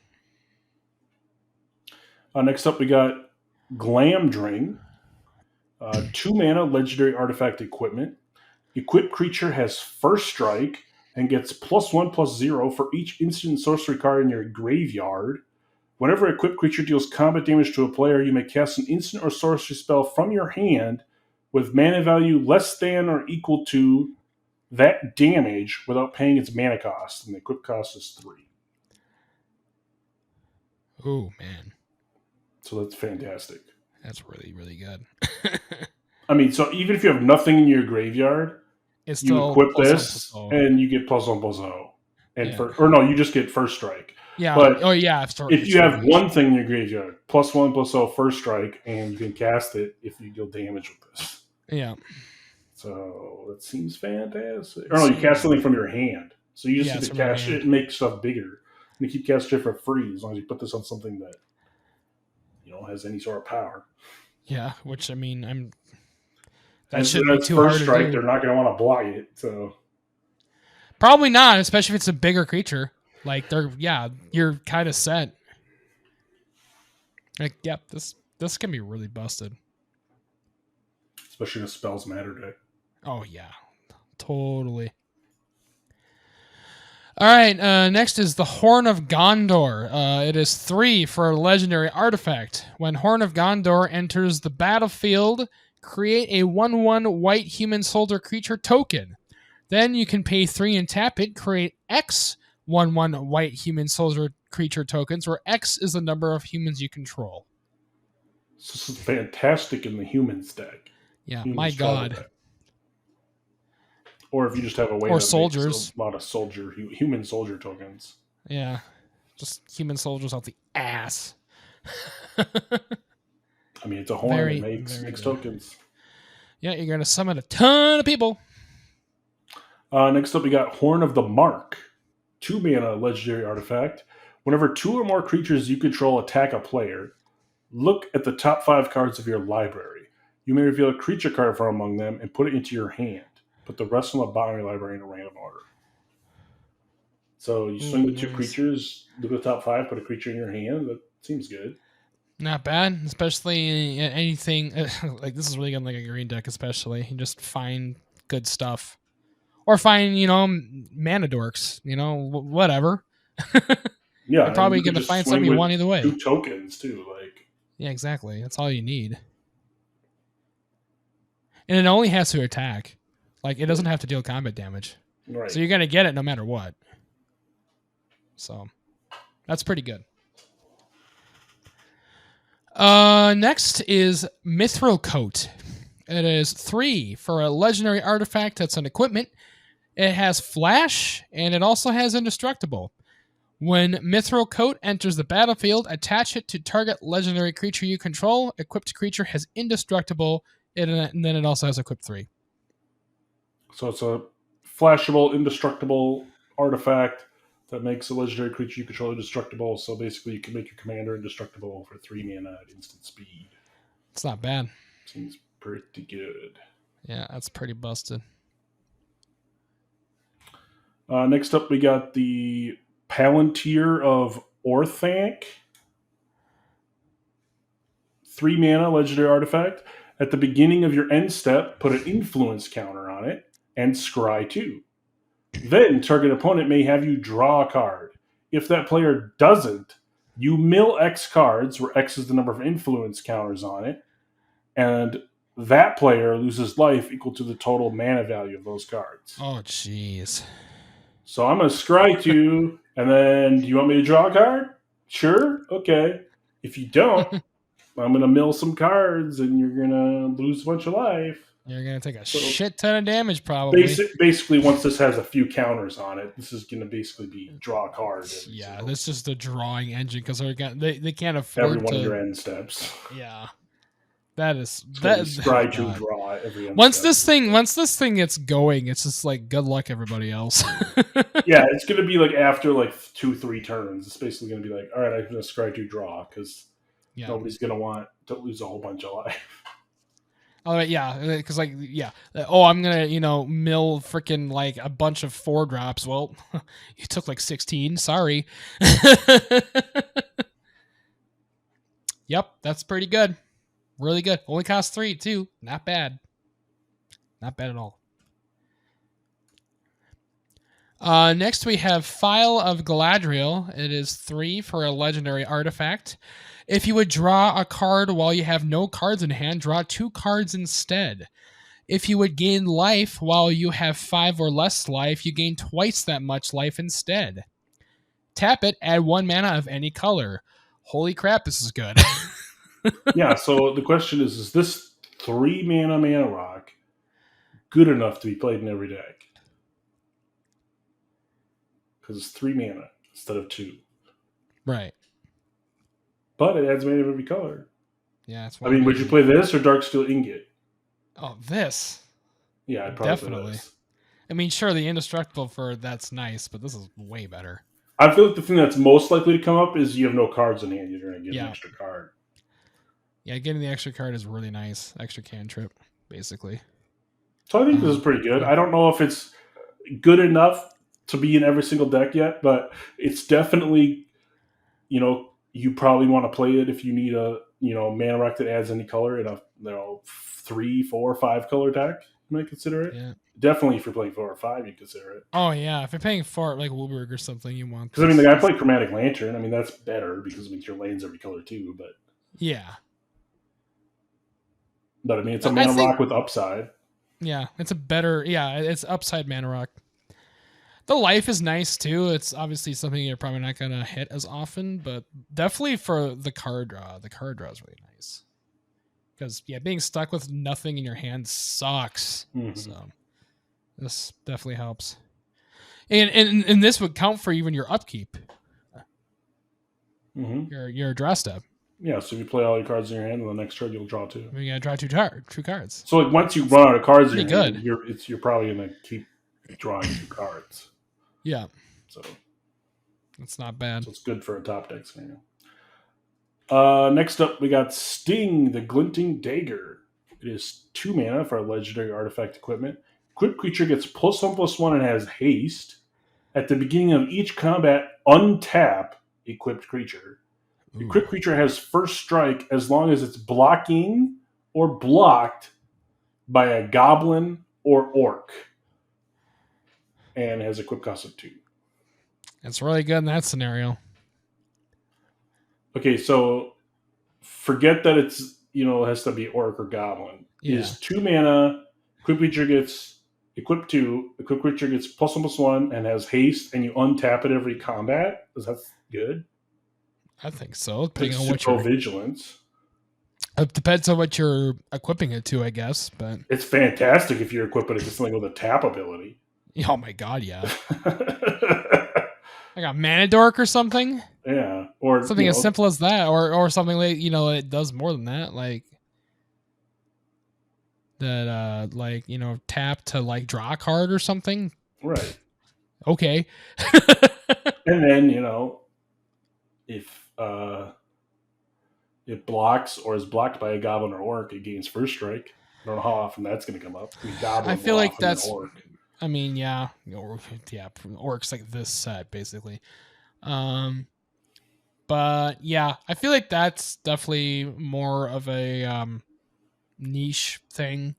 Next up, we got Glamdring. 2 mana legendary artifact equipment. Equipped creature has first strike and gets +1/+0 for each instant sorcery card in your graveyard. Whenever a equipped creature deals combat damage to a player, you may cast an instant or sorcery spell from your hand with mana value less than or equal to that damage without paying its mana cost, and the equip cost is 3. Oh, man. So that's fantastic. That's really, really good. I mean, so even if you have nothing in your graveyard, you equip this, and you get +1/+0. And you just get first strike. Yeah. But if you have one thing in your graveyard, +1/+0 first strike, and you can cast it if you deal damage with this. Yeah. So that seems fantastic. Or no, you cast something from your hand. So you just get to cast it and make stuff bigger. And you keep casting it for free as long as you put this on something that has any sort of power. Yeah, which I mean, that should be too hard to do. They're not going to want to block it, so probably not, especially if it's a bigger creature. Like you're kind of set. Like, yep, this can be really busted. Especially in a spells matter deck. Oh yeah, totally. All right, next is the Horn of Gondor. It is 3 for a legendary artifact. When Horn of Gondor enters the battlefield, create a 1/1 white human soldier creature token. Then you can pay 3 and tap it, create X 1/1 white human soldier creature tokens, where X is the number of humans you control. This is fantastic in the humans deck. Yeah, my God. Or if you just have a way or to soldiers. Make a lot of human soldier tokens. Yeah, just human soldiers out the ass. I mean, it's a horn that makes tokens. Yeah, you're going to summon a ton of people. Next up, we got Horn of the Mark. 2 mana legendary artifact. Whenever 2 or more creatures you control attack a player, look at the top 5 cards of your library. You may reveal a creature card from among them and put it into your hand. Put the rest on the bottom of your library in a random order. So you swing with 2 creatures, look at the top 5, put a creature in your hand. That seems good. Not bad, especially anything like this is really good, like a green deck, especially. You just find good stuff, or find mana dorks, whatever. Yeah, you're probably going to find something you want either way. 2 tokens too, yeah, exactly. That's all you need, and it only has to attack. Like, it doesn't have to deal combat damage. Right. So you're going to get it no matter what. So that's pretty good. Next is Mithril Coat. It is 3 for a legendary artifact that's an equipment. It has flash, and it also has indestructible. When Mithril Coat enters the battlefield, attach it to target legendary creature you control. Equipped creature has indestructible, and then it also has equipped 3. So it's a flashable, indestructible artifact that makes a legendary creature you control indestructible. So basically, you can make your commander indestructible for 3 mana at instant speed. It's not bad. Seems pretty good. Yeah, that's pretty busted. Next up, we got the Palantir of Orthanc. 3 mana legendary artifact. At the beginning of your end step, put an influence counter on it and scry 2. Then target opponent may have you draw a card. If that player doesn't, you mill X cards, where X is the number of influence counters on it, and that player loses life equal to the total mana value of those cards. Oh, jeez. So I'm going to scry 2, and then do you want me to draw a card? Sure. Okay. If you don't, I'm going to mill some cards, and you're going to lose a bunch of life. You're going to take a shit ton of damage, probably. Basically, once this has a few counters on it, this is going to basically be draw a card. Yeah, this is the drawing engine, because they can't afford every one of your end steps. Yeah. That is scry to draw every end once step. this thing gets going, it's just like good luck everybody else. Yeah, it's gonna be like after like 2-3 turns. It's basically gonna be like, all right, I'm gonna scry to draw because nobody's gonna want to lose a whole bunch of life. Oh yeah, because I'm gonna mill freaking like a bunch of 4-drops. Well, you took like 16. Sorry. Yep, that's pretty good. Really good. Only costs 3 too. Not bad. Not bad at all. Next we have File of Galadriel. It is 3 for a legendary artifact. If you would draw a card while you have no cards in hand, draw 2 cards instead. If you would gain life while you have 5 or less life, you gain twice that much life instead. Tap it, add 1 mana of any color. Holy crap, this is good. Yeah, so the question is this 3 mana rock good enough to be played in every deck? Because it's 3 mana instead of 2. Right. But it adds mana of every color. Yeah, it's would you play this or Darksteel Ingot? Oh, this. Yeah, I'd probably definitely. play this. I mean, sure, the indestructible that's nice, but this is way better. I feel like the thing that's most likely to come up is you have no cards in hand. You're going to get an extra card. Yeah, getting the extra card is really nice. Extra cantrip, basically. So I think this is pretty good. I don't know if it's good enough to be in every single deck yet, but it's definitely, you probably want to play it if you need a, mana rock that adds any color in a, 3, 4, 5 color deck. You might consider it. Yeah. Definitely if you're playing 4 or 5, you consider it. Oh, yeah. If you're paying for like Wilburg or something, you want because I play Chromatic Lantern. That's better because your lane's every color too. But yeah, but it's a mana rock with upside. Yeah, it's a better. Yeah, it's upside mana rock. The life is nice too. It's obviously something you're probably not gonna hit as often, but definitely for the card draw. The card draw is really nice because being stuck with nothing in your hand sucks. Mm-hmm. So this definitely helps. And this would count for even your upkeep. Mm-hmm. Your draw step. Yeah, so if you play all your cards in your hand, and the next turn you'll draw 2. You're gonna draw two cards. So once you run out of cards in your hand, you're probably gonna keep drawing 2 cards. Yeah. So that's not bad. So it's good for a top deck scenario. Next up, we got Sting, the Glinting Dagger. It is 2 mana for a legendary artifact equipment. Equipped creature gets +1/+1 and has haste. At the beginning of each combat, untap equipped creature. The equipped creature has first strike as long as it's blocking or blocked by a goblin or orc. And has a quick cost of 2. It's really good in that scenario. Okay, so forget that it's, it has to be orc or goblin. Yeah. It is 2 mana. Equipped creature gets equipped 2. Equipped creature gets +1/+1 and has haste, and you untap it every combat. Is that good? I think so. Depending on what vigilance. It depends on what you're equipping it to, I guess. But It's fantastic if you're equipping it to something with a tap ability. oh my god, yeah. Like a mana dork or something. Yeah, or Something as simple as that, or something like it does more than that, like that, tap to like draw a card or something. right. Okay. And then if it blocks or is blocked by a goblin or orc, it gains first strike. I don't know how often that's going to come up. I feel like that's. I mean, yeah, orcs like this set basically. But yeah, I feel like that's definitely more of a niche thing.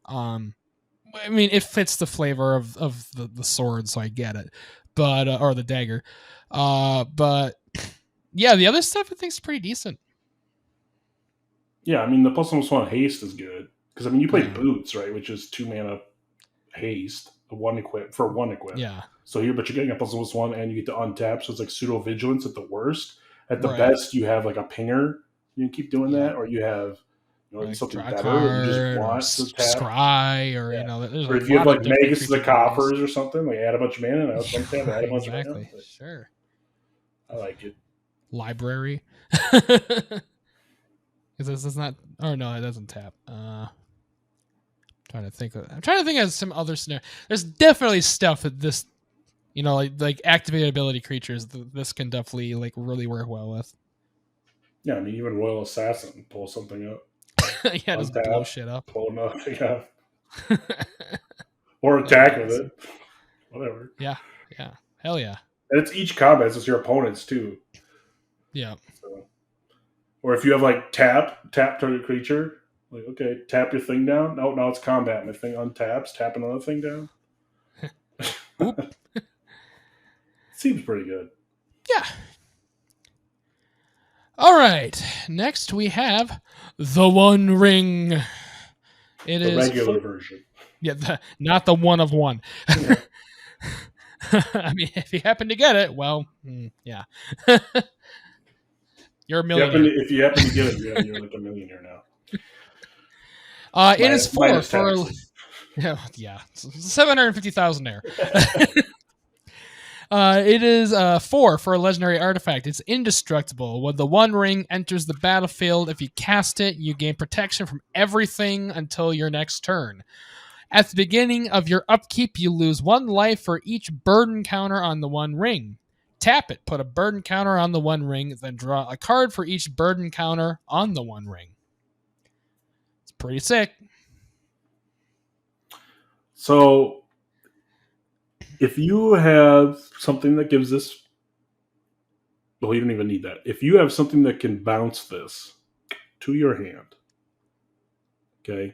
I mean, it fits the flavor of the sword, so I get it. But or the dagger. But yeah, the other stuff I think is pretty decent. Yeah, I mean the +1/+1 haste is good because I mean you play boots, right, which is 2 mana haste, one equip. Yeah. So but you're getting a +1/+1 and you get to untap, so it's like pseudo vigilance at the worst. At the best, you have like a pinger. You can keep doing that, or you have like something better that you just want to tap. Scry, or there's or if you have like Magus of the Coffers or something, like add a bunch of mana and untap, add a bunch of mana. Sure. I like it. Library. Is this not? Oh no, it doesn't tap. I'm trying to think of some other scenario. There's definitely stuff that this, like activated ability creatures. This can definitely like really work well with. Yeah, I mean even Royal Assassin pull something up. Yeah, just blow shit up. Pull nothing up. Or attack with it. Whatever. Yeah. Hell yeah. And it's each combat, so it's your opponent's too. Yeah. So, or if you have like tap target creature, like okay, tap your thing down. No, now it's combat. My thing untaps, tap another thing down. Seems pretty good. Yeah. All right. Next we have the One Ring. It the is regular version. Yeah, not the one of one. Yeah. I mean, if you happen to get it, well, yeah. You're a millionaire. If you happen to get it, you're like a millionaire now. It is 4 for yeah, 750,000 there. It is 4 for a legendary artifact. It's indestructible. When the One Ring enters the battlefield, if you cast it, you gain protection from everything until your next turn. At the beginning of your upkeep, you lose 1 life for each burden counter on the One Ring. Tap it, put a burden counter on the One Ring, then draw a card for each burden counter on the One Ring. It's pretty sick. So, if you have something that gives this... Well, you don't even need that. If you have something that can bounce this to your hand, okay,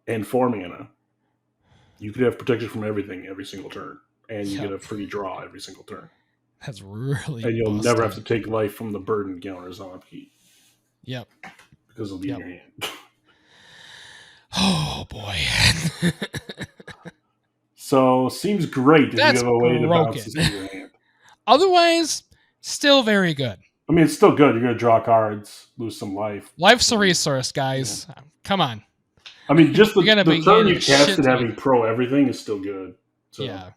and 4 mana, you could have protection from everything every single turn, and you get a free draw every single turn. That's really and you'll never have to take life from the burden counters on upkeep. Yep. Because it'll be in your hand. Oh boy. So seems great if you have a way to bounce this in your hand. Otherwise, still very good. I mean, it's still good. You're going to draw cards, lose some life. Life's a resource, guys. Yeah. Come on. I mean, just the turn you cast it having pro everything is still good. So. Yeah.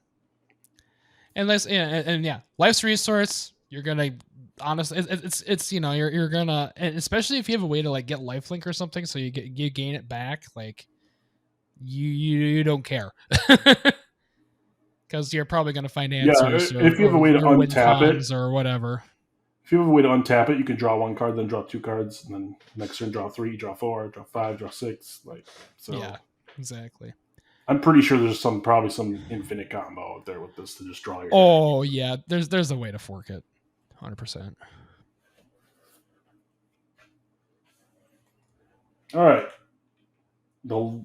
And life's a resource. You're gonna honestly, it's you're gonna, and especially if you have a way to like get lifelink or something, so you gain it back. Like you don't care because you're probably gonna find answers. Yeah, if you have a way to untap it or whatever. If you have a way to untap it, you can draw 1 card, then draw 2 cards, and then next turn draw 3, draw 4, draw 5, draw 6. Yeah, exactly. I'm pretty sure there's probably some infinite combo out there with this to just draw your. Oh deck. Yeah, there's a way to fork it, 100%. All right.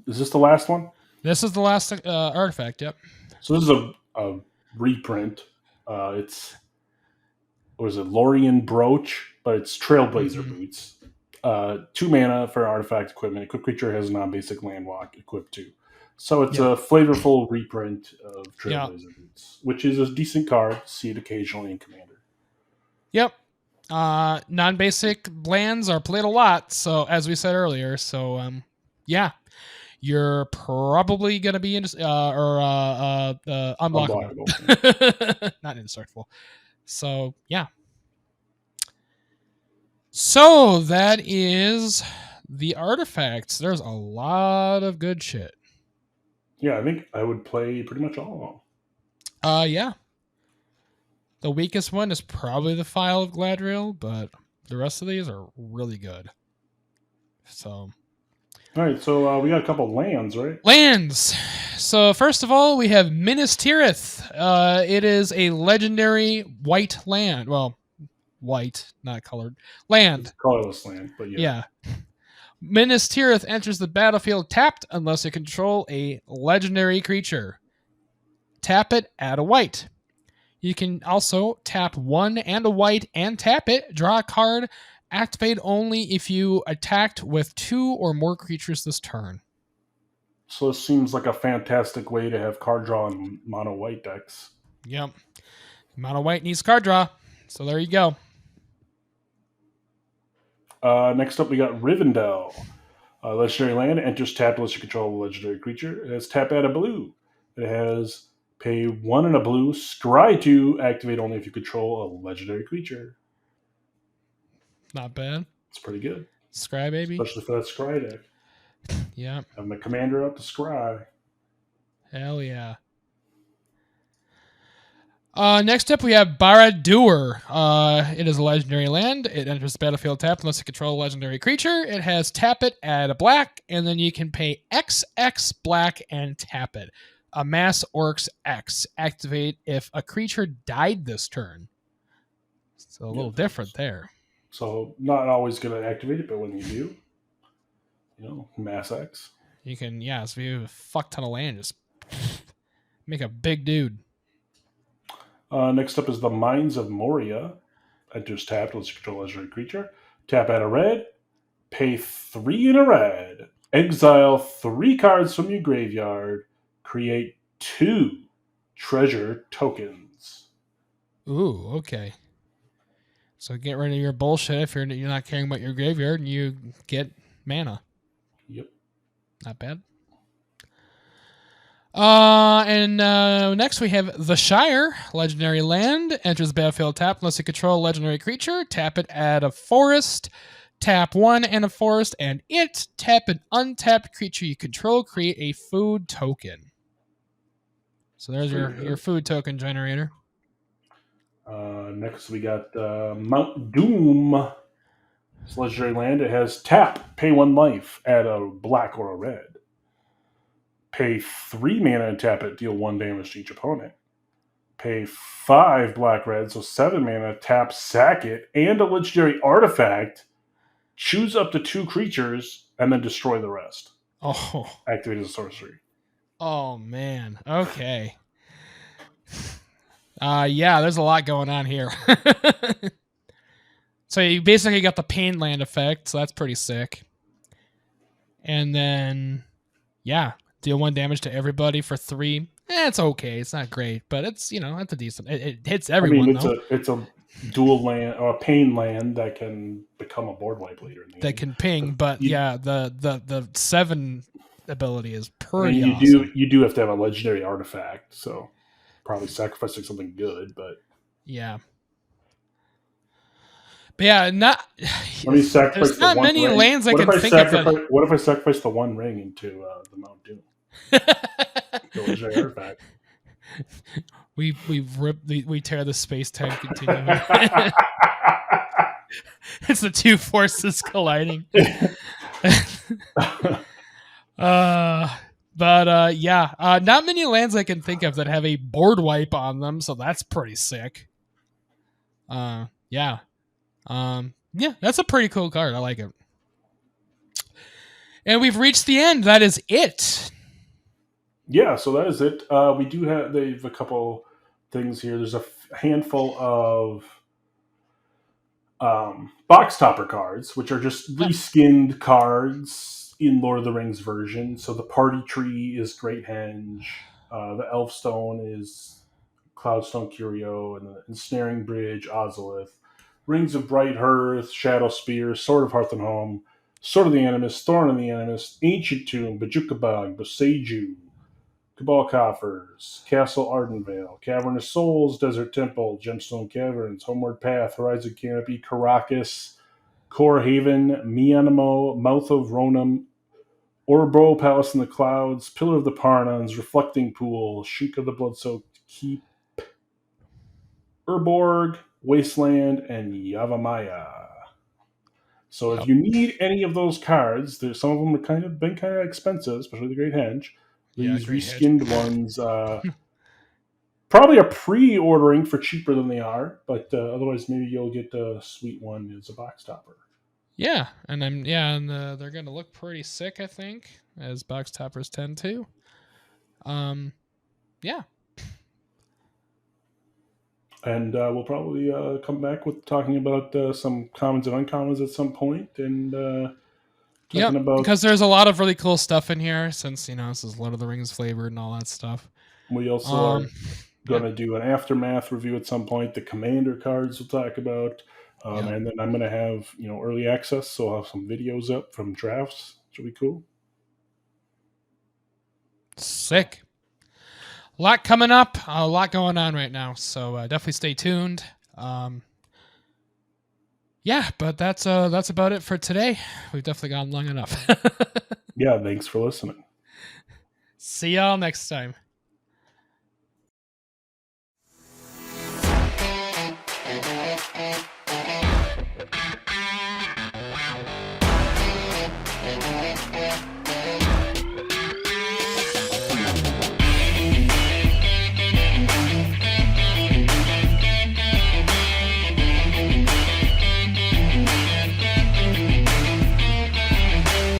Is this the last one? This is the last artifact. Yep. So this is a reprint. It's Lorien Brooch, but it's Trailblazer Boots. 2 mana for artifact equipment. Equipped creature has a non-basic land walk equipped too. So it's a flavorful reprint of Trailblazer Boots, which is a decent card. See it occasionally in Commander. Yep. Non-basic lands are played a lot, so as we said earlier. So yeah, you're probably gonna be unblockable, not indestructible. So yeah. So that is the artifacts. There's a lot of good shit. Yeah, I think I would play pretty much all of them. Yeah. The weakest one is probably the File of Gladriel, but the rest of these are really good. So, all right, so we got a couple lands, right? lands. So first of all, we have Minas Tirith. It is a legendary white land. Well, white, not colored. Land. It's a colorless land, but yeah. Minas Tirith enters the battlefield tapped unless you control a legendary creature. Tap it, add a white. You can also tap one and a white and tap it, draw a card, activate only if you attacked with 2 or more creatures this turn. So this seems like a fantastic way to have card draw in mono white decks. Yep. Mono white needs card draw. So there you go. Next up, we got Rivendell. Legendary land enters tapped unless you control a legendary creature. It has tap, add a blue. It has pay 1 and a blue, scry 2, activate only if you control a legendary creature. Not bad. It's pretty good. Scry, baby. Especially for that scry deck. Yeah. Have my commander up to scry. Hell yeah. Next up, we have Barad-dûr. It is a legendary land. It enters the battlefield tapped unless you control a legendary creature. It has tap it, add a black, and then you can pay XX black and tap it. Amass Orcs X. Activate if a creature died this turn. So a little different there. So not always going to activate it, but when you do, Mass X. You can, so you have a fuck ton of land, just make a big dude. Next up is the Mines of Moria. Enters tapped unless you control a legendary creature. Tap, add a red. Pay 3 in a red. Exile 3 cards from your graveyard. Create 2 treasure tokens. Ooh, okay. So get rid of your bullshit if you're not caring about your graveyard, and you get mana. Yep. Not bad. And next we have the Shire, legendary land. Enters the battlefield tapped unless you control a legendary creature. Tap it, add a forest. Tap 1 and a forest, and tap an untapped creature you control. Create a food token. So there's your food token generator. Next we got Mount Doom. It's legendary land. It has tap, pay 1 life, add a black or a red. Pay 3 mana and tap it, deal 1 damage to each opponent. Pay 5 black red, so 7 mana, tap, sack it, and a legendary artifact. Choose up to 2 creatures, and then destroy the rest. Oh. Activate as a sorcery. Oh, man. Okay. There's a lot going on here. So you basically got the pain land effect, so that's pretty sick. And then, deal 1 damage to everybody for 3. It's okay. It's not great, but it's, it's a decent. It hits everyone. It's a dual land or a pain land that can become a board wipe later in the game. Can ping, but the 7 ability is pretty awesome. You do have to have a legendary artifact, so probably sacrificing something good, but yeah. But let me sacrifice. There's not many ring. lands I can think of. What if I sacrifice the 1 ring into the Mount Doom? The legendary artifact. We tear the space-time continuum. It's the 2 forces colliding. Not many lands I can think of that have a board wipe on them, so that's pretty sick. That's a pretty cool card. I like it. And we've reached the end. That is it. Yeah, so that is it. We do have a couple things here. There's a handful of box topper cards, which are just reskinned cards in Lord of the Rings version. So the Party Tree is Great Henge. The Elfstone is Cloudstone Curio, and the Ensnaring Bridge, Ozolith. Rings of Bright Hearth, Shadow Spear, Sword of Hearth and Home, Sword of the Animus, Thorn of the Animus, Ancient Tomb, Bajukabog, Boseiju, Cabal Coffers, Castle Ardenvale, Cavern of Souls, Desert Temple, Gemstone Caverns, Homeward Path, Horizon Canopy, Caracas, Core Haven, Myanamo, Mouth of Ronan, Orbo, Palace in the Clouds, Pillar of the Parnans, Reflecting Pool, Sheik of the Blood-Soaked Keep, Urborg, Wasteland, and Yavamaya. So if you need any of those cards, there's some of them have been kind of expensive, especially the Great Henge. These Great reskinned ones probably are pre-ordering for cheaper than they are, but otherwise maybe you'll get a sweet one as a box topper. Yeah, and they're gonna look pretty sick, I think, as box toppers tend to. Yeah. And we'll probably come back with talking about some commons and uncommons at some point, and talking about, because there's a lot of really cool stuff in here. Since this is Lord of the Rings flavored and all that stuff. We also are going to do an aftermath review at some point. The Commander cards we'll talk about, and then I'm going to have early access, so I'll have some videos up from drafts. Should be cool. Sick. A lot coming up, a lot going on right now, so definitely stay tuned. Yeah, but that's about it for today. We've definitely gone long enough. Yeah, thanks for listening. See y'all next time.